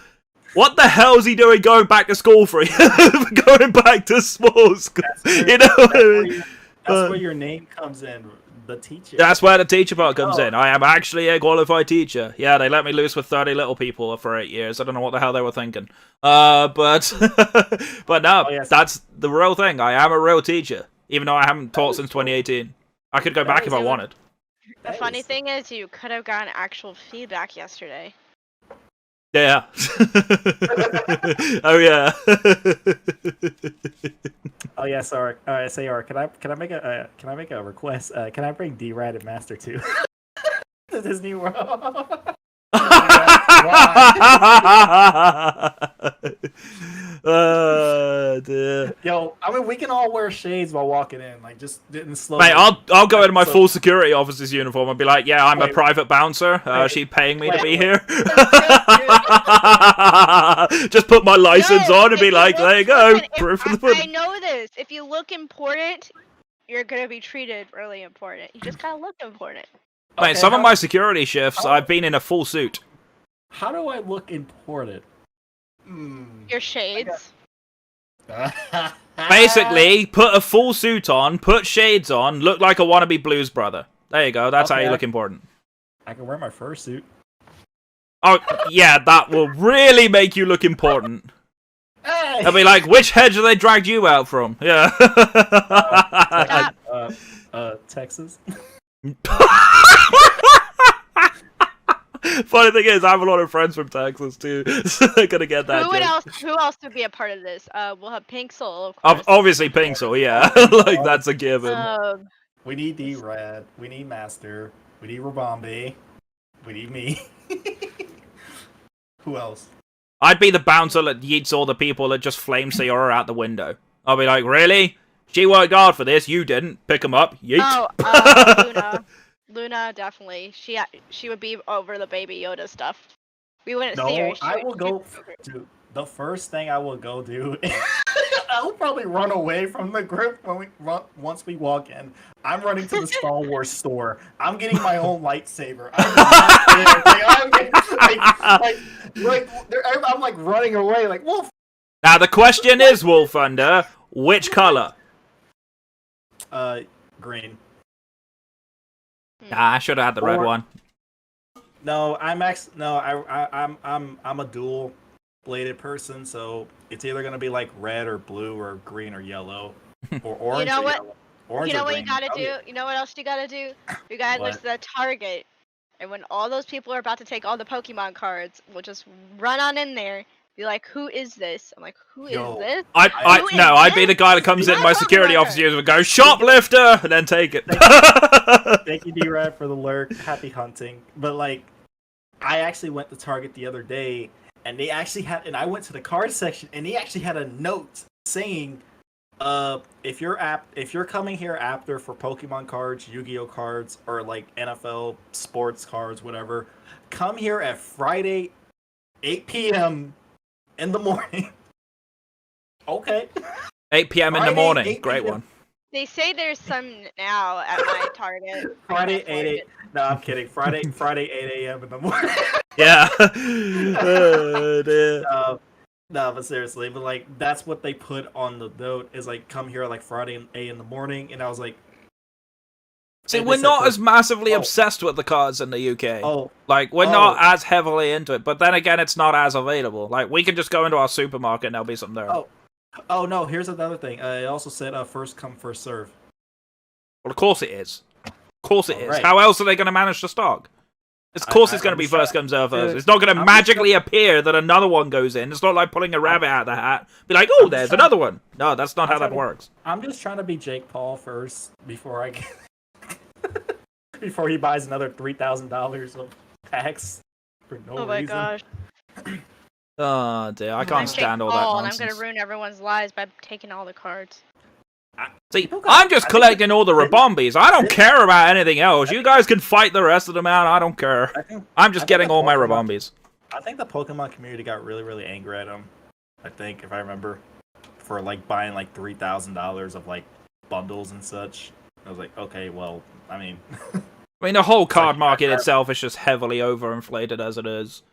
What the hell is he doing going back to school for? Going back to small school. That's where your name comes in. The teacher. That's where the teacher part comes in. I am actually a qualified teacher. Yeah, they let me loose with 30 little people for 8 years. I don't know what the hell they were thinking. But no, that's the real thing. I am a real teacher, even though I haven't taught since 2018. I could go back if I wanted. The funny thing is, you could have gotten actual feedback yesterday. Yeah. Oh yeah. Oh yeah, sorry. All right, Sayora, can I make a request? Can I bring D-Rad and Master 2 to Disney World? Dear. Yo, I mean, we can all wear shades while walking in, like just in slow. Mate, I'll go into my full security officer's uniform and be like, yeah, I'm a private bouncer. She's paying me to be here. Just put my license on and be like, there you go. Proof of the pudding. I know this. If you look important, you're gonna be treated really important. You just gotta look important. Mate, Okay, some of my security shifts, I've been in a full suit. How do I look important? Your shades. Basically, put a full suit on, put shades on, look like a wannabe blues brother. There you go. That's how you look important. I can wear my fursuit. Oh, yeah, that will really make you look important. Hey! They'll be like, which hedge have they dragged you out from? Yeah. Texas. Funny thing is, I have a lot of friends from Texas too, so they're gonna get that joke. Who else would be a part of this? We'll have Pink Soul, of course. Obviously, Pink Soul, yeah. Like, that's a given. We need D-Rad. We need Master. We need Rabambi. We need me. Who else? I'd be the bouncer that yeets all the people that just flame Saora out the window. I'll be like, really? She worked hard for this, you didn't. Pick 'em up, yeet. Oh, Luna. Luna, definitely. She would be over the Baby Yoda stuff. We wouldn't see her. I will go. Dude, the first thing I will go do, I will probably run away from the group once we walk in. I'm running to the Star Wars store. I'm getting my own lightsaber. I'm like running away, like Wolf. Now the question is, Wolffthunder, which color? Green. Nah, I should have had the red one. No, I'm a dual bladed person, so it's either gonna be like red or blue or green or yellow or orange. You know or what? yellow. Orange You know or what green. you gotta do? You know what else you gotta do? You gotta go to the Target, and when all those people are about to take all the Pokemon cards, we'll just run on in there. Be like, who is this? I'm like, who is this? I'd be the guy that comes in, my security officers would go, shoplifter, and then take it. Thank you, D-Rad, for the lurk. Happy hunting. But, like, I actually went to Target the other day, and they actually had, and I went to the card section, and they actually had a note saying, if you're coming here after for Pokemon cards, Yu-Gi-Oh cards, or, like, NFL sports cards, whatever, come here at Friday, 8 p.m., in the morning. Okay. 8 p.m. in the morning. Great one. They say there's some now at my Target. Friday 8 No, I'm kidding. Friday 8 a.m. in the morning. Yeah. No, but seriously, but like that's what they put on the note is like come here like Friday 8 in the morning, and I was like, see, we're not as massively obsessed with the cards in the UK. Like, we're not as heavily into it, but then again, it's not as available. Like, we can just go into our supermarket and there'll be something there. Oh no, here's another thing. It also said first come, first serve. Well, of course it is. Of course it is. Right. How else are they going to manage to stock? Of course it's going to be first come, serve first. It's not going to magically appear that another one goes in. It's not like pulling a rabbit out of the hat. Be like, oh, there's another one. No, that's not how that works. I'm just trying to be Jake Paul first before I get... before he buys another $3,000 of packs for no reason. Oh my gosh. Oh dear, I can't stand all that nonsense. And I'm gonna ruin everyone's lives by taking all the cards. See, I'm just collecting all the Rabombis. I don't care about anything else. You guys can fight the rest of them out. I don't care. I'm just getting all my Rabombis. I think the Pokemon community got really, really angry at him. I think, if I remember, for like buying like $3,000 of like bundles and such. I was like, okay, well, I mean... the whole card market itself is just heavily overinflated as it is.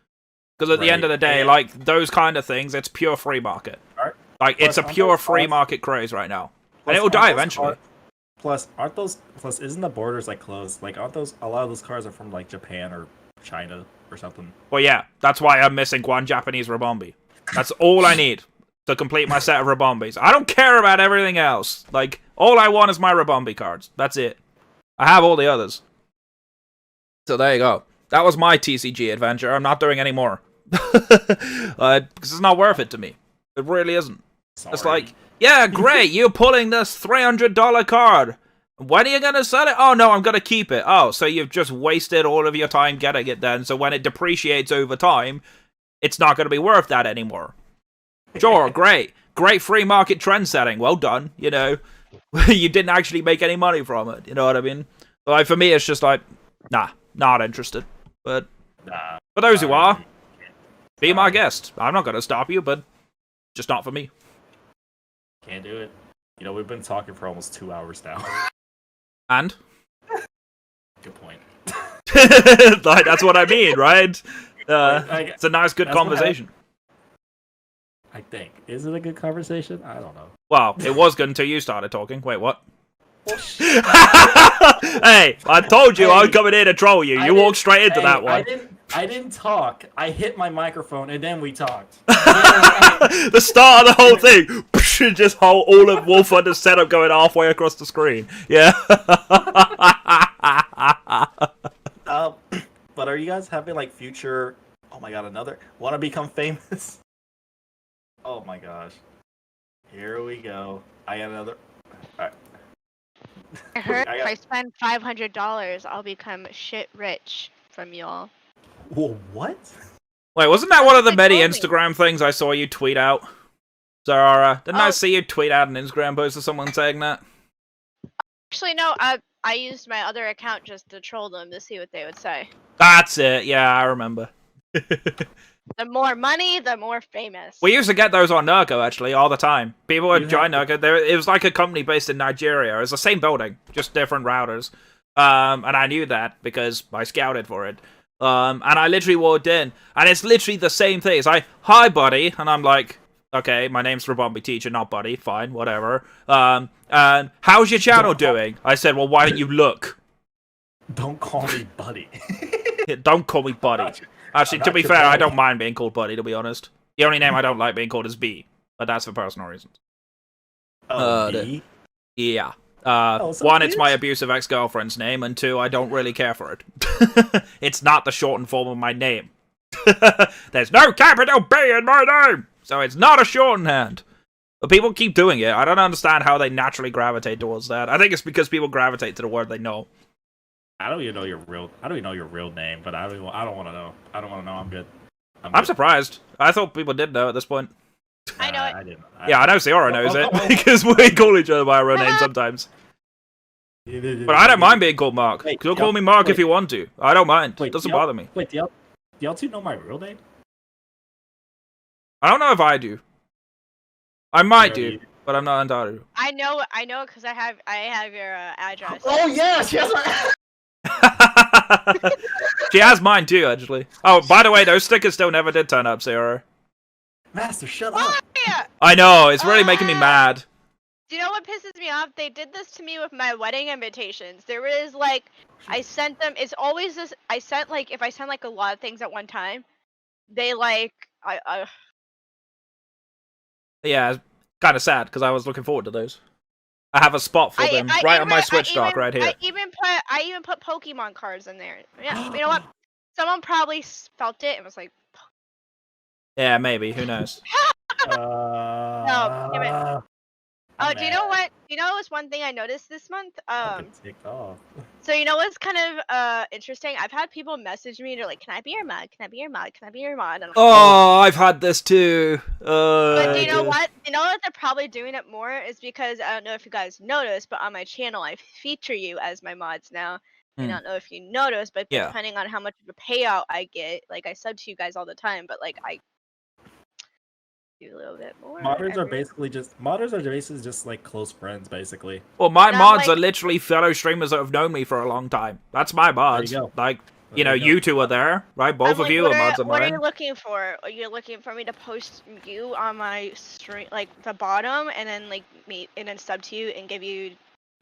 Because at the end of the day, like, those kind of things, it's pure free market. Like, it's a pure free market craze right now. And it will die eventually. Plus, isn't the borders, like, closed? Like, aren't those... A lot of those cards are from, like, Japan or China or something. Well, yeah. That's why I'm missing one Japanese Rabombi. That's all I need to complete my set of Rabombis. I don't care about everything else. Like, all I want is my Rabombi cards. That's it. I have all the others. So there you go. That was my TCG adventure. I'm not doing any more. Because it's not worth it to me. It really isn't. Sorry. It's like, yeah, great, you're pulling this $300 card. When are you going to sell it? Oh, no, I'm going to keep it. Oh, so you've just wasted all of your time getting it then. So when it depreciates over time, it's not going to be worth that anymore. Sure, great. Great free market trend setting. Well done. You know, you didn't actually make any money from it. You know what I mean? Like, for me, it's just like, nah, not interested. But for those who are, be my guest. I'm not going to stop you, but just not for me. Can't do it. You know, we've been talking for almost 2 hours now. And? Good point. Like, that's what I mean, right? It's a nice, good conversation. I think. Is it a good conversation? I don't know. Well, it was good until you started talking. Wait, what? Hey, I told you I was coming in to troll you. You walked straight into that one. I didn't talk. I hit my microphone and then we talked. The start of the whole thing. Just all of Wolfthunder's setup going halfway across the screen. Yeah. But are you guys having like future? Oh my god, another want to become famous? Oh my gosh. Here we go. I got another. Alright. I heard if I spend $500, I'll become shit rich from y'all. Whoa, what? Wait, wasn't that one of the many Instagram things I saw you tweet out? Zara, didn't I see you tweet out an Instagram post of someone saying that? Actually, no. I used my other account just to troll them to see what they would say. That's it. Yeah, I remember. The more money, the more famous. We used to get those on Nurko, actually, all the time. People would join Nurko. It was like a company based in Nigeria. It was the same building, just different routers. And I knew that because I scouted for it. And I literally walked in, and it's literally the same thing. It's like, hi, buddy. And I'm like, okay, my name's Rabombi Teacher, not buddy. Fine, whatever. And how's your channel doing? I said, well, why don't you look? Don't call me buddy. Don't call me buddy. Actually, to be fair, I don't mind being called buddy, to be honest. The only name I don't like being called is B, but that's for personal reasons. B? Yeah. So one, cute. it's my abusive ex-girlfriend's name, and two, I don't really care for it. It's not the shortened form of my name. There's no capital B in my name, so it's not a shorthand. But people keep doing it. I don't understand how they naturally gravitate towards that. I think it's because people gravitate to the word they know. I don't even know your real name, but I don't want to know. I don't want to know. I'm good. I'm surprised. I thought people did know at this point. I know it. I didn't. Yeah, I know Saora knows it, because we call each other by our real name sometimes. But I don't mind being called Mark. You'll call me Mark if you want to. I don't mind. It doesn't bother me. Wait, do y'all two know my real name? I don't know if I do. I might do, but I'm not entirely sure. I know because I have your address. Oh yes, yes. She has mine too, actually. Oh, by the way, those stickers still never did turn up, Saora. Master, shut Oh, up. yeah. I know, it's really making me mad. Do you know what pisses me off? They did this to me with my wedding invitations. There was like, I sent them. It's always this. I sent like, if I send like a lot of things at one time, they like, Yeah, kind of sad because I was looking forward to those. I have a spot for them right on my Switch dock right here. I even put Pokemon cards in there. Yeah, you know what? Someone probably felt it and was like, Yeah, maybe. Who knows? no, damn it. Oh, do you know what? You know, what's one thing I noticed this month? Ticked off. So you know what's kind of interesting? I've had people message me. They're like, "Can I be your mod? Can I be your mod? Can I be your mod?" And I'm like, Oh, I've had this too. But do you know what? You know what they're probably doing it more is because I don't know if you guys noticed, but on my channel I feature you as my mods now. I don't know if you noticed, but depending on how much of a payout I get, like I sub to you guys all the time, but like I do a little bit more. Modders are basically just like close friends, basically. Well, my mods are literally fellow streamers that have known me for a long time. That's my mods. There you go. Like, you know, you two are there, right? Both of you are mods of mine. What are you looking for? Are you looking for me to post you on my stream, like the bottom, and then like me, and then sub to you and give you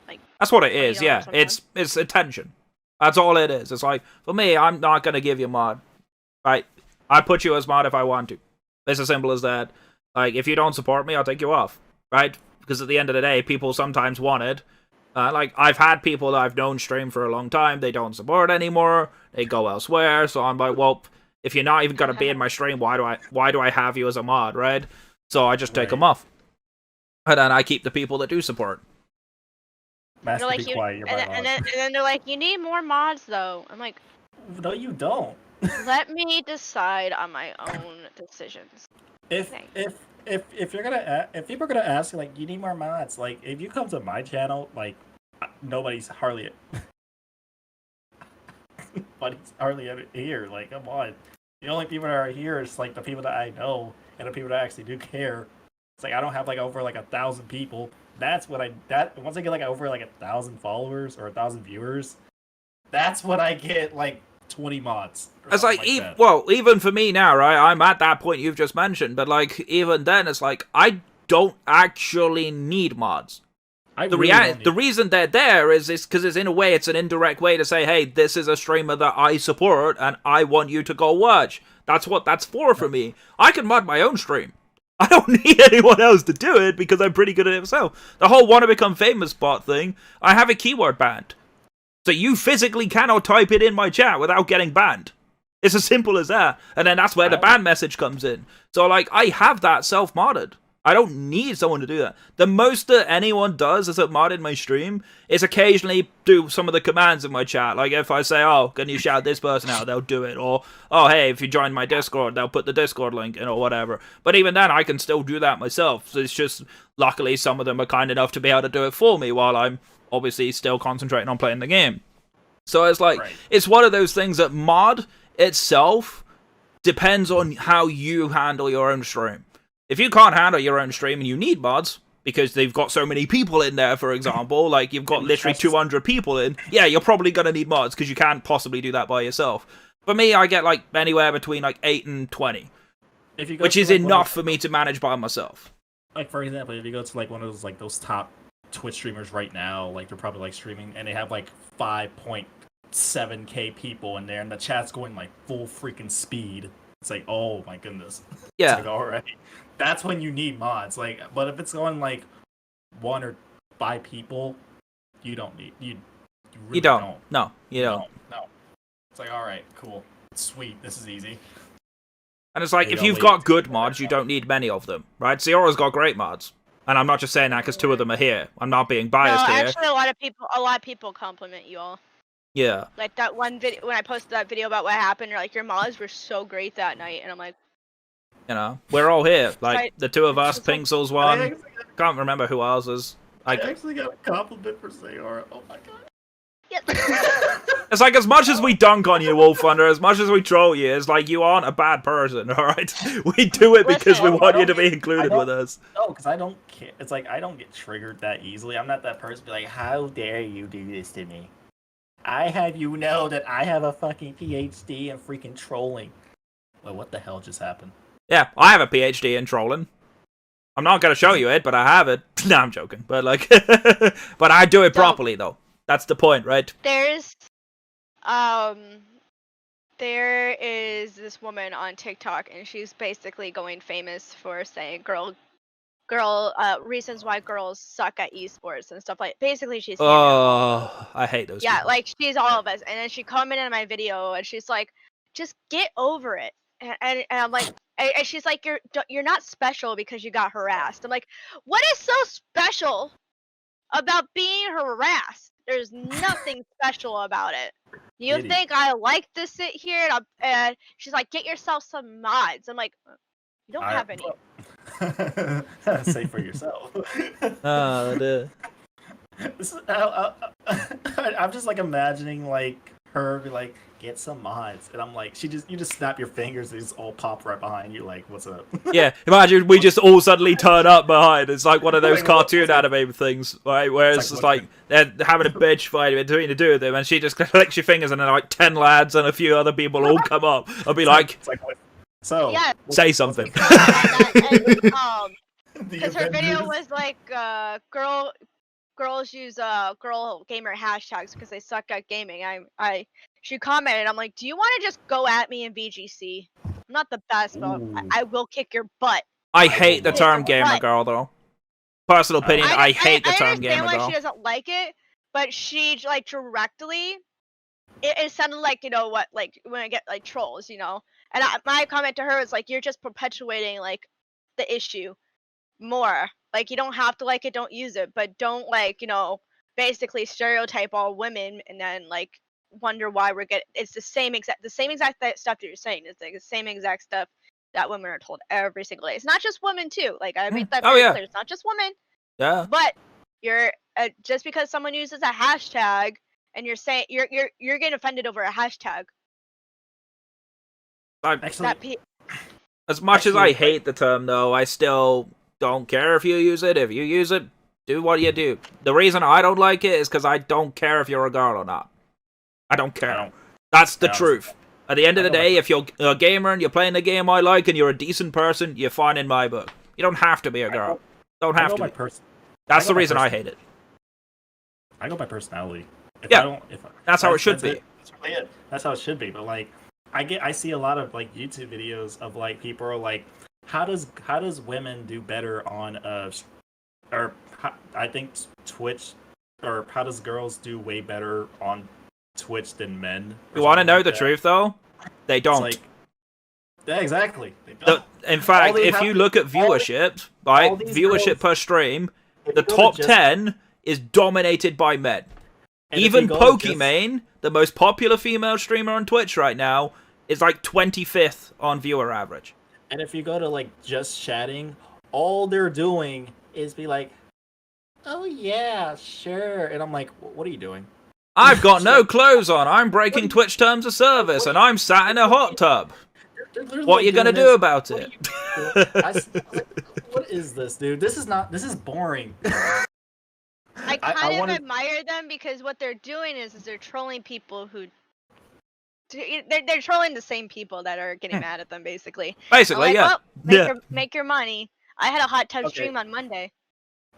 like? That's what it is. Yeah, it's attention. That's all it is. It's like, for me, I'm not gonna give you mod, right? I put you as mod if I want to. It's as simple as that. Like, if you don't support me, I'll take you off, right? Because at the end of the day, people sometimes want it. Like, I've had people that I've known stream for a long time, they don't support anymore, they go elsewhere, so I'm like, well, if you're not even gonna be in my stream, why do I have you as a mod, right? So I just take them off. And then I keep the people that do support. Master, like, be quiet. You're my and boss. then they're like, you need more mods though. I'm like, No, you don't. let me decide on my own decisions. If Thanks. if you're gonna if people are gonna ask you like you need more mods, like if you come to my channel, like nobody's hardly ever here. Like, come on. The only people that are here is like the people that I know and the people that actually do care. It's like I don't have like over like 1,000 people. That's what once I get like over like 1,000 followers or 1,000 viewers, that's when I get like 20 mods. It's like, that. well, even for me now, right? I'm at that point you've just mentioned, but like even then, it's like I don't actually need mods. The reason they're there is because it's in a way it's an indirect way to say, hey, this is a streamer that I support and I want you to go watch. That's what that's for me. I can mod my own stream. I don't need anyone else to do it because I'm pretty good at it myself. The whole want to become famous bot thing, I have a keyword banned. So you physically cannot type it in my chat without getting banned. It's as simple as that. And then that's where the ban message comes in. So like I have that self-modded. I don't need someone to do that. The most that anyone does as a mod in my stream is occasionally do some of the commands in my chat. Like if I say, oh, can you shout this person out, they'll do it. Or, oh, hey, if you join my Discord, they'll put the Discord link in or whatever. But even then, I can still do that myself. So it's just, luckily, some of them are kind enough to be able to do it for me while I'm obviously still concentrating on playing the game. So it's like, It's one of those things that mod itself depends on how you handle your own stream. If you can't handle your own stream and you need mods, because they've got so many people in there, for example, like you've got literally 200 people in, yeah, you're probably going to need mods because you can't possibly do that by yourself. For me, I get like anywhere between like 8 and 20, which is enough for me to manage by myself. Like, for example, if you go to like one of those like those top Twitch streamers right now, like they're probably like streaming and they have like 5.7k people in there and the chat's going like full freaking speed. It's like, oh my goodness. Yeah. It's like, all right. That's when you need mods. Like, but if it's going like 1 or 5 people, you don't need you really don't. No, you don't. No. It's like, all right, cool, sweet, this is easy. And it's like, if you've got good mods, you don't need many of them, right? Saora's got great mods. And I'm not just saying that because 2 of them are here. I'm not being biased here. Actually, a lot of people compliment you all. Yeah. Like that one video, when I posted that video about what happened, you're like, your mods were so great that night. And I'm like, you know, we're all here. Like, the 2 of us, Pixels one. Can't remember who else is. I actually got a compliment for Saora. Oh my god. Yep. It's like, as much as we dunk on you, Wolffthunder, as much as we troll you, it's like, you aren't a bad person, alright? We do it because we want you to be included with us. No, because I don't care. It's like, I don't get triggered that easily. I'm not that person to be like, how dare you do this to me? I have you know that I have a fucking PhD in freaking trolling. Well, what the hell just happened? Yeah, I have a PhD in trolling. I'm not going to show you it, but I have it. No, I'm joking. But, like, but I do it properly, though. That's the point, right? There is this woman on TikTok, and she's basically going famous for saying reasons why girls suck at esports and stuff like. Basically, she's. Oh, I hate those. Yeah, people. like she's all of us, and then she commented on my video, and she's like, "Just get over it." And I'm like, and she's like, "You're not special because you got harassed." I'm like, "What is so special about being harassed? There's nothing special about it. You think I like to sit here?" And she's like, "Get yourself some mods." I'm like, "You don't have any." Say for yourself. This is, I'm just like imagining like her be like, get some mods, and I'm like, you just snap your fingers, and it's all pop right behind you. Like, what's up? Yeah, imagine we just all suddenly turn up behind. It's like one of those cartoon anime things, right? Where it's just like they're having a bitch fight between the 2 of them, and she just clicks your fingers, and then like 10 lads and a few other people all come up. I'll be like, so yeah, say something. Because her video was like, girls use girl gamer hashtags because they suck at gaming. She commented, I'm like, do you want to just go at me in VGC? I'm not the best, but I will kick your butt. I hate the term gamer girl, though. Personal opinion, I hate the term gamer girl. I understand why she doesn't like it, but she like directly, it sounded like, you know what, like when I get like trolls, you know. And my comment to her is like, you're just perpetuating like the issue more. Like, you don't have to like it, don't use it, but don't like, you know, basically stereotype all women and then like wonder why we're getting it's the same exact stuff that you're saying. It's like the same exact stuff that women are told every single day. It's not just women too. Like I made that very clear. It's not just women. Yeah. But you're just because someone uses a hashtag and you're saying you're getting offended over a hashtag. As much as I hate the term, though, I still don't care if you use it. If you use it, do what you do. The reason I don't like it is because I don't care if you're a girl or not. I don't care. That's the truth. At the end of the day, if you're a gamer and you're playing the game I like and you're a decent person, you're fine in my book. You don't have to be a girl. Don't have to be. That's the reason I hate it. I go by personality. That's how it should be. That's really it. That's how it should be. But like, I see a lot of like YouTube videos of like people are like, how does women do better on I think Twitch, or how does girls do way better on Twitch than men? You want to know the truth though? They don't. Like, yeah, exactly. In fact, if you look at viewership, right, viewership per stream, the top 10 is dominated by men. Even Pokimane, the most popular female streamer on Twitch right now, is like 25th on viewer average. And if you go to like just chatting, all they're doing is be like, "Oh yeah, sure," and I'm like, "What are you doing?" I've got no clothes on. I'm breaking Twitch terms of service, and I'm sat in a hot tub. What are you gonna do about it? What is this, dude? This is boring. I kind of admire them because what they're doing is they're trolling people who they're trolling the same people that are getting mad at them, basically. Basically, like, well, make your money. I had a hot tub stream on Monday.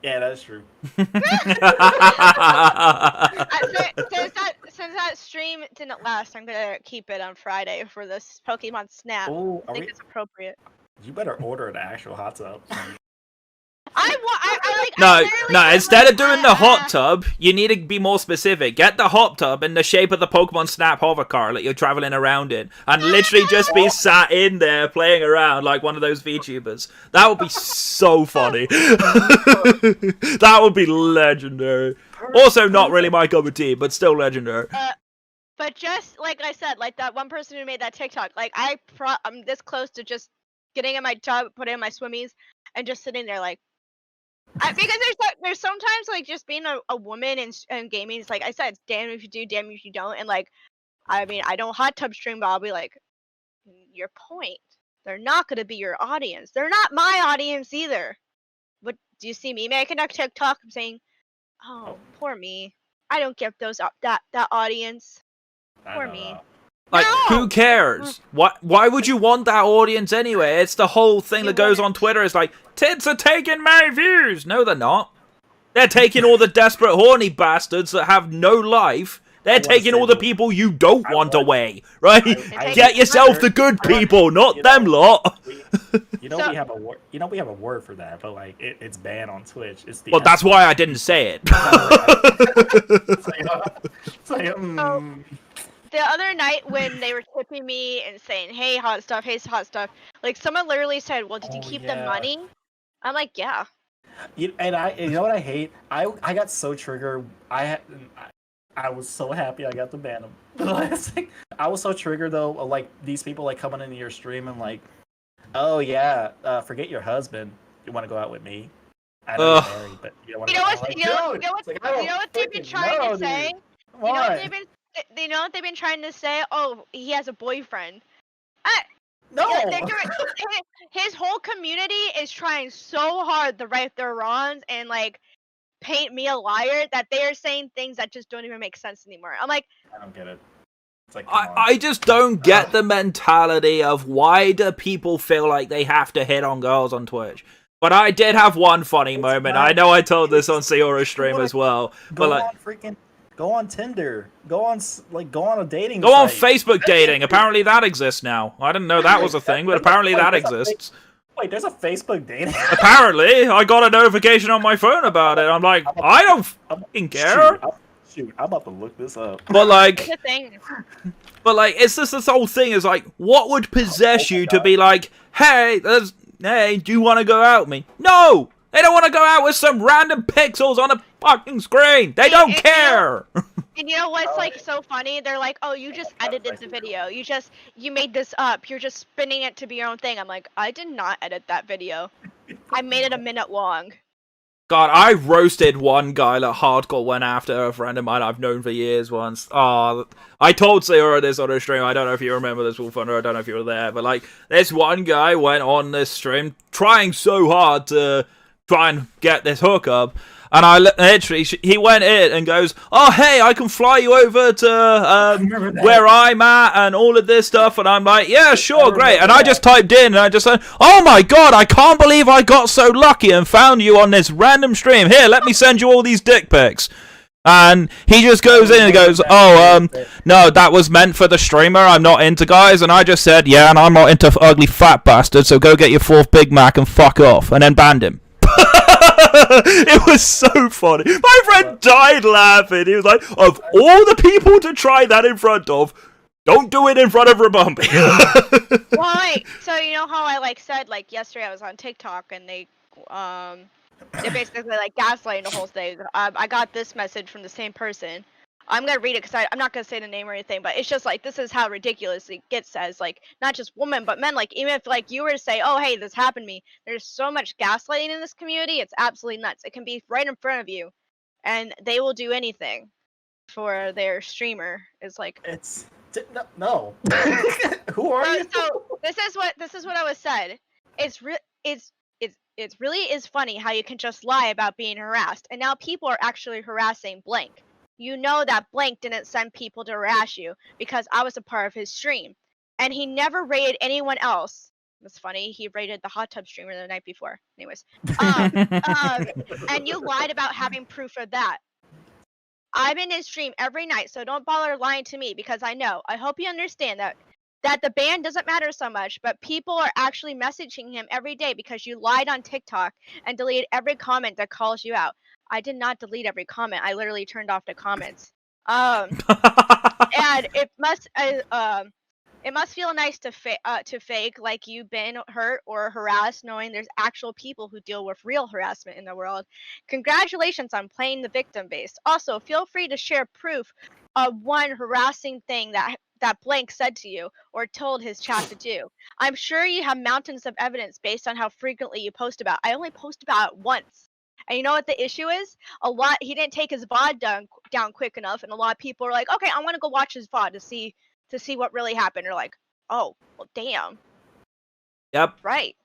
Yeah, that's true. Since that stream didn't last, I'm gonna keep it on Friday for this Pokemon Snap. Ooh, I think it's appropriate. You better order an actual hot tub. No, instead of doing the hot tub, you need to be more specific. Get the hot tub in the shape of the Pokemon Snap hover car that you're traveling around in, and literally just be sat in there playing around like one of those VTubers. That would be so funny. That would be legendary. Also, not really my cup of tea, but still legendary. But just like I said, like that one person who made that TikTok, like I'm this close to just getting in my tub, putting in my swimmies, and just sitting there like. Because there's sometimes like just being a woman and gaming, it's like I said, it's damn if you do, damn if you don't. And like, I mean, I don't hot tub stream, but I'll be like, your point. They're not gonna be your audience. They're not my audience either. But do you see me making a TikTok saying, "Oh, poor me. I don't get that audience. Poor me." Like, who cares? Why would you want that audience anyway? It's the whole thing that goes on Twitter. It's like, tits are taking my views. No, they're not. They're taking all the desperate, horny bastards that have no life. They're taking all the people you don't want away, right? Get yourself the good people, not them lot. We have a word. We have a word for that, but like it's banned on Twitch. It's the that's why I didn't say it. The other night when they were tipping me and saying, "Hey, hot stuff, like someone literally said, "Well, did you keep the money?" I'm like, "Yeah." You know what I hate? I got so triggered. I was so happy I got to ban them. I was so triggered though, like these people like coming into your stream and like, "Oh yeah, forget your husband. You want to go out with me?" I know you're married, but you want to. You know what they've been trying to say? You know what they've been trying to say? Oh, he has a boyfriend. No. His whole community is trying so hard to right their wrongs and like paint me a liar that they are saying things that just don't even make sense anymore. I'm like, I don't get it. It's like, I just don't get the mentality of why do people feel like they have to hit on girls on Twitch. But I did have one funny moment. I know I told this on SaoraStream as well. But like. Go on Tinder. Go on a dating. Go on Facebook dating. Apparently that exists now. I didn't know that was a thing, but apparently that exists. Wait, there's a Facebook dating. Apparently, I got a notification on my phone about it. I'm like, I don't fucking care. Shoot, I'm about to look this up. But like, it's just this whole thing is like, what would possess you to be like, hey, do you want to go out with me? No. They don't want to go out with some random pixels on a fucking screen. They don't care. And you know what's like so funny? They're like, "Oh, you just edited the video. You made this up. You're just spinning it to be your own thing." I'm like, I did not edit that video. I made it a minute long. God, I roasted one guy that hardcore went after a friend of mine I've known for years once. Oh, I told Saora this on her stream. I don't know if you remember this, Wolffthunder. I don't know if you were there. But, like, this one guy went on this stream trying so hard to try and get this hookup. And I literally, he went in and goes, "Oh, hey, I can fly you over to where I'm at and all of this stuff." And I'm like, "Yeah, sure, great." And I just typed in and I just said, "Oh my god, I can't believe I got so lucky and found you on this random stream. Here, let me send you all these dick pics." And he just goes in and goes, "Oh, no, that was meant for the streamer. I'm not into guys." And I just said, "Yeah, and I'm not into ugly fat bastards, so go get your 4th Big Mac and fuck off." And then banned him. It was so funny. My friend died laughing. He was like, "Of all the people to try that in front of, don't do it in front of Rabumbi." Well, like, so you know how I like said like yesterday I was on TikTok and they basically like gaslighting the whole thing. I got this message from the same person. I'm gonna read it because I'm not gonna say the name or anything, but it's just like this is how ridiculous it gets as like not just women but men. Like even if like you were to say, "Oh hey, this happened to me," there's so much gaslighting in this community. It's absolutely nuts. It can be right in front of you, and they will do anything for their streamer. It's like It's no. Who are you? so this is what I was said. It's really is funny how you can just lie about being harassed, and now people are actually harassing blank. You know that blank didn't send people to harass you because I was a part of his stream, and he never rated anyone else. It's funny, he rated the hot tub streamer the night before. Anyways, and you lied about having proof of that. I'm in his stream every night, so don't bother lying to me because I know. I hope you understand that the ban doesn't matter so much, but people are actually messaging him every day because you lied on TikTok and deleted every comment that calls you out. I did not delete every comment. I literally turned off the comments. And it must feel nice to fake like you've been hurt or harassed, knowing there's actual people who deal with real harassment in the world. Congratulations on playing the victim base. Also, feel free to share proof of one harassing thing that blank said to you or told his chat to do. I'm sure you have mountains of evidence based on how frequently you post about. I only post about it once. And you know what the issue is? He didn't take his VOD down quick enough, and a lot of people are like, "Okay, I'm gonna go watch his VOD to see what really happened." Or like, "Oh, well, damn." Yep. Right.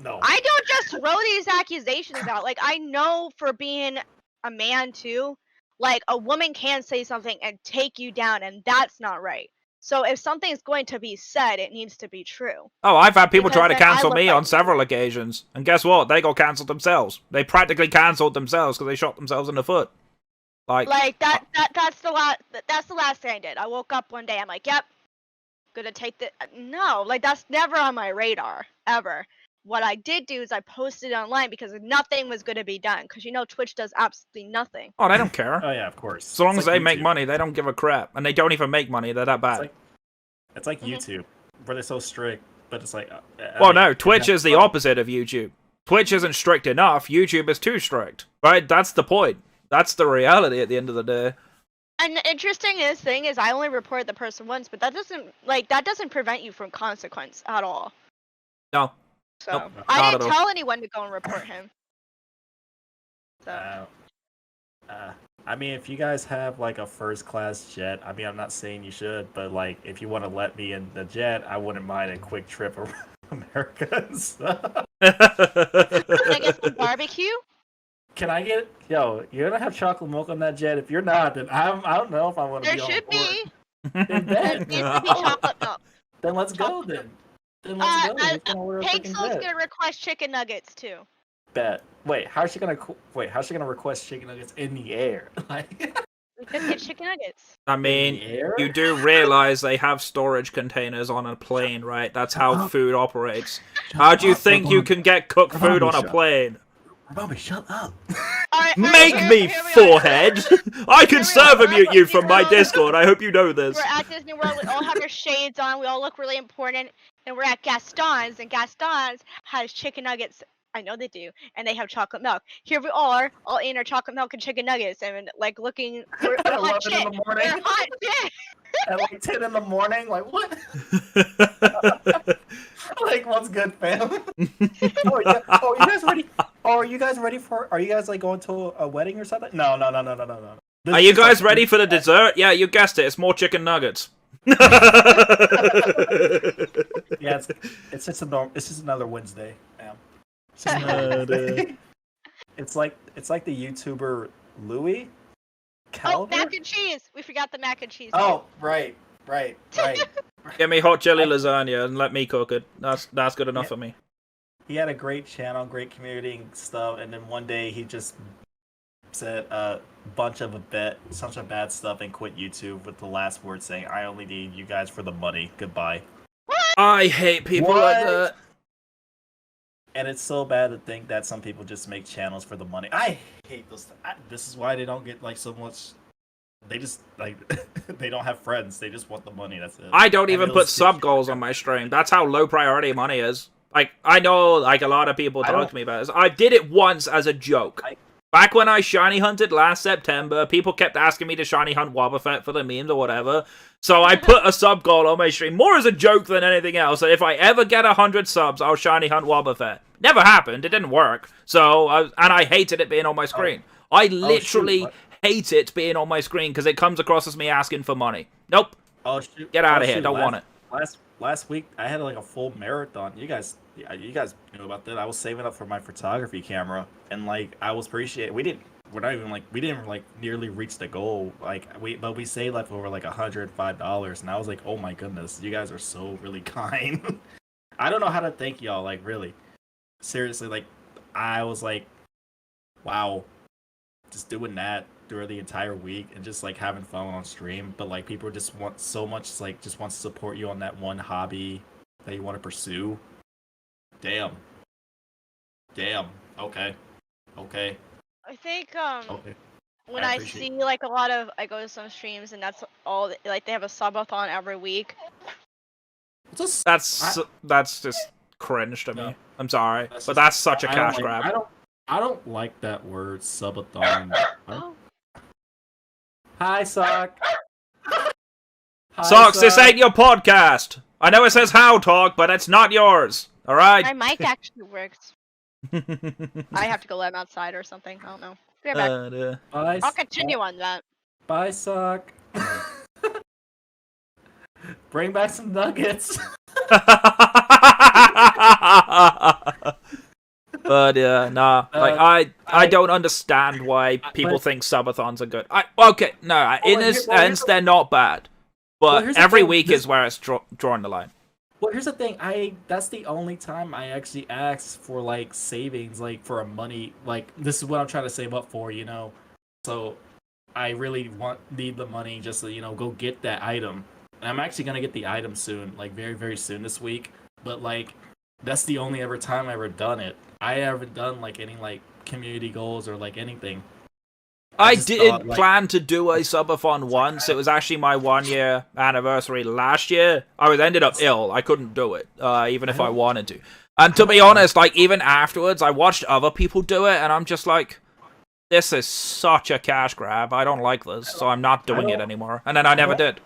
No. I don't just throw these accusations out. Like, I know for being a man too, like a woman can say something and take you down, and that's not right. So if something's going to be said, it needs to be true. Oh, I've had people try to Because then I cancel look me like on you. several occasions. And guess what? They got cancelled themselves. They practically cancelled themselves because they shot themselves in the foot. Like That's the last thing I did. I woke up one day, I'm like, "Yep, gonna take the..." No, like that's never on my radar ever. What I did do is I posted it online because nothing was gonna be done. Because you know Twitch does absolutely nothing. oh, they don't care. Oh yeah, of course. As long It's as like they make YouTube. money, they don't give a crap. And they don't even make money. They're that bad. It's like YouTube, where they're so strict, but it's like. Well, no, Twitch is the opposite of YouTube. Twitch isn't strict enough. YouTube is too strict. Right? That's the point. That's the reality at the end of the day. And the interesting thing is I only reported the person once, but that doesn't prevent you from consequence at all. No. So Nope, I not didn't at all. tell anyone to go and report him. So I mean, if you guys have like a first class jet, I mean, I'm not saying you should, but like, if you want to let me in the jet, I wouldn't mind a quick trip around America and stuff. can I get some barbecue? Can I get yo? You're gonna have chocolate milk on that jet. If you're not, then I don't know if I want to There be on should board. be. Then, There needs to be chocolate milk. then let's go. Then let's go. Let's go order a freaking Pixel's jet. gonna request chicken nuggets too. Bet. Wait, how's she gonna request chicken nuggets in the air? Like, We could get chicken nuggets. I in mean, the air? you do realize they have storage containers on a plane, right? That's how food operates. How do you think you can get cooked food on a plane? Bobby, shut up. Alright, Make here me, we are. forehead! I can Here we serve are. mute you from my Disney World. Discord. I hope you know this. We're at Disney World. We all have our shades on. We all look really important. And we're at Gaston's, and Gaston's has chicken nuggets I know they do, and they have chocolate milk. Here we are, all eating our chocolate milk and chicken nuggets, and like looking. We're At hot 11 shit. in the morning. We're hot shit. At like 10 in the morning, like what? Like what's good, fam? Oh, you guys ready? Oh, are you guys ready for? Are you guys like going to a wedding or something? No. Are you guys ready for the dessert? Yeah, you guessed it. It's more chicken nuggets. Yeah, it's just another Wednesday, ma'am. It's just another Wednesday. It's like the YouTuber Louis Oh, Calder. mac and cheese. We forgot the mac and cheese. Oh, right. Give me hot chili lasagna and let me cook it. That's good enough for me. He had a great channel, great community and stuff, and then one day he just said a bunch of such a bad stuff and quit YouTube with the last word saying, "I only need you guys for the money. Goodbye." I hate people like that. And it's so bad to think that some people just make channels for the money. I hate those. This is why they don't get like so much. They just like they don't have friends. They just want the money. That's it. I don't even put sub goals on my stream. That's how low priority money is. Like, I know like a lot of people talk to me about this. I did it once as a joke. Back when I shiny hunted last September, people kept asking me to shiny hunt Wobbuffet for the memes or whatever. So I put a sub goal on my stream, more as a joke than anything else. That if I ever get 100 subs, I'll shiny hunt Wobbuffet. Never happened. It didn't work. So, and I hated it being on my screen. I literally hate it being on my screen because it comes across as me asking for money. Nope. Oh shoot! Get out of here. Don't want it. Last week I had like a full marathon. You guys knew about that. I was saving up for my photography camera, and like I was appreciating. We didn't nearly reach the goal. But we saved like over like $105, and I was like, oh my goodness, you guys are so really kind. I don't know how to thank y'all. Like really, seriously. Like I was like, wow, just doing that through the entire week and just like having fun on stream. But like people just want so much, like just wants to support you on that one hobby that you want to pursue. Damn. Okay. I think Okay. when I I appreciate see like a lot of, I go to some streams and that's all, like they have a subathon every week. That's just cringe to me. No. I'm sorry, That's but just- that's such a I don't cash like- grab. I don't like that word subathon. Hi, Sock. Hi, Socks, this Sock. ain't your podcast. I know it says Howl Talk, but it's not yours. All right. My mic actually works. I have to go let him outside or something. I don't know. Be right back. Bye, I'll continue on that. Bye, Sock. Bring back some nuggets. But yeah, nah. Like I don't understand why people think subathons are good. In a sense, they're not bad. But here's the every thing, week is where it's drawing the line. Well, here's the thing. That's the only time I actually ask for like savings, like for a money. Like this is what I'm trying to save up for, you know. So I really need the money just to go get that item. And I'm actually gonna get the item soon, like very very soon this week. But like that's the only ever time I ever done it. I haven't done like any like community goals or like anything. I just did thought, like- plan to do a subathon once. It was actually my 1 year anniversary last year. I ended up ill. I couldn't do it, even if I wanted to. And to be honest, like even afterwards, I watched other people do it, and I'm just like, this is such a cash grab. I don't like this, so I'm not doing it anymore. And then I never did.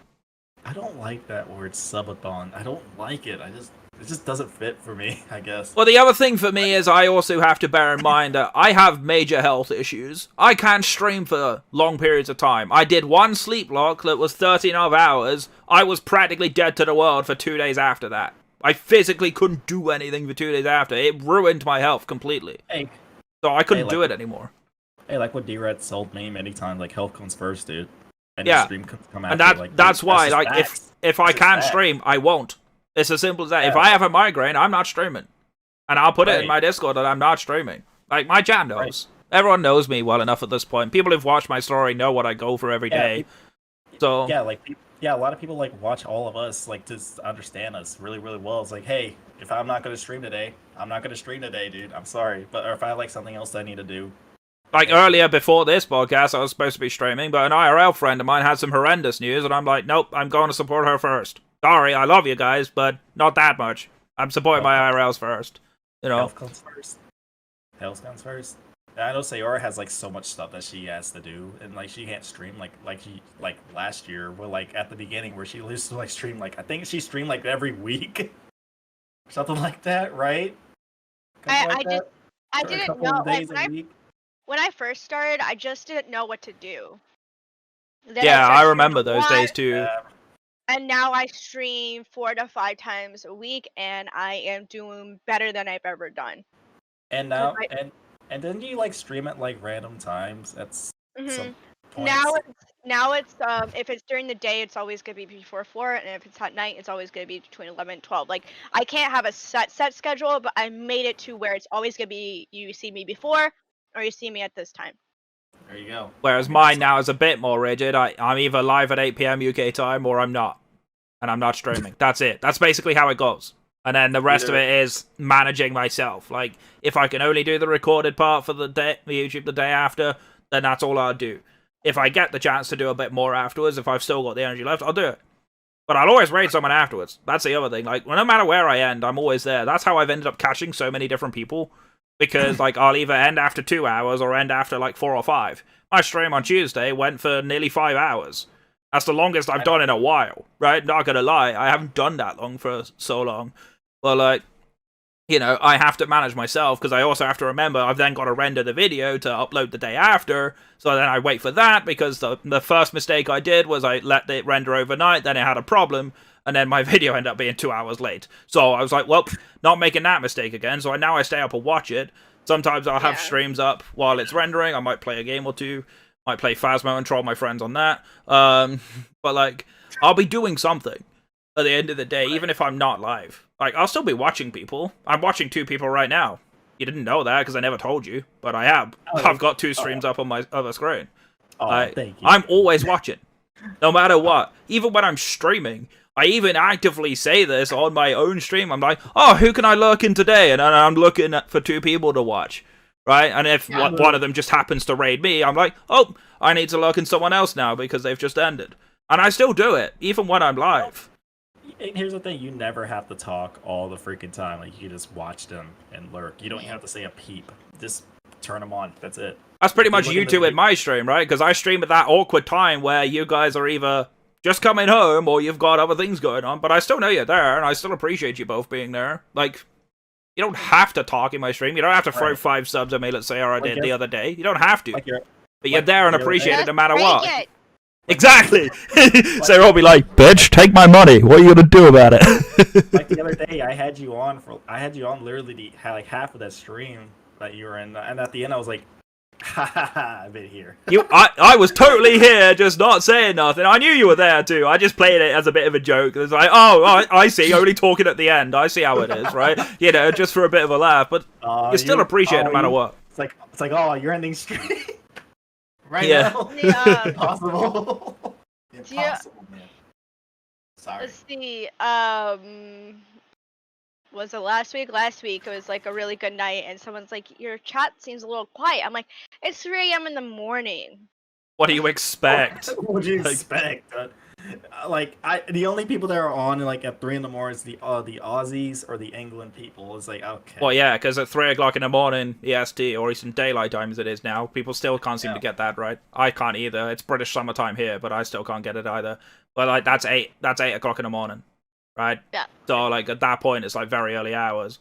I don't like that word subathon. I don't like it. It just doesn't fit for me, I guess. Well, the other thing for me is I also have to bear in mind that I have major health issues. I can't stream for long periods of time. I did one sleep lock that was 13 hours. I was practically dead to the world for 2 days after that. I physically couldn't do anything for 2 days after. It ruined my health completely. Hey, So I couldn't do it anymore. Hey, like what D-Red told me many times, like health comes first, dude. And Yeah. the stream comes come after. And like, that's dude, why, just like, facts. if I It's just can't facts. stream, I won't. It's as simple as that. If Yeah. I have a migraine, I'm not streaming. And I'll put it in Right. my Discord that I'm not streaming. Like, my chat knows. Everyone knows me well enough at this point. People who've watched my story know what I go for every day. So Yeah, a lot of people like watch all of us, like just understand us really, really well. It's like, hey, if I'm not gonna stream today, I'm not gonna stream today, dude. I'm sorry, or if I have like something else I need to do. like earlier before this podcast, I was supposed to be streaming, but an IRL friend of mine had some horrendous news, and I'm like, nope, I'm going to support her first. Sorry, I love you guys, but not that much. I'm supporting my IRLs first. You know. Health comes first. Hell's comes first. I know Sayora has like so much stuff that she has to do, and like she can't stream like she like last year, where like at the beginning where she used to like stream like I think she streamed like every week, something like that, right? I A didn't couple know of days like, a week. when I first started. I just didn't know what to do. Then Yeah, I started remember streaming those a lot, days too. and now I stream 4 to 5 times a week, and I am doing better than I've ever done. And now and then you like stream at like random times. That's some points. Now it's if it's during the day, it's always gonna be before 4, and if it's at night, it's always gonna be between 11 and 12. Like I can't have a set schedule, but I made it to where it's always gonna be you see me before or you see me at this time. There you go. Whereas mine now is a bit more rigid. I'm either live at 8 p.m. UK time or I'm not. And I'm not streaming. That's it. That's basically how it goes. And then the rest of it is managing myself. Like, if I can only do the recorded part for the YouTube the day after, then that's all I'll do. If I get the chance to do a bit more afterwards, if I've still got the energy left, I'll do it. But I'll always raid someone afterwards. That's the other thing. Like, no matter where I end, I'm always there. That's how I've ended up catching so many different people. Because, like, I'll either end after 2 hours or end after, like, 4 or 5. My stream on Tuesday went for nearly 5 hours. That's the longest I've done in a while, right? Not gonna lie, I haven't done that long for so long. But, like, you know, I have to manage myself, because I also have to remember I've then got to render the video to upload the day after, so then I wait for that, because the first mistake I did was I let it render overnight, then it had a problem, and then my video ended up being 2 hours late. So I was like, well, not making that mistake again, so now I stay up and watch it. Sometimes I'll have streams up while it's rendering, I might play a game or two, might play Phasmo and troll my friends on that, but, like, I'll be doing something at the end of the day, even if I'm not live. Like, I'll still be watching people. I'm watching 2 people right now. You didn't know that because I never told you, but I am. I've got 2 streams up on my other screen. Thank you. I'm always watching, no matter what. Even when I'm streaming, I even actively say this on my own stream. I'm like, oh, who can I lurk in today? And I'm looking for 2 people to watch, right? And if one of them just happens to raid me, I'm like, oh, I need to lurk in someone else now because they've just ended. And I still do it, even when I'm live. And here's the thing, you never have to talk all the freaking time. Like, you can just watch them and lurk. You don't even have to say a peep. Just turn them on. That's it. That's pretty much you two in my stream, right? Because I stream at that awkward time where you guys are either just coming home or you've got other things going on. But I still know you're there, and I still appreciate you both being there. Like, you don't have to talk in my stream. You don't have to throw 5 subs at me, let's say, or I did the other day. You don't have to. But you're there and appreciate it no matter what. Exactly. So they'll be like, "Bitch, take my money. What are you gonna do about it?" Like the other day, I had you on literally like half of that stream that you were in, and at the end, I was like, "Ha ha ha! I've been here." I was totally here, just not saying nothing. I knew you were there too. I just played it as a bit of a joke. It's like, oh, I see. Only talking at the end. I see how it is, right? You know, just for a bit of a laugh. But you still appreciate it no matter what. It's like, oh, you're ending stream. Right now? Impossible. Impossible, man. Sorry. Let's see. Was it last week? Last week it was like a really good night, and someone's like, "Your chat seems a little quiet." I'm like, "It's 3 a.m. in the morning." What do you expect? What do you expect? The only people that are on like at 3 in the morning is the Aussies or the England people. It's like, okay. Well, yeah, because at 3 o'clock in the morning EST or Eastern Daylight Time as it is now, people still can't seem to get that right. I can't either. It's British summertime here, but I still can't get it either. But like that's 8 o'clock in the morning, right? Yeah. So like at that point, it's like very early hours.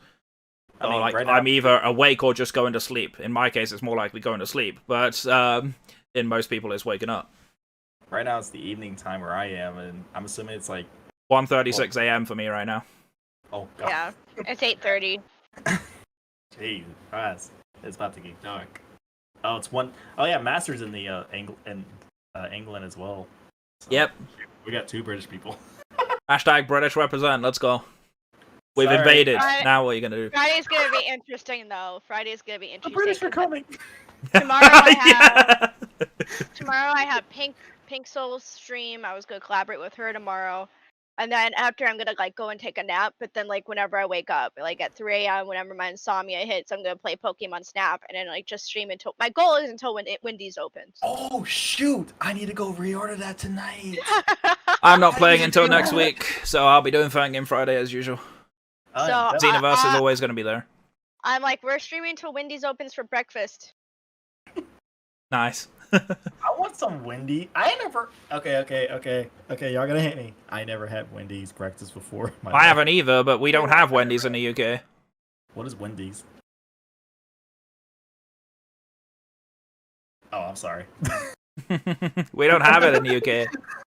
So like right now, I'm either awake or just going to sleep. In my case, it's more likely going to sleep, but in most people, it's waking up. Right now, it's the evening time where I am, and I'm assuming it's like 1:36 a.m. for me right now. Oh God. Yeah, it's 8:30. Jeez, it's about to get dark. Oh, it's 1. Oh yeah, Masters in the England as well. So yep. We got 2 British people. Hashtag British represent. Let's go. We've invaded. Now what are you gonna do? Friday's gonna be interesting though. Friday's gonna be interesting. The British are coming. Tomorrow I have Pink Soul's stream. I was gonna collaborate with her tomorrow, and then after I'm gonna like go and take a nap. But then like whenever I wake up, like at 3 a.m. whenever my insomnia hits, I'm gonna play Pokemon Snap and then like just stream until my goal is until when Wendy's opens. Oh shoot! I need to go reorder that tonight. I'm not playing until next week, so I'll be doing Fang Game Friday as usual. So Xenoverse is always gonna be there. I'm like, we're streaming until Wendy's opens for breakfast. Nice. I want some Wendy. I never. Okay. Y'all gonna hit me. I never had Wendy's breakfast before. I haven't either, but we don't have Wendy's in the UK. What is Wendy's? Oh, I'm sorry. We don't have it in the UK.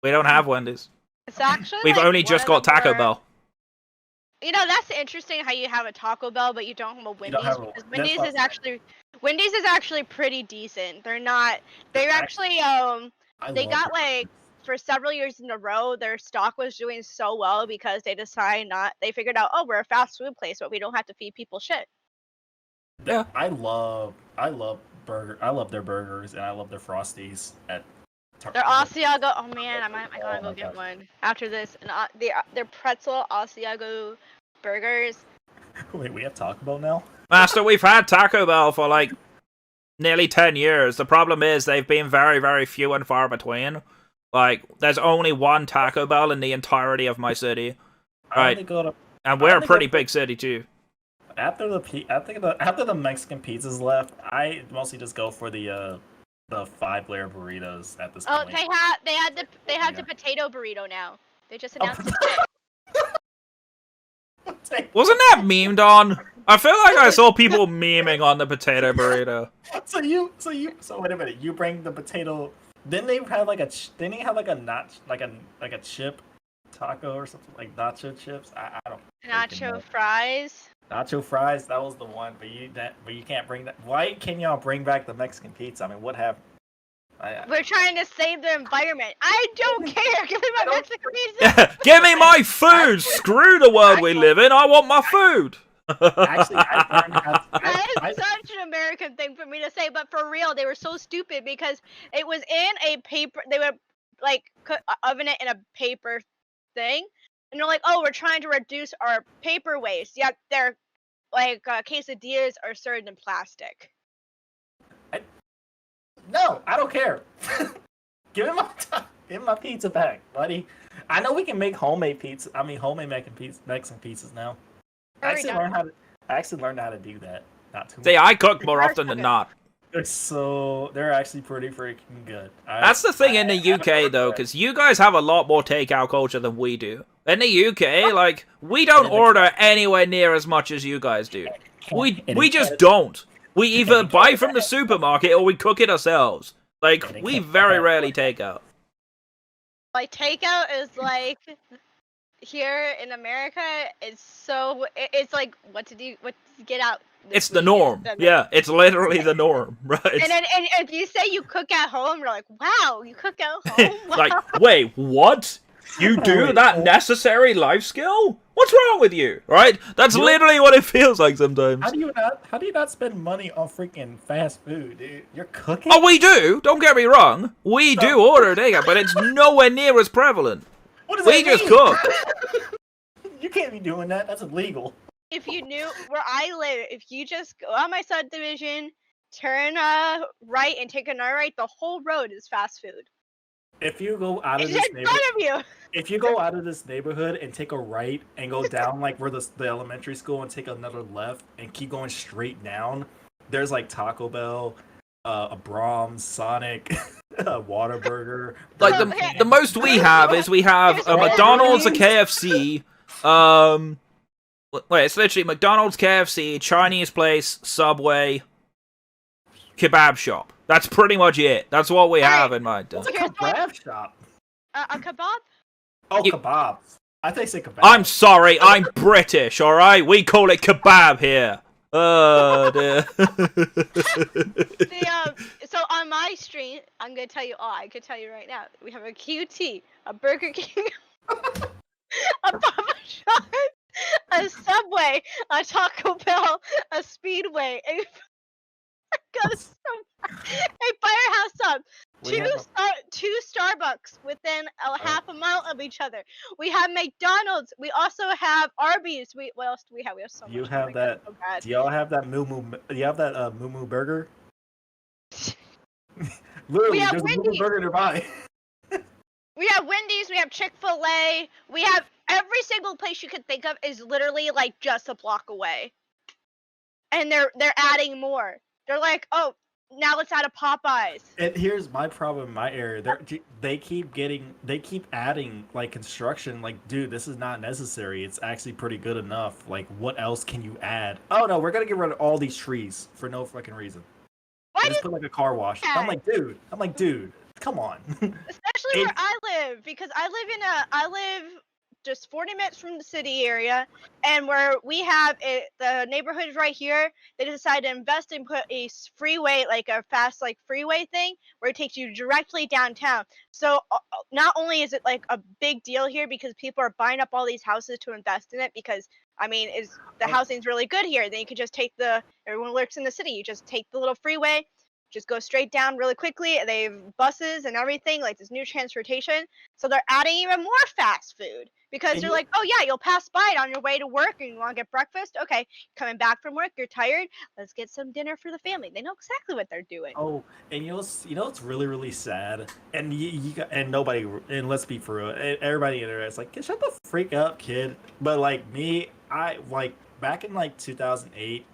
We don't have Wendy's. It's actually We've like, only just got Taco Bell. You know, that's interesting how you have a Taco Bell, but you don't have a Wendy's. Because Wendy's is actually pretty decent. They're actually they got like for several years in a row their stock was doing so well because they figured out, oh, we're a fast food place, but we don't have to feed people shit. Yeah. I love burger. I love their burgers and I love their Frosties at their Asiago. Oh man, I gotta go get one after this. And their pretzel Asiago burgers. Wait, we have Taco Bell now? Master, we've had Taco Bell for like nearly 10 years. The problem is they've been very, very few and far between. Like, there's only one Taco Bell in the entirety of my city. Right. And we're a pretty big city too. After the Mexican pizzas left, I mostly just go for the 5-layer burritos at this point. Oh, they had the potato burrito now. They just announced it today. Wasn't that memed on? I feel like I saw people memeing on the potato burrito. So wait a minute. You bring the potato. Didn't they have like a chip taco or something like nacho chips? I don't. Nacho fries. Nacho fries. That was the one. But you can't bring that. Why can y'all bring back the Mexican pizza? I mean, what happened? We're trying to save the environment. I don't care. Give me my Mexican pizza. Give me my food. Screw the world we live in. I want my food. Actually, that is such an American thing for me to say, but for real, they were so stupid because it was in a paper. They would like oven it in a paper thing, and they're like, "Oh, we're trying to reduce our paper waste." Yet their like quesadillas are served in plastic. No, I don't care. Give me my pizza back, buddy. I know we can make homemade pizza. I mean, homemade Mexican pizzas now. I actually learned how to do that. Not too much. See, I cook more often than not. They're actually pretty freaking good. That's the thing in the UK though, because you guys have a lot more takeout culture than we do. In the UK, like, we don't order anywhere near as much as you guys do. We just don't. We either buy from the supermarket or we cook it ourselves. Like, we very rarely take out. Like, takeout is like, here in America, it's like, what to get out. It's the norm. Yeah, it's literally the norm, right? And if you say you cook at home, you're like, wow, you cook at home? Wow. Like, wait, what? You do that necessary life skill? What's wrong with you? Right? That's literally what it feels like sometimes. How do you not spend money on freaking fast food, dude? You're cooking? Oh, we do. Don't get me wrong. We do order takeout, but it's nowhere near as prevalent. What does we that just mean? cook. You can't be doing that. That's illegal. If you knew where I live, if you just go on my subdivision, turn right and take another right, the whole road is fast food. If you go out of It's this in front of you. If you go out of this neighborhood and take a right and go down like where the elementary school and take another left and keep going straight down, there's like Taco Bell, a Brahms, Sonic, a Whataburger. Like the most we have is we have a McDonald's, a KFC, wait, it's literally McDonald's, KFC, Chinese place, Subway, kebab shop. That's pretty much it. That's what we have in mind. What's a kebab shop? A kebab? Oh, kebab. I think say kebab. I'm sorry, I'm British, alright? We call it kebab here. Dear. So on my stream, I'm gonna tell you all. I could tell you right now. We have a QT, a Burger King, a Papa John's, a Subway, a Taco Bell, a Speedway, a Firehouse Sub, two Starbucks within a half a mile of each other. We have McDonald's. We also have Arby's. What else do we have? We have so much. You have that. Do y'all have that Moo Moo? Do you have that Moo Moo Burger? Literally, there's a Moo Moo Burger nearby. We have Wendy's. We have Chick-fil-A. We have every single place you could think of is literally like just a block away. and they're adding more. They're like, oh, now let's add a Popeyes. And here's my problem in my area. They keep adding like construction. Like, dude, this is not necessary. It's actually pretty good enough. Like, what else can you add? Oh no, we're gonna get rid of all these trees for no fucking reason. Why Just put like a car wash. I'm like, dude, come on. Especially where I live, because I live just 40 minutes from the city area, and where we have it, the neighborhood right here, they decided to invest and put a freeway, like a fast like freeway thing, where it takes you directly downtown. So not only is it like a big deal here because people are buying up all these houses to invest in it, because I mean, the housing's really good here. Then you could just take everyone works in the city. You just take the little freeway, just go straight down really quickly. They have buses and everything, like this new transportation. So they're adding even more fast food because they're like, oh yeah, you'll pass by it on your way to work and you want to get breakfast. Okay, coming back from work, you're tired. Let's get some dinner for the family. They know exactly what they're doing. Oh, and you know it's really really sad. And nobody, and let's be for real, everybody in there is like, shut the freak up, kid. But like me, I like back in like 2008,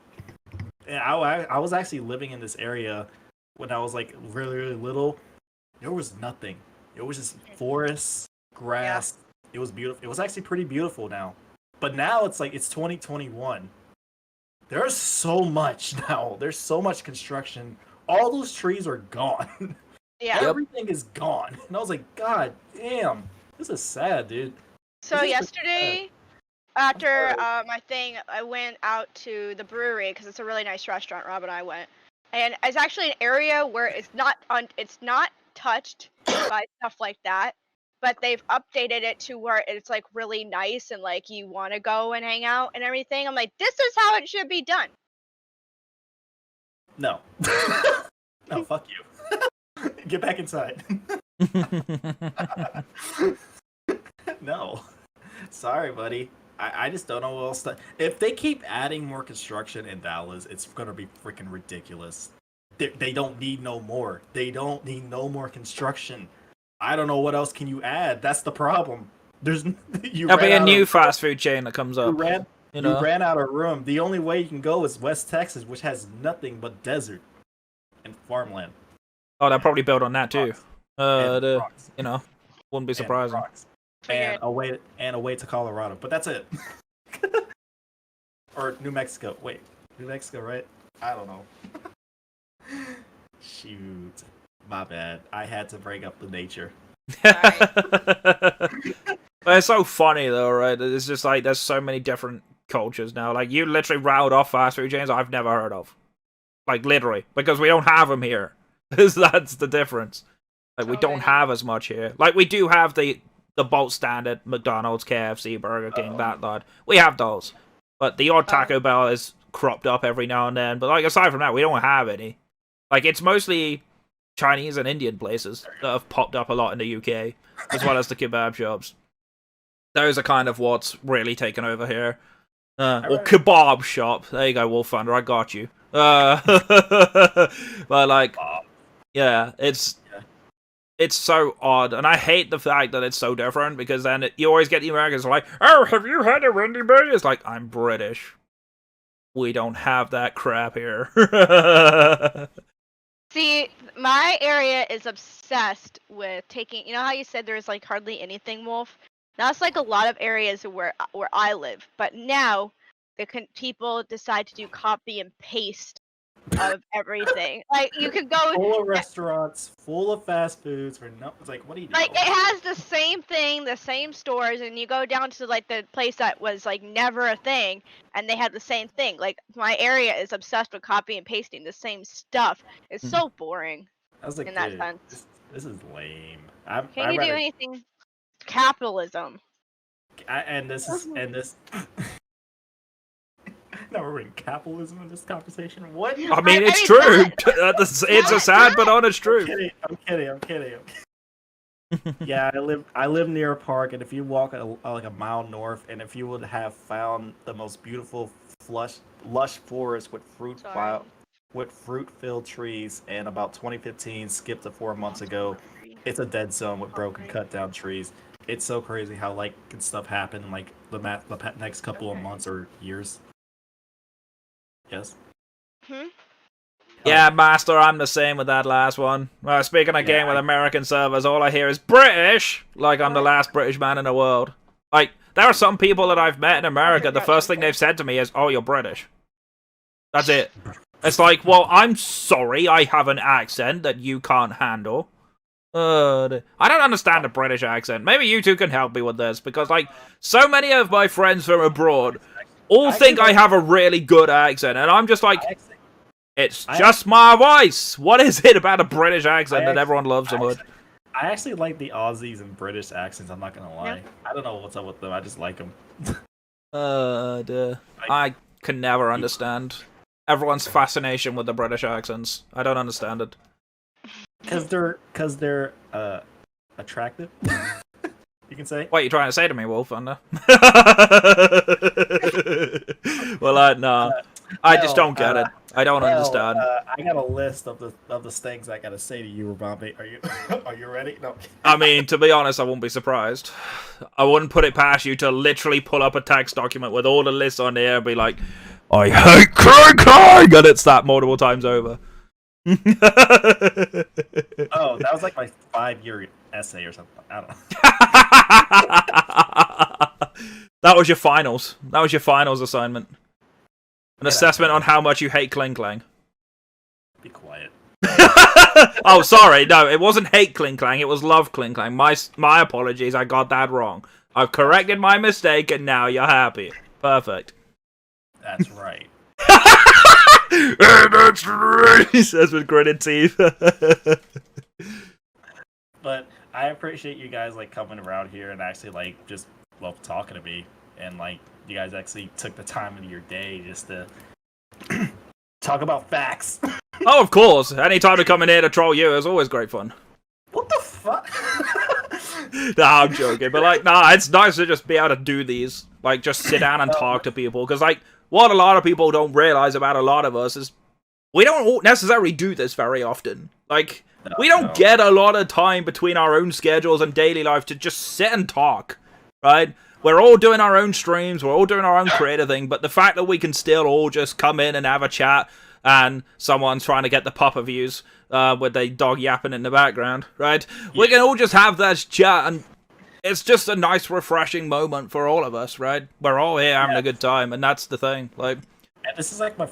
and I was actually living in this area when I was like really really little. There was nothing. It was just forests, grass. Yeah. It was beautiful. It was actually pretty beautiful now. But now it's like it's 2021. There's so much now. There's so much construction. All those trees are gone. Yeah. Everything is gone. And I was like, God damn. This is sad, dude. So yesterday, after my thing, I went out to the brewery because it's a really nice restaurant. Rob and I went, and it's actually an area where it's not touched by stuff like that, but they've updated it to where it's like really nice and like you want to go and hang out and everything. I'm like, this is how it should be done. No. No, fuck you. Get back inside. No. Sorry, buddy. I just don't know what else to... If they keep adding more construction in Dallas, it's going to be freaking ridiculous. They don't need no more. They don't need no more construction. I don't know what else can you add. That's the problem. There's There'll be a new fast food chain that comes up. You ran out of room. The only way you can go is West Texas, which has nothing but desert and farmland. Oh, they'll probably build on that too. Wouldn't be surprising. And away to Colorado, but that's it. Or New Mexico. Wait, New Mexico, right? I don't know. Shoot, my bad. I had to bring up the nature. But it's so funny though, right? It's just like there's so many different cultures now. Like you literally rattled off fast food chains I've never heard of. Like literally, because we don't have them here. That's the difference. Like we don't have as much here. Like we do have the bolt standard McDonald's, KFC, Burger King, that lot. We have those, but the odd Taco Bell is cropped up every now and then. But like aside from that, we don't have any. Like it's mostly Chinese and Indian places that have popped up a lot in the UK, as well as the kebab shops. Those are kind of what's really taken over here. Or kebab shop. There you go, Wolffthunder. I got you. But like, yeah, it's so odd, and I hate the fact that it's so different because then you always get the Americans like, "Oh, have you had a Wendy burger?" It's like, I'm British. We don't have that crap here. See, my area is obsessed with taking. You know how you said there's like hardly anything, Wolf? That's like a lot of areas where I live. But now, people decide to do copy and paste of everything. Like you could go full of restaurants, full of fast foods. It's like, what are you doing? Like it has the same thing, the same stores, and you go down to like the place that was like never a thing, and they have the same thing. Like my area is obsessed with copy and pasting the same stuff. It's so boring. I was like, in that sense. This is lame. Can you do anything? Capitalism. No, we're in capitalism in this conversation. What? I mean, it's true. It's a sad but honest truth. I'm kidding. Yeah, I live near a park, and if you walk like a mile north, and if you would have found the most beautiful, lush forest with fruit-filled trees, and about 2015, skipped to 4 months ago, it's a dead zone with broken, cut-down trees. It's so crazy how like can stuff happen in like the next couple of months or years. Yes. Hmm? Yeah, Master, I'm the same with that last one. Well, speaking of game with American servers, all I hear is British, like I'm the last British man in the world. Like, there are some people that I've met in America, the first thing they've said to me is, oh, you're British. That's it. It's like, well, I'm sorry, I have an accent that you can't handle. I don't understand the British accent. Maybe you two can help me with this, because, like, so many of my friends from abroad all think I have a really good accent, and I'm just like... It's just my voice. What is it about a British accent that everyone loves so much? I actually like the Aussies and British accents. I'm not gonna lie. Yeah. I don't know what's up with them. I just like them. I can never understand everyone's fascination with the British accents. I don't understand it. Because they're attractive. You can say. What are you trying to say to me, Wolffthunder? Well, no. I just don't get it. I don't understand. I got a list of the things I gotta say to you, Robby. Are you ready? No. I mean, to be honest, I wouldn't be surprised. I wouldn't put it past you to literally pull up a text document with all the lists on there and be like, I hate crying, and it's that multiple times over. Oh, that was like my 5-year essay or something. I don't know. That was your finals. That was your finals assignment. An assessment on how much you hate Kling Klang. Be quiet. Oh, sorry. No, it wasn't hate Kling Klang. It was love Kling Klang. My apologies. I got that wrong. I've corrected my mistake, and now you're happy. Perfect. That's right. That's right. He says with gritted teeth. But I appreciate you guys like coming around here and actually like just love talking to me, and like you guys actually took the time of your day just to talk about facts. Oh, of course. Anytime to come in here to troll you is always great fun. What the fuck? Nah, I'm joking. But like, nah, it's nice to just be able to do these. Like, just sit down and talk to people. Because like, what a lot of people don't realize about a lot of us is we don't necessarily do this very often. Like, we don't get a lot of time between our own schedules and daily life to just sit and talk, right? We're all doing our own streams, we're all doing our own creative thing, but the fact that we can still all just come in and have a chat and someone's trying to get the pupper views with the dog yapping in the background, right? Yeah. We can all just have that chat, and it's just a nice, refreshing moment for all of us, right? We're all here having a good time, and that's the thing. Like, and this is like my,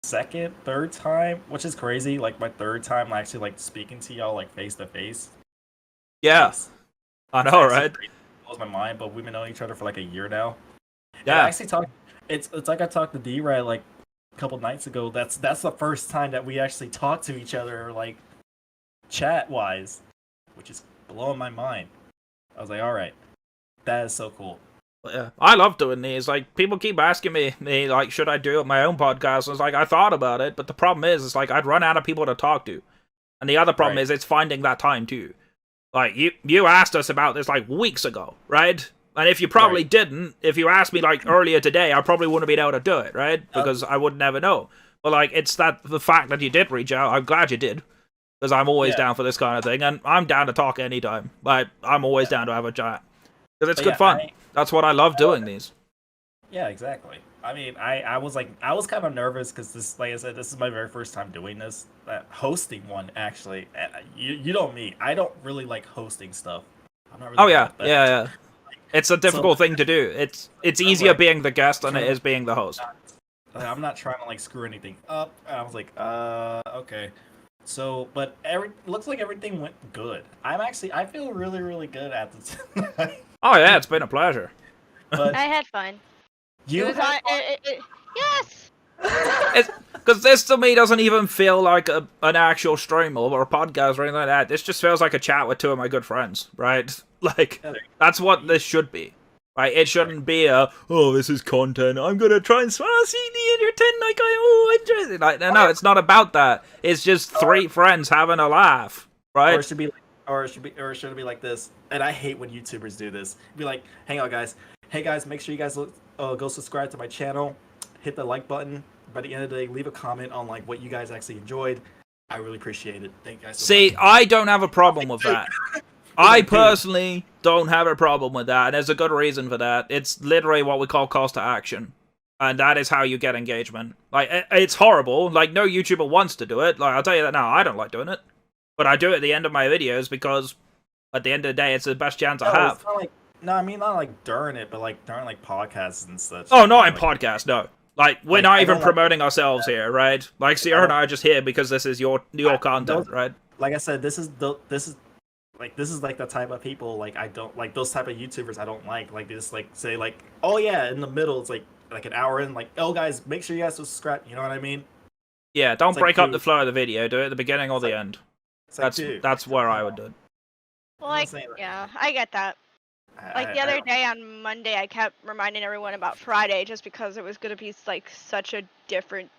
second, third time, which is crazy. Like my third time actually like speaking to y'all like face to face. Yeah, I know, right? Blows my mind, but we've been knowing each other for like a year now. Yeah, and I actually talked. It's like I talked to D-Ray like a couple nights ago. That's the first time that we actually talked to each other like chat wise, which is blowing my mind. I was like, all right, that is so cool. Yeah, I love doing these. Like, people keep asking me, like, should I do my own podcast? And it's like, I thought about it, but the problem is, it's like, I'd run out of people to talk to. And the other problem is, it's finding that time, too. Like, you asked us about this, like, weeks ago, right? And if you probably didn't, if you asked me, like, earlier today, I probably wouldn't have been able to do it, right? Because I would never know. But, like, it's the fact that you did reach out. I'm glad you did. Because I'm always down for this kind of thing. And I'm down to talk anytime. Like, I'm always down to have a chat. Because it's good fun. That's what I love doing these. Yeah, exactly. I mean, I was kind of nervous because this, like I said, this is my very first time doing this, hosting one actually. You know me, I don't really like hosting stuff. I'm not really yeah. It's a difficult thing to do. It's easier being the guest than it is being the host. I'm not trying to like screw anything up. I was like, okay. So, but looks like everything went good. I feel really, really good at this. Oh yeah, it's been a pleasure. But I had fun. Yes! Because this to me doesn't even feel like an actual stream or a podcast or anything like that. This just feels like a chat with two of my good friends, right? Like, that's what this should be. Right? It shouldn't be this is content. I'm going to try and see the entertain like enjoy it. Like, no, it's not about that. It's just three friends having a laugh, right? Or it should be like this. And I hate when YouTubers do this. Be like, hang on, guys. Hey, guys, make sure you guys go subscribe to my channel. Hit the like button. By the end of the day, leave a comment on like what you guys actually enjoyed. I really appreciate it. Thank you guys so much. I don't have a problem with that. I personally don't have a problem with that, and there's a good reason for that. It's literally what we call calls to action. And that is how you get engagement. Like, it's horrible. Like, no YouTuber wants to do it. Like, I'll tell you that now. I don't like doing it. But I do it at the end of my videos because at the end of the day, it's the best chance I have. It's not like, no, I mean, not like during it, but like during like podcasts and such. Oh, not in like, podcasts, no. Like, we're like, not I even don't promoting ourselves here, right? Like, Sierra and I are just here because this is your content, right? Like I said, this is like the type of people like I don't like those type of YouTubers I don't like. Like they just like say like, oh yeah, in the middle it's like an hour in, like, oh guys, make sure you guys subscribe. You know what I mean? Yeah, don't It's break like, up the flow of the video. Do it at the beginning or the end. That's where I would do it. Well, like, yeah, I get that. Like the other day on Monday, I kept reminding everyone about Friday just because it was gonna be like such a different.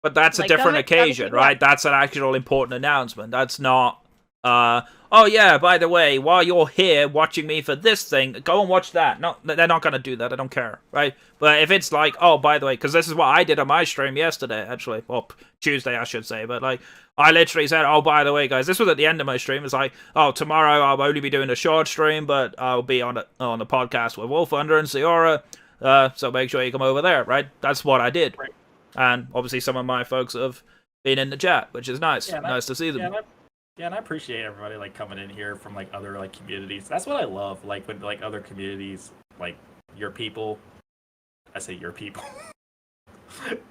But that's a Like, different other occasion, people- right? That's an actual important announcement. That's not, oh yeah, by the way, while you're here watching me for this thing, go and watch that. No, they're not going to do that. I don't care, right? But if it's like, oh, by the way, because this is what I did on my stream yesterday, actually. Well, Tuesday, I should say. But, like, I literally said, oh, by the way, guys, this was at the end of my stream. It's like, oh, tomorrow I'll only be doing a short stream, but I'll be on the podcast with Wolffthunder and Saora. So make sure you come over there, right? That's what I did. Right. And obviously some of my folks have been in the chat, which is nice. Yeah, nice to see them. Yeah, and I appreciate everybody like coming in here from like other like communities. That's what I love. Like when like other communities, like your people. I say your people.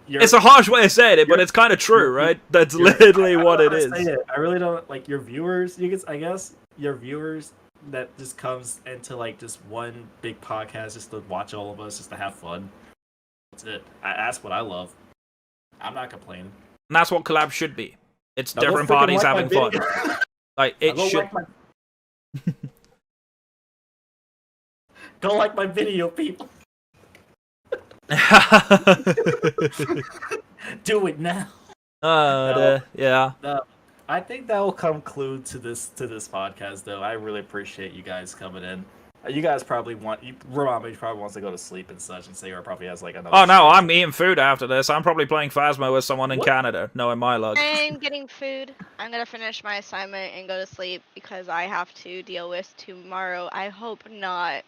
It's a harsh way of saying it, but it's kind of true, right? That's literally what it is. I really don't like your viewers. I guess your viewers that just comes into like just one big podcast just to watch all of us, just to have fun. That's it. That's what I love. I'm not complaining. And that's what collabs should be. It's Now different go freaking parties like having my fun. video. Like, it Now should. Go like my video, people. Do it now. Yeah. No, I think that will conclude to this podcast, though. I really appreciate you guys coming in. You guys probably Ramami probably wants to go to sleep and such, and Sayora probably has like another. Oh no, I'm eating food after this. I'm probably playing Phasmo with someone in Canada, knowing my luck. I'm getting food. I'm gonna finish my assignment and go to sleep because I have to deal with tomorrow. I hope not.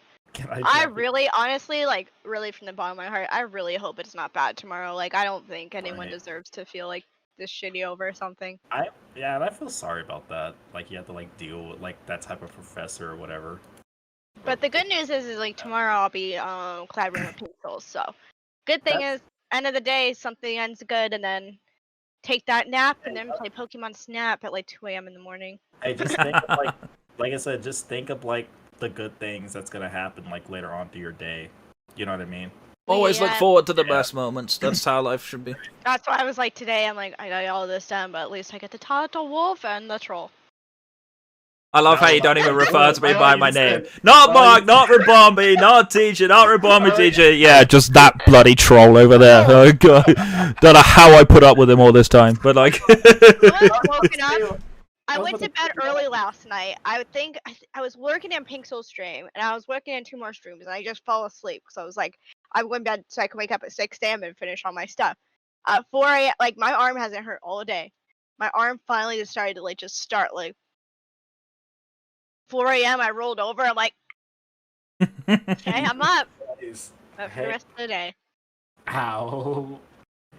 I really, honestly, like, really from the bottom of my heart, I really hope it's not bad tomorrow. Like, I don't think anyone deserves to feel like this shitty over something. Yeah, and I feel sorry about that. Like, you have to like deal with like that type of professor or whatever. But the good news is like tomorrow I'll be collaborating with Pixels. So, good thing is, end of the day, something ends good, and then take that nap and then play Pokemon Snap at like 2 a.m. in the morning. Hey, just think of like I said, just think of like the good things that's gonna happen like later on through your day. You know what I mean? Always look forward to the best moments. That's how life should be. That's why I was like today. I'm like, I got all this done, but at least I get to talk to Wolf and the troll. I love how you don't even refer to me by my name. Not Mark, not Rabombi, not teacher, not Rabombi teacher. Yeah, just that bloody troll over there. Oh god, don't know how I put up with him all this time, but like. I went to bed early last night. I would think I was working in Pixel's stream, and I was working in 2 more streams, and I just fell asleep because I was like, I'm going to bed so I can wake up at 6 a.m. and finish all my stuff. At 4 a.m., like my arm hasn't hurt all day. My arm finally decided to like just start like 4 a.m. I rolled over. I'm like, okay, I'm up. Up for the rest of the day. Ow.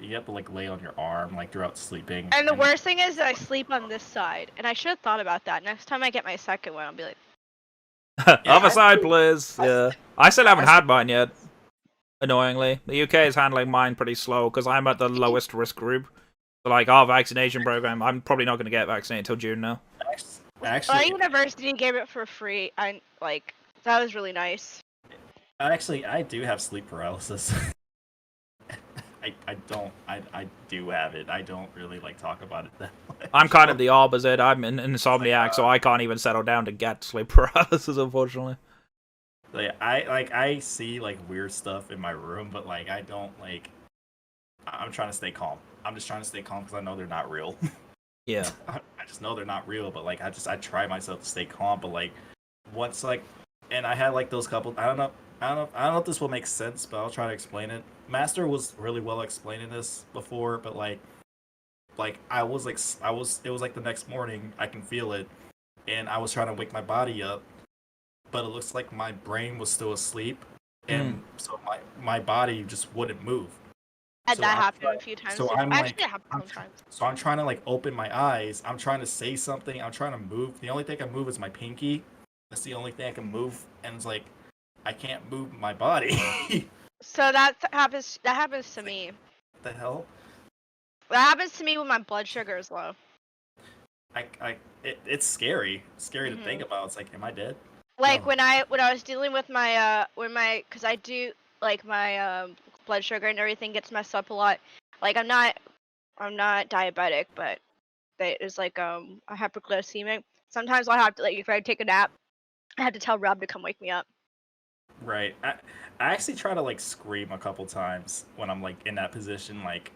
You have to like lay on your arm like throughout sleeping. And the worst thing is that I sleep on this side, and I should have thought about that. Next time I get my second one, I'll be like, other side, please. Yeah, I still haven't had mine yet. Annoyingly, the UK is handling mine pretty slow because I'm at the lowest risk group. So, like, our vaccination program, I'm probably not going to get vaccinated until June now. Actually, our university gave it for free. I like that was really nice. Actually, I do have sleep paralysis. I do have it. I don't really like talk about it that much. I'm kind of the opposite. I'm an insomniac, so I can't even settle down to get sleep paralysis, unfortunately. Like, I see like weird stuff in my room, but like I don't like. I'm trying to stay calm. I'm just trying to stay calm because I know they're not real. Yeah. I just know they're not real, but like I try myself to stay calm, but like once like, and I had like those couple. I don't know if this will make sense, but I'll try to explain it. Master was really well explaining this before, but like it was like the next morning, I can feel it, and I was trying to wake my body up, but it looks like my brain was still asleep, and so my body just wouldn't move. Had So that I'm happen try- a few times. so I'm like, Actually, it happened sometimes. So I'm trying to like open my eyes. I'm trying to say something. I'm trying to move. The only thing I can move is my pinky. That's the only thing I can move, and it's like I can't move my body. So that happens. That happens to me. What the hell? That happens to me when my blood sugar is low. It's scary. It's scary to think about. It's like, am I dead? Like No. when I was dealing with my because I do like my blood sugar and everything gets messed up a lot. Like I'm not diabetic, but there's like a hyperglycemic. Sometimes I have to, like, if I take a nap, I have to tell Rob to come wake me up. Right. I actually try to like scream a couple times when I'm like in that position, like,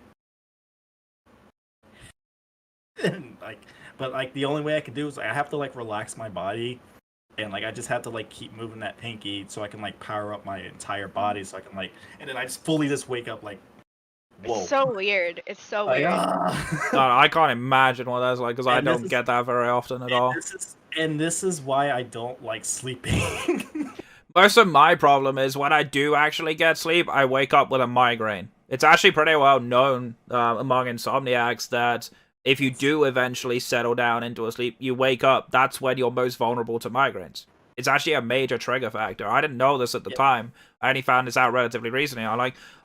and, like, but like the only way I can do is I have to like relax my body, and like I just have to like keep moving that pinky so I can like power up my entire body so I can like, and then I just fully just wake up like, whoa. It's so weird. It's so Like, weird. I can't imagine what that's like because I don't get that very often at all. This is why I don't like sleeping. Most of my problem is when I do actually get sleep, I wake up with a migraine. It's actually pretty well known among insomniacs that if you do eventually settle down into a sleep, you wake up, that's when you're most vulnerable to migraines. It's actually a major trigger factor. I didn't know this at the time. I only found this out relatively recently.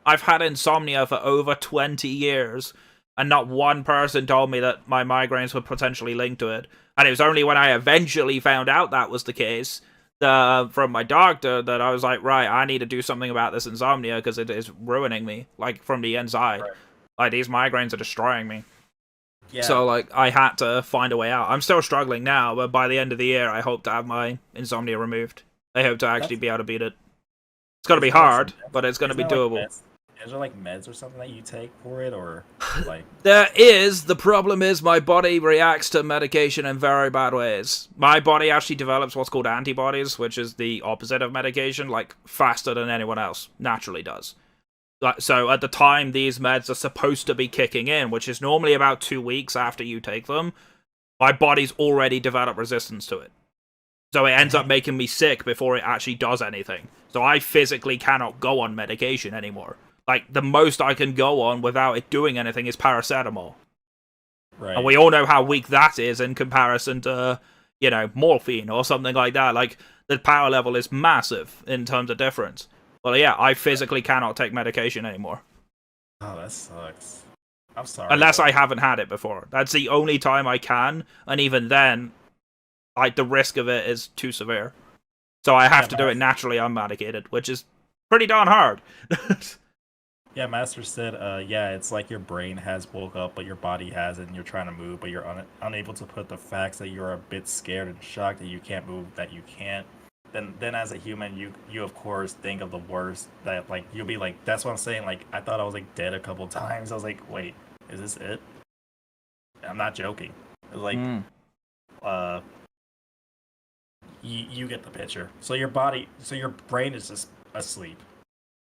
I've had insomnia for over 20 years, and not one person told me that my migraines were potentially linked to it. And it was only when I eventually found out that was the case from my doctor that I was like, right, I need to do something about this insomnia because it is ruining me, like, from the inside. Right. Like, these migraines are destroying me. Yeah. So, like, I had to find a way out. I'm still struggling now, but by the end of the year, I hope to have my insomnia removed. I hope to actually be able to beat it. It's going to be hard, but it's going to be doable. Is there like meds or something that you take for it, or like? There is. The problem is my body reacts to medication in very bad ways. My body actually develops what's called antibodies, which is the opposite of medication, like faster than anyone else naturally does. Like, so at the time these meds are supposed to be kicking in, which is normally about 2 weeks after you take them, my body's already developed resistance to it. So it ends up making me sick before it actually does anything. So I physically cannot go on medication anymore. Like, the most I can go on without it doing anything is paracetamol. Right. And we all know how weak that is in comparison to, you know, morphine or something like that. Like, the power level is massive in terms of difference. Well, yeah, I physically cannot take medication anymore. Oh, that sucks. I'm sorry. Unless I haven't had it before. That's the only time I can, and even then, like, the risk of it is too severe. So I have to do it naturally unmedicated, which is pretty darn hard. Yeah, Master said, yeah, it's like your brain has woke up, but your body hasn't, and you're trying to move, but you're unable to put the facts that you're a bit scared and shocked that you can't move, that you can't. Then as a human, you of course think of the worst, that, like, you'll be like, that's what I'm saying, like, I thought I was, like, dead a couple times. I was like, wait, is this it? I'm not joking. It was like, you get the picture. So your brain is just asleep.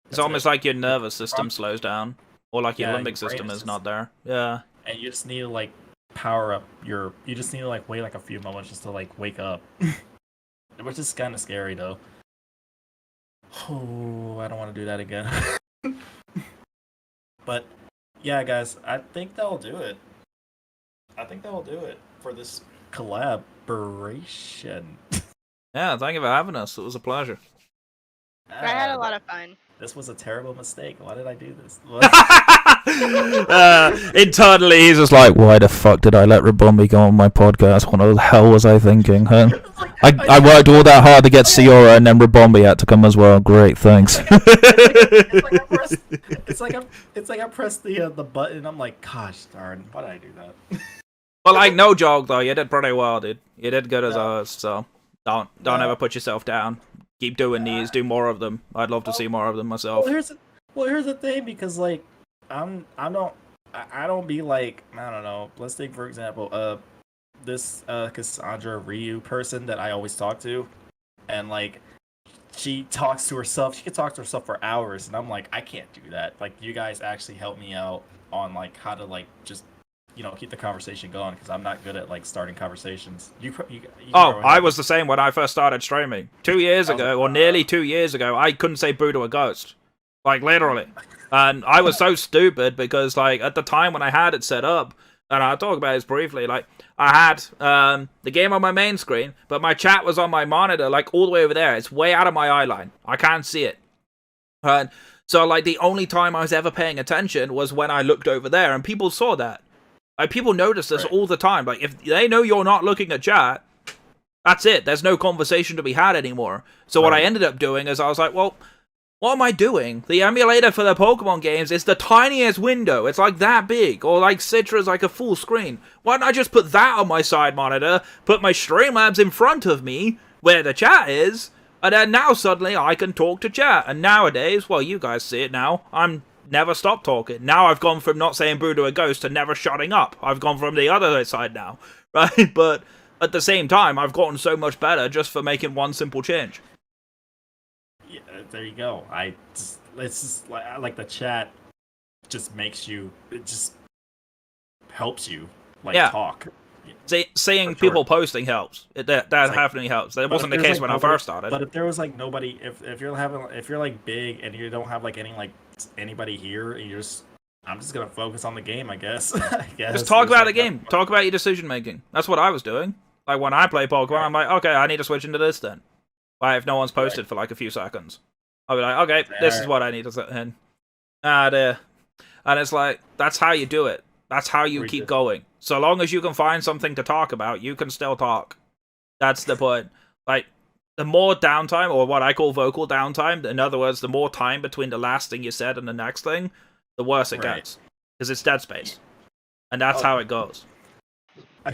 It's almost like your nervous system slows down, or like your limbic system is not there. Yeah. And you just need to like power up you just need to like wait like a few moments just to like wake up. Which is kind of scary though. Oh, I don't want to do that again. But yeah, guys, I think that'll do it. For this collaboration. Yeah, thank you for having us. It was a pleasure. I had a lot of fun. This was a terrible mistake. Why did I do this? Internally, he's just like, why the fuck did I let Rabombi go on my podcast? What the hell was I thinking? Huh? I worked all that hard to get Saora, and then Rabombi had to come as well. Great, thanks. It's like I pressed the button. And I'm like, gosh darn, why did I do that? Well, like, no joke though. You did pretty well, dude. You did good as ours. So don't ever put yourself down. Keep doing these. Do more of them. I'd love to see more of them myself. Well, here's the thing, because like I don't be like, I don't know. Let's take for example this Cassandra Ryu person that I always talk to, and like she talks to herself. She can talk to herself for hours, and I'm like, I can't do that. Like, you guys actually help me out on like how to like just keep the conversation going because I'm not good at like starting conversations. I was the same when I first started streaming 2 years ago, or nearly 2 years ago. I couldn't say boo to a ghost, like literally, and I was so stupid because like at the time when I had it set up, and I'll talk about this briefly. Like I had the game on my main screen, but my chat was on my monitor, like all the way over there. It's way out of my eye line. I can't see it, and so like the only time I was ever paying attention was when I looked over there, and people saw that. Like, people notice this all the time. Like, if they know you're not looking at chat, that's it. There's no conversation to be had anymore. So what I ended up doing is I was like, well, what am I doing? The emulator for the Pokemon games is the tiniest window. It's like that big. Or like Citra's like a full screen. Why don't I just put that on my side monitor, put my Streamlabs in front of me, where the chat is, and then now suddenly I can talk to chat. And nowadays, well, you guys see it now, I'm never stop talking. Now I've gone from not saying boo to a ghost to never shutting up. I've gone from the other side now, right? But at the same time, I've gotten so much better just for making one simple change. Yeah, there you go. It's just like the chat just makes you, it just helps you talk. Seeing people posting helps. That definitely helps. That wasn't the case when I first started. But if there was like nobody, if you're like big and you don't have like anybody here, and I'm just gonna focus on the game, I guess. Just talk about the game. Talk about your decision making. That's what I was doing. Like when I play Pokemon, I'm like, okay, I need to switch into this then. Like if no one's posted for like a few seconds, I'll be like, okay, this is what I need to set in. And it's like that's how you do it. That's how you keep going. So long as you can find something to talk about, you can still talk. That's the point. Like, the more downtime, or what I call vocal downtime, in other words, the more time between the last thing you said and the next thing, the worse it gets. Because it's dead space. And that's how it goes. I'm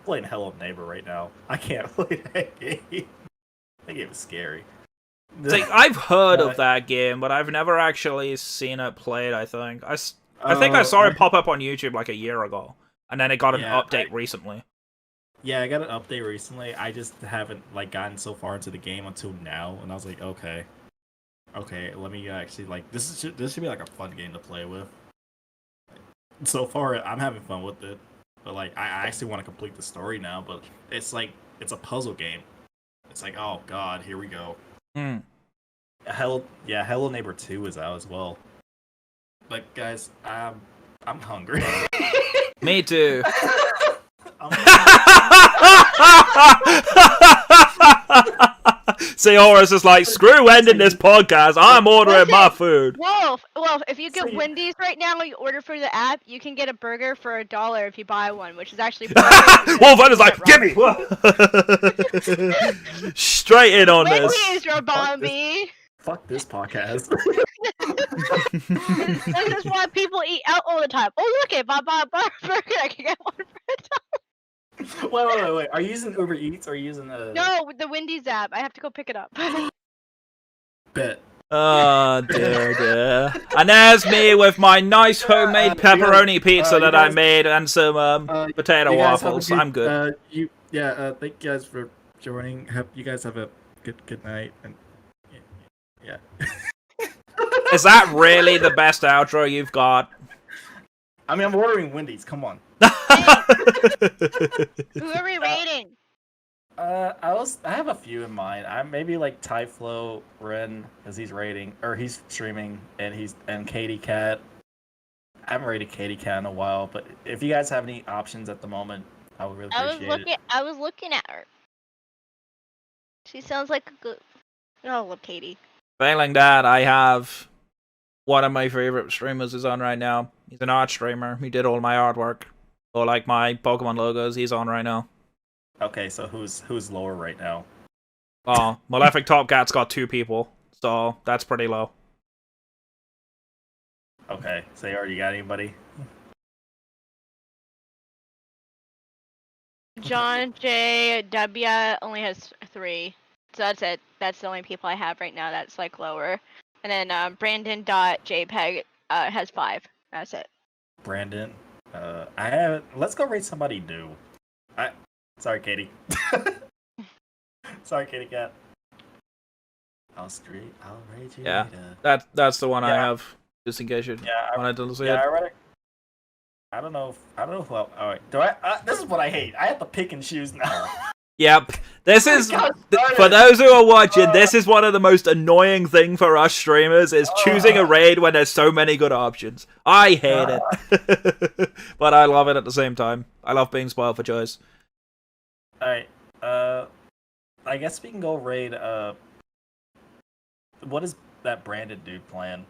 playing Hello Neighbor right now. I can't play that game. That game is scary. See, I've heard of that game, but I've never actually seen it played, I think. I think I saw it pop up on YouTube like a year ago, and then it got an update recently. Yeah, I got an update recently. I just haven't like gotten so far into the game until now, and I was like, okay, let me actually like this should be like a fun game to play with. So far, I'm having fun with it, but like I actually want to complete the story now. But it's like it's a puzzle game. It's like, oh god, here we go. Hello Neighbor 2 is out as well. But guys, I'm hungry. Me too. Saora's just like, screw ending this podcast. I'm ordering my food. Wolf, if you get Wendy's right now and you order through the app, you can get a burger for $1 if you buy one, which is actually Wolfthunder's like, give me! Straight in on this. Wendy's, Robombi! Fuck this podcast. This is why people eat out all the time. Oh, look, if I buy a burger, I can get one for $1. Wait. Are you using Uber Eats or are you using the... No, with the Wendy's app. I have to go pick it up. Bet. Oh, dear. And there's me with my nice homemade pepperoni pizza that I made and some potato waffles. I'm good. Thank you guys for joining. You guys have a good night. And yeah. Is that really the best outro you've got? I mean, I'm ordering Wendy's. Come on. Who are we rating? I have a few in mind. I'm maybe like Tyflo Ren, because he's streaming, and Katie Cat. I haven't rated Katie Cat in a while, but if you guys have any options at the moment, I would really appreciate it. I was looking at her. She sounds like a good. Oh, look, Katie. Failing that, I have one of my favorite streamers is on right now. He's an art streamer. He did all my artwork. Or like my Pokemon logos, he's on right now. Okay, so who's lower right now? Oh, Malefic Top Cat's got 2 people, so that's pretty low. Okay, Sayora, you got anybody? John J. W. only has 3. So that's it. That's the only people I have right now that's like lower. And then Brandon.jpg has 5. That's it. Brandon. I haven't. Let's go rate somebody new. Sorry, Katie. Sorry, Katie Cat. I'll rate you. Yeah, that's the one I have. Just in case you wanted to see it. I read it. I don't know. Who. All right. Do I? This is what I hate. I have to pick and choose now. Yep. This is, God, for those who are watching, this is one of the most annoying thing for us streamers, is choosing a raid when there's so many good options. I hate it. But I love it at the same time. I love being spoiled for choice. Alright, I guess we can go raid, what is that branded dude playing?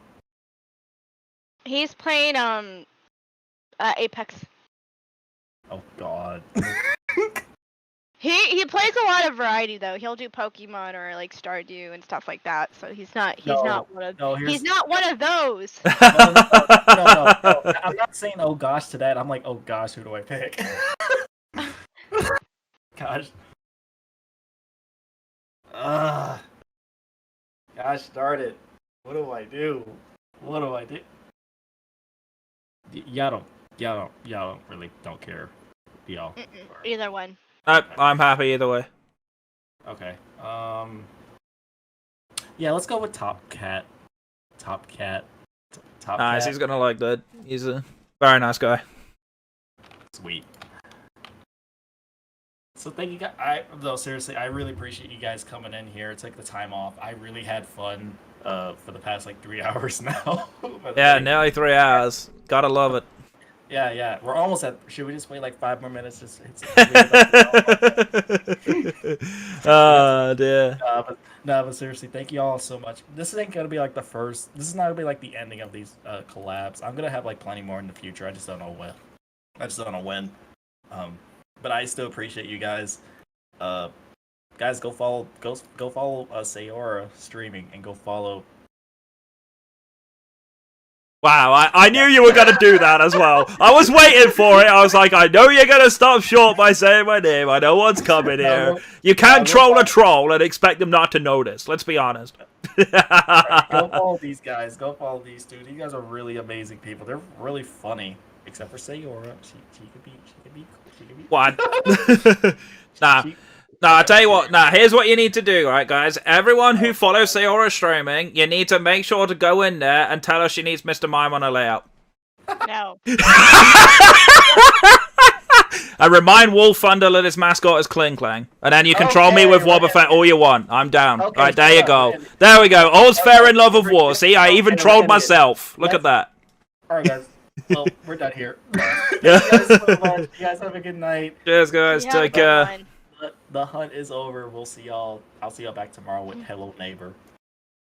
He's playing Apex. Oh god. He plays a lot of variety though. He'll do Pokemon or like Stardew and stuff like that. So he's not one of those. No. I'm not saying oh gosh to that. I'm like, oh gosh, who do I pick? Gosh. Gosh darn it. What do I do? Y'all don't really don't care. Y'all. Either one. I'm happy either way. Okay. Yeah, let's go with Top Cat. Nice, he's gonna like that. He's a very nice guy. Sweet. So thank you guys. Seriously, I really appreciate you guys coming in here. Take the time off. I really had fun for the past like 3 hours now. Yeah, nearly 3 hours. Gotta love it. Yeah. We're almost at. Should we just wait like 5 more minutes? Oh dear. But seriously, thank you all so much. This ain't gonna be like the first. This is not gonna be like the ending of these collabs. I'm gonna have like plenty more in the future. I just don't know when. But I still appreciate you guys. Guys, go follow SaoraStreaming and go follow. Wow, I knew you were going to do that as well. I was waiting for it. I was like, I know you're going to stop short by saying my name. I know what's coming here. You can't troll a troll and expect them not to notice. Let's be honest. Go follow these guys. Go follow these two. These guys are really amazing people. They're really funny. Except for Sayora. She could be What? Nah, I tell you what. Nah, here's what you need to do, right, guys? Everyone who follows SaoraStreaming, you need to make sure to go in there and tell her she needs Mr. Mime on her layout. No. And remind Wolffthunder that his mascot is Kling Klang. And then you control me with Wobbuffet all you want. I'm down. Okay, Alright, there you go. There we go. All's fair in love of war. See, I even trolled myself. Look at that. Alright, guys. Well, we're done here. Thank you guys so much. You guys have a good night. Cheers, guys. Take care. The hunt is over. We'll see y'all. I'll see y'all back tomorrow with Hello Neighbor.